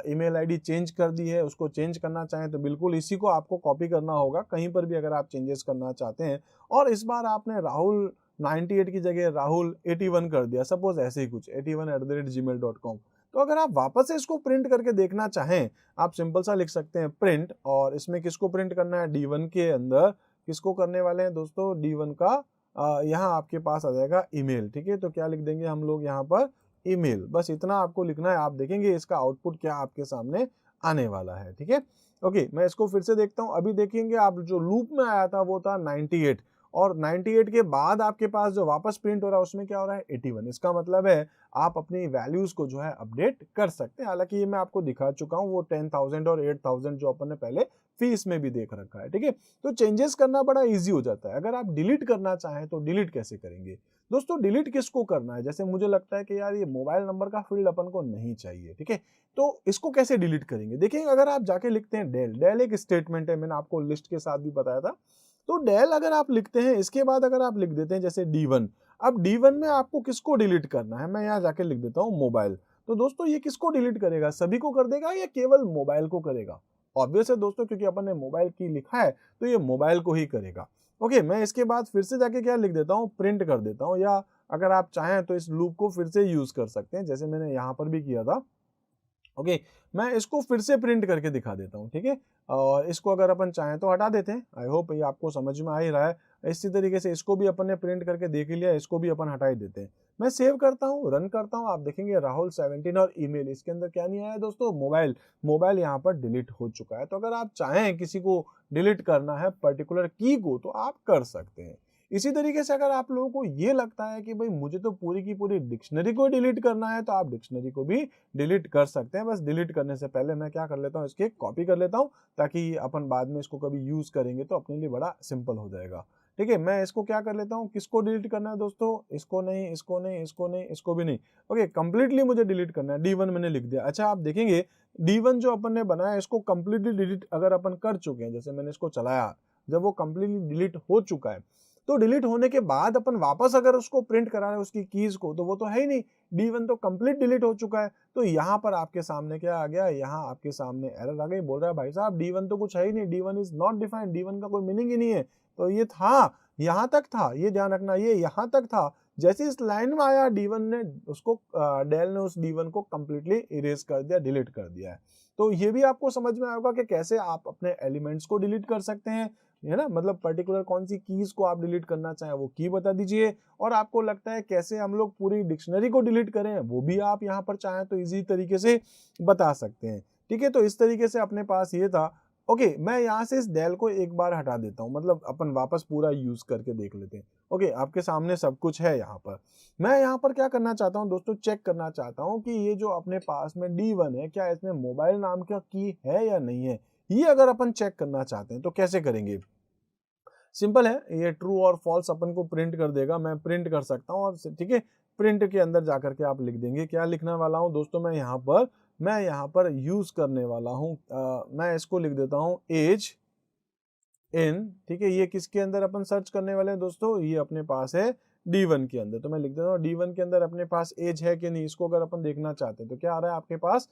ईमेल आईडी चेंज कर दी है, उसको चेंज करना चाहें तो बिल्कुल इसी को आपको कॉपी करना होगा कहीं पर भी अगर आप चेंजेस करना चाहते हैं। और इस बार आपने राहुल 98 की जगह राहुल 81 कर दिया, सपोज ऐसे ही कुछ 81@gmail.com। तो अगर आप वापस से इसको प्रिंट करके देखना चाहें, आप सिंपल सा लिख सकते हैं प्रिंट, और इसमें किसको प्रिंट करना है, D1 के अंदर किसको करने वाले हैं दोस्तों, D1 का यहाँ आपके पास आ जाएगा ईमेल, ठीक है। तो क्या लिख देंगे हम लोग यहाँ पर, ईमेल, बस इतना आपको लिखना है। आप देखेंगे इसका आउटपुट क्या आपके सामने आने वाला है, ठीक है। ओके, मैं इसको फिर से देखता हूँ। अभी देखेंगे आप जो लूप में आया था वो था 98, और 98 के बाद आपके पास जो वापस प्रिंट हो रहा है उसमें क्या हो रहा है, 81। इसका मतलब है आप अपनी वैल्यूज को जो है अपडेट कर सकते हैं। हालांकि ये मैं आपको दिखा चुका हूँ, वो 10,000 और 8,000 जो अपन ने पहले फीस में भी देख रखा है, ठीक है। तो चेंजेस करना बड़ा इजी हो जाता है। अगर आप डिलीट करना चाहें तो डिलीट कैसे करेंगे दोस्तों, डिलीट किसको करना है, जैसे मुझे लगता है कि यार ये मोबाइल नंबर का फील्ड अपन को नहीं चाहिए, ठीक है, तो इसको कैसे डिलीट करेंगे, देखिए अगर आप जाके लिखते हैं डेल, डेल एक स्टेटमेंट है, मैंने आपको लिस्ट के साथ भी बताया था। तो डेल अगर आप लिखते हैं, इसके बाद अगर आप लिख देते हैं जैसे D1, अब D1 में आपको किसको डिलीट करना है, मैं यहाँ जाके लिख देता हूँ मोबाइल। तो दोस्तों ये किसको डिलीट करेगा, सभी को कर देगा या केवल मोबाइल को करेगा? ऑब्वियस है दोस्तों, क्योंकि अपन ने मोबाइल की लिखा है तो ये मोबाइल को ही करेगा। ओके, मैं इसके बाद फिर से जाके क्या लिख देता हूँ, प्रिंट कर देता हूँ, या अगर आप चाहें तो इस लूप को फिर से यूज कर सकते हैं, जैसे मैंने यहाँ पर भी किया था। ओके, मैं इसको फिर से प्रिंट करके दिखा देता हूँ, ठीक है। और इसको अगर अपन चाहें तो हटा देते हैं। आई होप ये आपको समझ में आ ही रहा है। इसी तरीके से इसको भी अपन ने प्रिंट करके देख लिया, इसको भी अपन हटा ही देते हैं। मैं सेव करता हूँ, रन करता हूँ, आप देखेंगे राहुल 17 और ईमेल, इसके अंदर क्या नहीं आया दोस्तों, मोबाइल। मोबाइल यहाँ पर डिलीट हो चुका है। तो अगर आप चाहें किसी को डिलीट करना है पर्टिकुलर की को, तो आप कर सकते हैं। इसी तरीके से अगर आप लोगों को ये लगता है कि भाई मुझे तो पूरी की पूरी डिक्शनरी को डिलीट करना है, तो आप डिक्शनरी को भी डिलीट कर सकते हैं। बस डिलीट करने से पहले मैं क्या कर लेता हूँ, इसकी कॉपी कर लेता हूँ, ताकि अपन बाद में इसको कभी यूज करेंगे तो अपने लिए बड़ा सिंपल हो जाएगा, ठीक है। मैं इसको क्या कर लेता हूँ, किसको डिलीट करना है दोस्तों, इसको नहीं, इसको नहीं, इसको नहीं, इसको भी नहीं। ओके, कंप्लीटली मुझे डिलीट करना है। D1 मैंने लिख दिया। अच्छा, आप देखेंगे D1 जो अपन ने बनाया इसको कंप्लीटली डिलीट अगर अपन कर चुके हैं, जैसे मैंने इसको चलाया, जब वो कंप्लीटली डिलीट हो चुका है, तो डिलीट होने के बाद अपन वापस अगर उसको प्रिंट करा रहे हैं उसकी कीज को, तो वो तो है ही नहीं, D1 तो कंप्लीट डिलीट हो चुका है। तो यहाँ पर आपके सामने क्या आ गया, यहाँ आपके सामने एरर आ गई, बोल रहा है भाई साहब D1 तो कुछ है ही नहीं, D1 is not defined, D1 का कोई मीनिंग ही नहीं है। तो ये था, यहाँ तक था, ये ध्यान रखना, ये यहाँ तक था। जैसे इस लाइन में आया D1 ने उसको डेल ने उस D1 को कंप्लीटली इरेज कर दिया, डिलीट कर दिया है। तो ये भी आपको समझ में आएगा कि कैसे आप अपने एलिमेंट्स को डिलीट कर सकते हैं, है ना, मतलब पर्टिकुलर कौन सी कीज को आप डिलीट करना चाहें वो की बता दीजिए। और आपको लगता है कैसे हम लोग पूरी डिक्शनरी को डिलीट करें, वो भी आप यहाँ पर चाहें तो इजी तरीके से बता सकते हैं, ठीक है। तो इस तरीके से अपने पास ये था। ओके, मैं यहाँ से इस डेल को एक बार हटा देता हूँ, मतलब अपन वापस पूरा यूज करके देख लेते हैं। ओके, आपके सामने सब कुछ है। यहाँ पर मैं यहाँ पर क्या करना चाहता हूँ दोस्तों, चेक करना चाहता हूँ कि ये जो अपने पास में D1 है, क्या इसमें मोबाइल नाम का की है या नहीं है। ये अगर अपन चेक करना चाहते हैं तो कैसे करेंगे, सिंपल है, ये ट्रू और फॉल्स अपन को प्रिंट कर देगा। मैं प्रिंट कर सकता हूँ, और ठीक है, प्रिंट के अंदर जाकर के आप लिख देंगे, क्या लिखने वाला हूँ दोस्तों, मैं यहाँ पर यूज करने वाला हूँ, मैं इसको लिख देता हूँ एज इन, ठीक है। ये किसके अंदर अपन सर्च करने वाले हैं दोस्तों, ये अपने पास है D1 के अंदर। तो मैं लिख देता हूँ D1 के अंदर अपने पास एज है कि नहीं, इसको अगर अपन देखना चाहते हैं तो क्या आ रहा है आपके पास,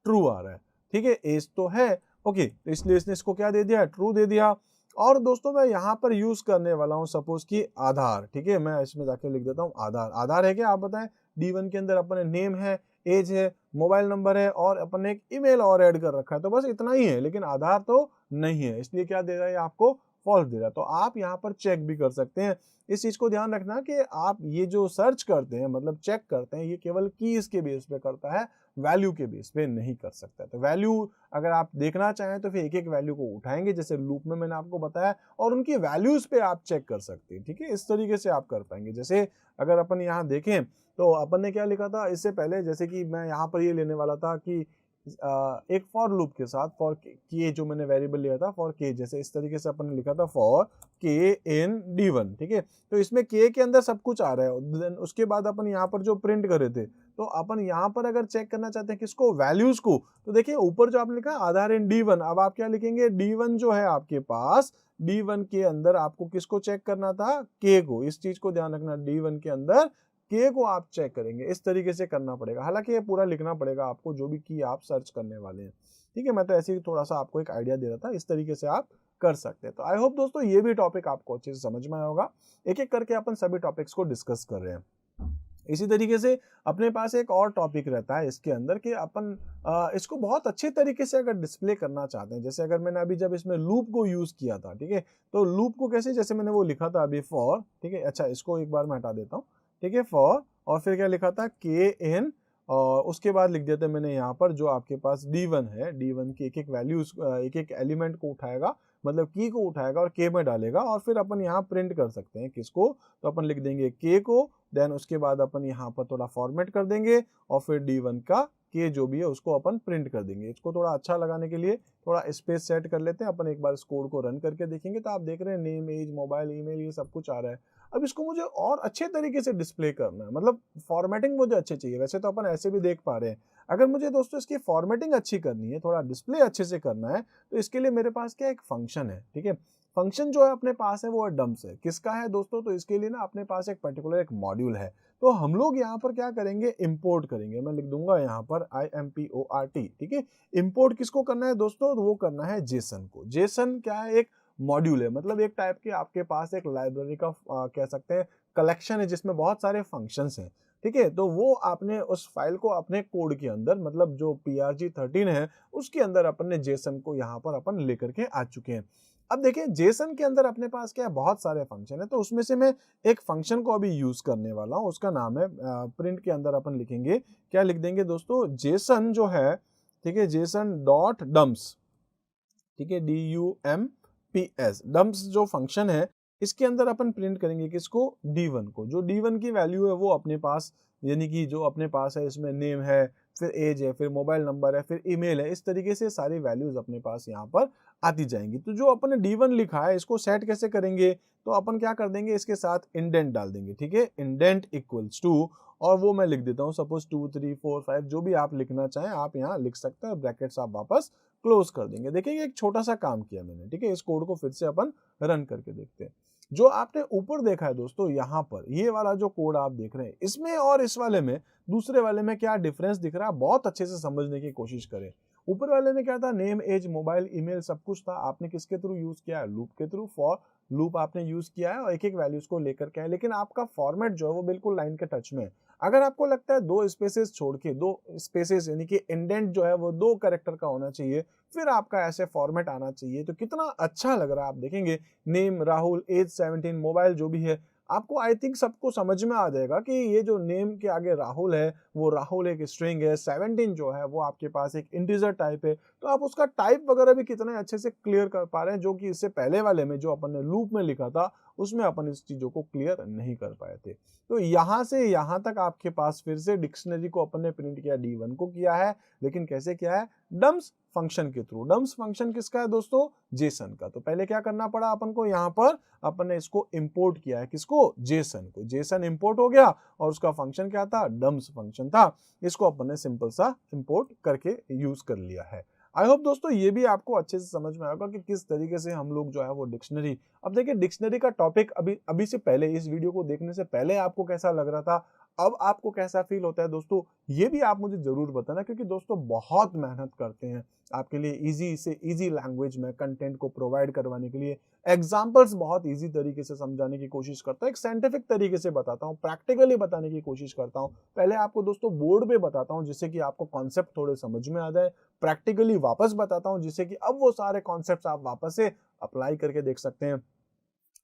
ट्रू आ रहा है, ठीक है, एज तो है। ओके, तो इसलिए इसने इसको क्या दे दिया, ट्रू दे दिया। और दोस्तों मैं यहाँ पर यूज करने वाला हूँ सपोज कि आधार, ठीक है, मैं इसमें जाके लिख देता हूँ आधार। आधार है क्या, आप बताएं। D1 के अंदर अपने नेम है, एज है, मोबाइल नंबर है और अपन ने एक ईमेल और ऐड कर रखा है, तो बस इतना ही है, लेकिन आधार तो नहीं है, इसलिए क्या दे रहा है आपको, फॉल्स दे रहा है। तो आप यहाँ पर चेक भी कर सकते हैं। इस चीज को ध्यान रखना कि आप ये जो सर्च करते हैं, मतलब चेक करते हैं, ये केवल कीज के बेस पे करता है, वैल्यू के बेस पे नहीं कर सकता। तो वैल्यू अगर आप देखना चाहें तो फिर एक एक वैल्यू को उठाएंगे, जैसे लूप में मैंने आपको बताया, और उनकी वैल्यूज पे आप चेक कर सकते हैं, ठीक है, इस तरीके से आप कर पाएंगे। जैसे अगर अपन यहाँ देखें तो अपन ने क्या लिखा था इससे पहले, जैसे कि मैं यहाँ पर ये लेने वाला था कि एक फॉर लूप के साथ फॉर के जो मैंने वेरिएबल लिया था फॉर के, जैसे इस तरीके से अपन ने लिखा था फॉर के इन D1, ठीक है। तो इसमें के अंदर सब कुछ आ रहा है, देन उसके बाद अपन यहाँ पर जो प्रिंट करे थे, तो अपन यहाँ पर अगर चेक करना चाहते हैं किसको, वैल्यूज को, तो देखिए ऊपर जो आपने लिखा आधार इन D1, अब आप क्या लिखेंगे, D1 जो है आपके पास, D1 के अंदर आपको किसको चेक करना था, के को। इस चीज को ध्यान रखना, D1 के अंदर के को आप चेक करेंगे, इस तरीके से करना पड़ेगा। हालांकि ये पूरा लिखना पड़ेगा आपको, जो भी की आप सर्च करने वाले हैं, ठीक है। मैं तो ऐसे ही थोड़ा सा आपको एक आइडिया दे रहा था, इस तरीके से आप कर सकते हैं। तो आई होप दोस्तों ये भी टॉपिक आपको अच्छे से समझ में आया होगा। एक एक करके अपन सभी टॉपिक्स को डिस्कस कर रहे हैं। इसी तरीके से अपने पास एक और टॉपिक रहता है इसके अंदर कि अपन इसको बहुत अच्छे तरीके से अगर डिस्प्ले करना चाहते हैं, जैसे अगर मैंने अभी जब इसमें लूप को यूज किया था, ठीक है, तो लूप को कैसे, जैसे मैंने वो लिखा था अभी फॉर, ठीक है, अच्छा इसको एक बार मैं हटा देता हूँ, ठीक है, फॉर, और फिर क्या लिखा था, के इन, और उसके बाद लिख दिया था मैंने यहाँ पर जो आपके पास D1 है, D1 की एक एक वैल्यूज, एक एक एलिमेंट को उठाएगा, मतलब की को उठाएगा और के में डालेगा, और फिर अपन यहाँ प्रिंट कर सकते हैं किसको, तो अपन लिख देंगे के को, देन उसके बाद अपन यहाँ पर थोड़ा फॉर्मेट कर देंगे, और फिर D1 का के जो भी है उसको अपन प्रिंट कर देंगे। इसको थोड़ा अच्छा लगाने के लिए थोड़ा स्पेस सेट कर लेते हैं अपन, एक बार इस कोड को रन करके देखेंगे तो आप देख रहे हैं नेम, एज, मोबाइल, ईमेल, ये सब कुछ आ रहा है। अब इसको मुझे और अच्छे तरीके से डिस्प्ले करना है, मतलब फॉर्मेटिंग मुझे अच्छी चाहिए। वैसे तो अपन ऐसे भी देख पा रहे हैं, अगर मुझे दोस्तों इसकी फॉर्मेटिंग अच्छी करनी है, थोड़ा डिस्प्ले अच्छे से करना है, तो इसके लिए मेरे पास क्या एक फंक्शन है, ठीक है। फंक्शन जो है अपने पास है वो है डम्प्स है। किसका है दोस्तों, तो इसके लिए ना अपने पास एक पर्टिकुलर एक मॉड्यूल है, तो हम लोग यहाँ पर क्या करेंगे, इंपोर्ट करेंगे। मैं लिख दूंगा यहाँ पर IMPORT, ठीक है। इंपोर्ट किसको करना है दोस्तों, तो वो करना है जेसन को। जेसन क्या है, एक मॉड्यूल है, मतलब एक टाइप के आपके पास एक लाइब्रेरी का कह सकते हैं कलेक्शन है, जिसमें बहुत सारे फंक्शंस हैं, ठीक है। तो वो आपने उस फाइल को अपने कोड के अंदर, मतलब जो PRG13 है उसके अंदर अपन ने जेसन को यहाँ पर अपन लेकर के आ चुके हैं। अब देखिए जेसन के अंदर अपने पास क्या है, बहुत सारे फंक्शन है, तो उसमें से मैं एक फंक्शन को अभी यूज करने वाला हूँ, उसका नाम है प्रिंट के अंदर अपन लिखेंगे, क्या लिख देंगे दोस्तों, जेसन जो है, ठीक है, जेसन डॉट डम्प्स, ठीक है, DUMPS, डम्प्स जो फंक्शन है इसके अंदर अपन प्रिंट करेंगे किसको, D1 को। जो D1 की वैल्यू है वो अपने पास, यानी कि जो अपने पास है इसमें नेम है, फिर एज है, फिर मोबाइल नंबर है, फिर ईमेल है, इस तरीके से सारी वैल्यूज अपने पास यहाँ पर आती जाएंगी। तो जो अपन ने D1 लिखा है इसको सेट कैसे करेंगे, तो अपन क्या कर देंगे, इसके साथ इंडेंट डाल देंगे, ठीक है, इंडेंट इक्वल्स टू, और वो मैं लिख देता हूँ सपोज 2 3 4 5, जो भी आप लिखना चाहें आप यहाँ लिख सकते हैं, ब्रैकेट्स आप वापस क्लोज कर देंगे। देखिए एक छोटा सा काम किया मैंने, ठीक है। इस कोड को फिर से अपन रन करके देखते हैं। जो आपने ऊपर देखा है दोस्तों, यहाँ पर ये वाला जो कोड आप देख रहे हैं, इसमें और इस वाले में, दूसरे वाले में क्या डिफरेंस दिख रहा है, बहुत अच्छे से समझने की कोशिश करें। ऊपर वाले में क्या था, नेम, एज, मोबाइल, ईमेल सब कुछ था, आपने किसके थ्रू यूज किया है, लूप के थ्रू, फॉर लूप आपने यूज किया है और एक एक वैल्यूज को लेकर के है, लेकिन आपका फॉर्मेट जो है वो बिल्कुल लाइन के टच में है। अगर आपको लगता है 2 स्पेसेस छोड़ के, 2 स्पेसेस यानी कि इंडेंट जो है वो 2 कैरेक्टर का होना चाहिए, फिर आपका ऐसे फॉर्मेट आना चाहिए, तो कितना अच्छा लग रहा है। आप देखेंगे नेम राहुल, एज 17, मोबाइल जो भी है, आपको आई थिंक सबको समझ में आ जाएगा कि ये जो नेम के आगे राहुल है वो राहुल एक स्ट्रिंग है, 17 जो है वो आपके पास एक इंटीजर टाइप है, तो आप उसका टाइप वगैरह भी कितने अच्छे से क्लियर कर पा रहे हैं, जो कि इससे पहले वाले में जो अपन ने लूप में लिखा था उसमें अपन इस चीजों को क्लियर नहीं कर पाए थे। तो यहां से यहां तक आपके पास फिर से डिक्शनरी को अपन ने प्रिंट किया, D1 को किया है, लेकिन कैसे किया है, डम्प्स फंक्शन के थ्रू। डम्प्स फंक्शन किसका है दोस्तों, जेसन का। तो पहले क्या करना पड़ा अपन को, यहाँ पर अपन ने इसको इंपोर्ट किया है, किसको, जेसन को। जेसन इंपोर्ट हो गया और उसका फंक्शन क्या था, डम्प्स फंक्शन था। इसको अपन ने सिंपल सा इंपोर्ट करके यूज कर लिया है। आई होप दोस्तों ये भी आपको अच्छे से समझ में आएगा कि किस तरीके से हम लोग जो है वो डिक्शनरी, अब देखिए डिक्शनरी का टॉपिक अभी से पहले, इस वीडियो को देखने से पहले आपको कैसा लग रहा था, अब आपको कैसा फील होता है दोस्तों, ये भी आप मुझे जरूर बताना, क्योंकि दोस्तों बहुत मेहनत करते हैं आपके लिए इजी से इजी लैंग्वेज में कंटेंट को प्रोवाइड करवाने के लिए। एग्जाम्पल्स बहुत इजी तरीके से समझाने की कोशिश करता हूँ, एक साइंटिफिक तरीके से बताता हूँ, प्रैक्टिकली बताने की कोशिश करता हूँ। पहले आपको दोस्तों बोर्ड पे बताता हूँ जिससे कि आपको कॉन्सेप्ट थोड़े समझ में आ जाए, प्रैक्टिकली वापस बताता हूँ जिससे कि अब वो सारे कॉन्सेप्ट आप वापस से अप्लाई करके देख सकते हैं।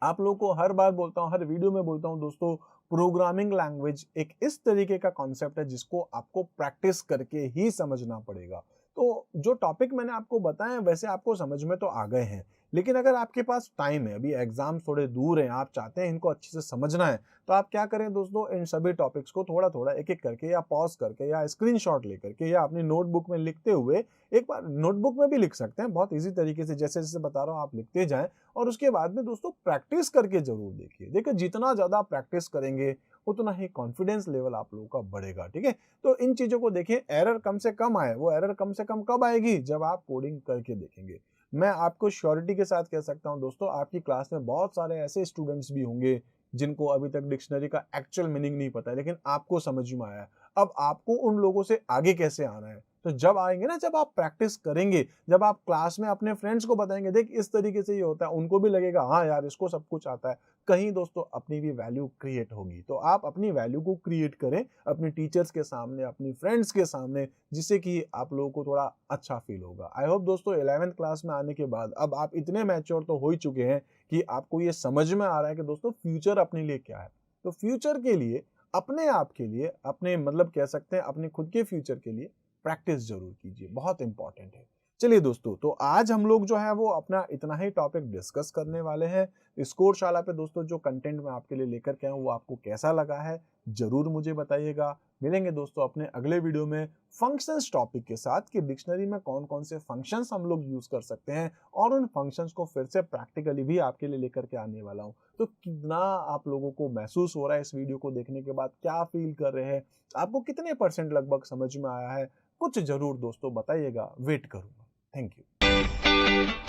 आप लोगों को हर बार बोलता हूँ, हर वीडियो में बोलता हूँ दोस्तों, प्रोग्रामिंग लैंग्वेज एक इस तरीके का कॉन्सेप्ट है जिसको आपको प्रैक्टिस करके ही समझना पड़ेगा। तो जो टॉपिक मैंने आपको बताया वैसे आपको समझ में तो आ गए हैं, लेकिन अगर आपके पास टाइम है, अभी एग्जाम थोड़े दूर हैं, आप चाहते हैं इनको अच्छे से समझना है, तो आप क्या करें दोस्तों, इन सभी टॉपिक्स को थोड़ा थोड़ा एक एक करके या पॉज करके या स्क्रीनशॉट लेकर के या अपनी नोटबुक में लिखते हुए, एक बार नोटबुक में भी लिख सकते हैं, बहुत इजी तरीके से जैसे जैसे बता रहा हूँ आप लिखते जाएं, और उसके बाद में दोस्तों प्रैक्टिस करके जरूर देखिए। देखिए जितना ज्यादा प्रैक्टिस करेंगे उतना ही कॉन्फिडेंस लेवल आप लोगों का बढ़ेगा, ठीक है। तो इन चीजों को देखें, एरर कम से कम आए, वो एरर कम से कम कब आएगी, जब आप कोडिंग करके देखेंगे। मैं आपको श्योरिटी के साथ कह सकता हूं दोस्तों, आपकी क्लास में बहुत सारे ऐसे स्टूडेंट्स भी होंगे जिनको अभी तक डिक्शनरी का एक्चुअल मीनिंग नहीं पता है, लेकिन आपको समझ में आया है। अब आपको उन लोगों से आगे कैसे आना है, तो जब आएंगे ना, जब आप प्रैक्टिस करेंगे, जब आप क्लास में अपने फ्रेंड्स को बताएंगे, देख इस तरीके से ये होता है, उनको भी लगेगा हाँ यार इसको सब कुछ आता है, कहीं दोस्तों अपनी भी वैल्यू क्रिएट होगी। तो आप अपनी वैल्यू को क्रिएट करें अपने टीचर्स के सामने, अपनी फ्रेंड्स के सामने, जिससे कि आप लोगों को थोड़ा अच्छा फील होगा। आई होप दोस्तों 11th क्लास में आने के बाद अब आप इतने मैच्योर तो हो ही चुके हैं कि आपको ये समझ में आ रहा है कि दोस्तों फ्यूचर अपने लिए क्या है। तो फ्यूचर के लिए, अपने आप के लिए, अपने मतलब कह सकते हैं अपने खुद के फ्यूचर के लिए प्रैक्टिस जरूर कीजिए, बहुत इंपॉर्टेंट है। चलिए दोस्तों, तो आज हम लोग जो है वो अपना इतना ही टॉपिक डिस्कस करने वाले हैं। स्कोर शाला पे दोस्तों जो कंटेंट मैं आपके लिए लेकर के आया हूं वो आपको कैसा लगा है जरूर मुझे बताइएगा। मिलेंगे दोस्तों अपने अगले वीडियो में फंक्शंस टॉपिक के साथ कि डिक्शनरी में कौन कौन से फंक्शंस हम लोग यूज कर सकते हैं, और उन फंक्शंस को फिर से प्रैक्टिकली भी आपके लिए लेकर के आने वाला हूं। तो कितना आप लोगों को महसूस हो रहा है इस वीडियो को देखने के बाद, क्या फील कर रहे हैं, आपको कितने % लगभग समझ में आया है, कुछ जरूर दोस्तों बताइएगा, वेट करूंगा। Thank you.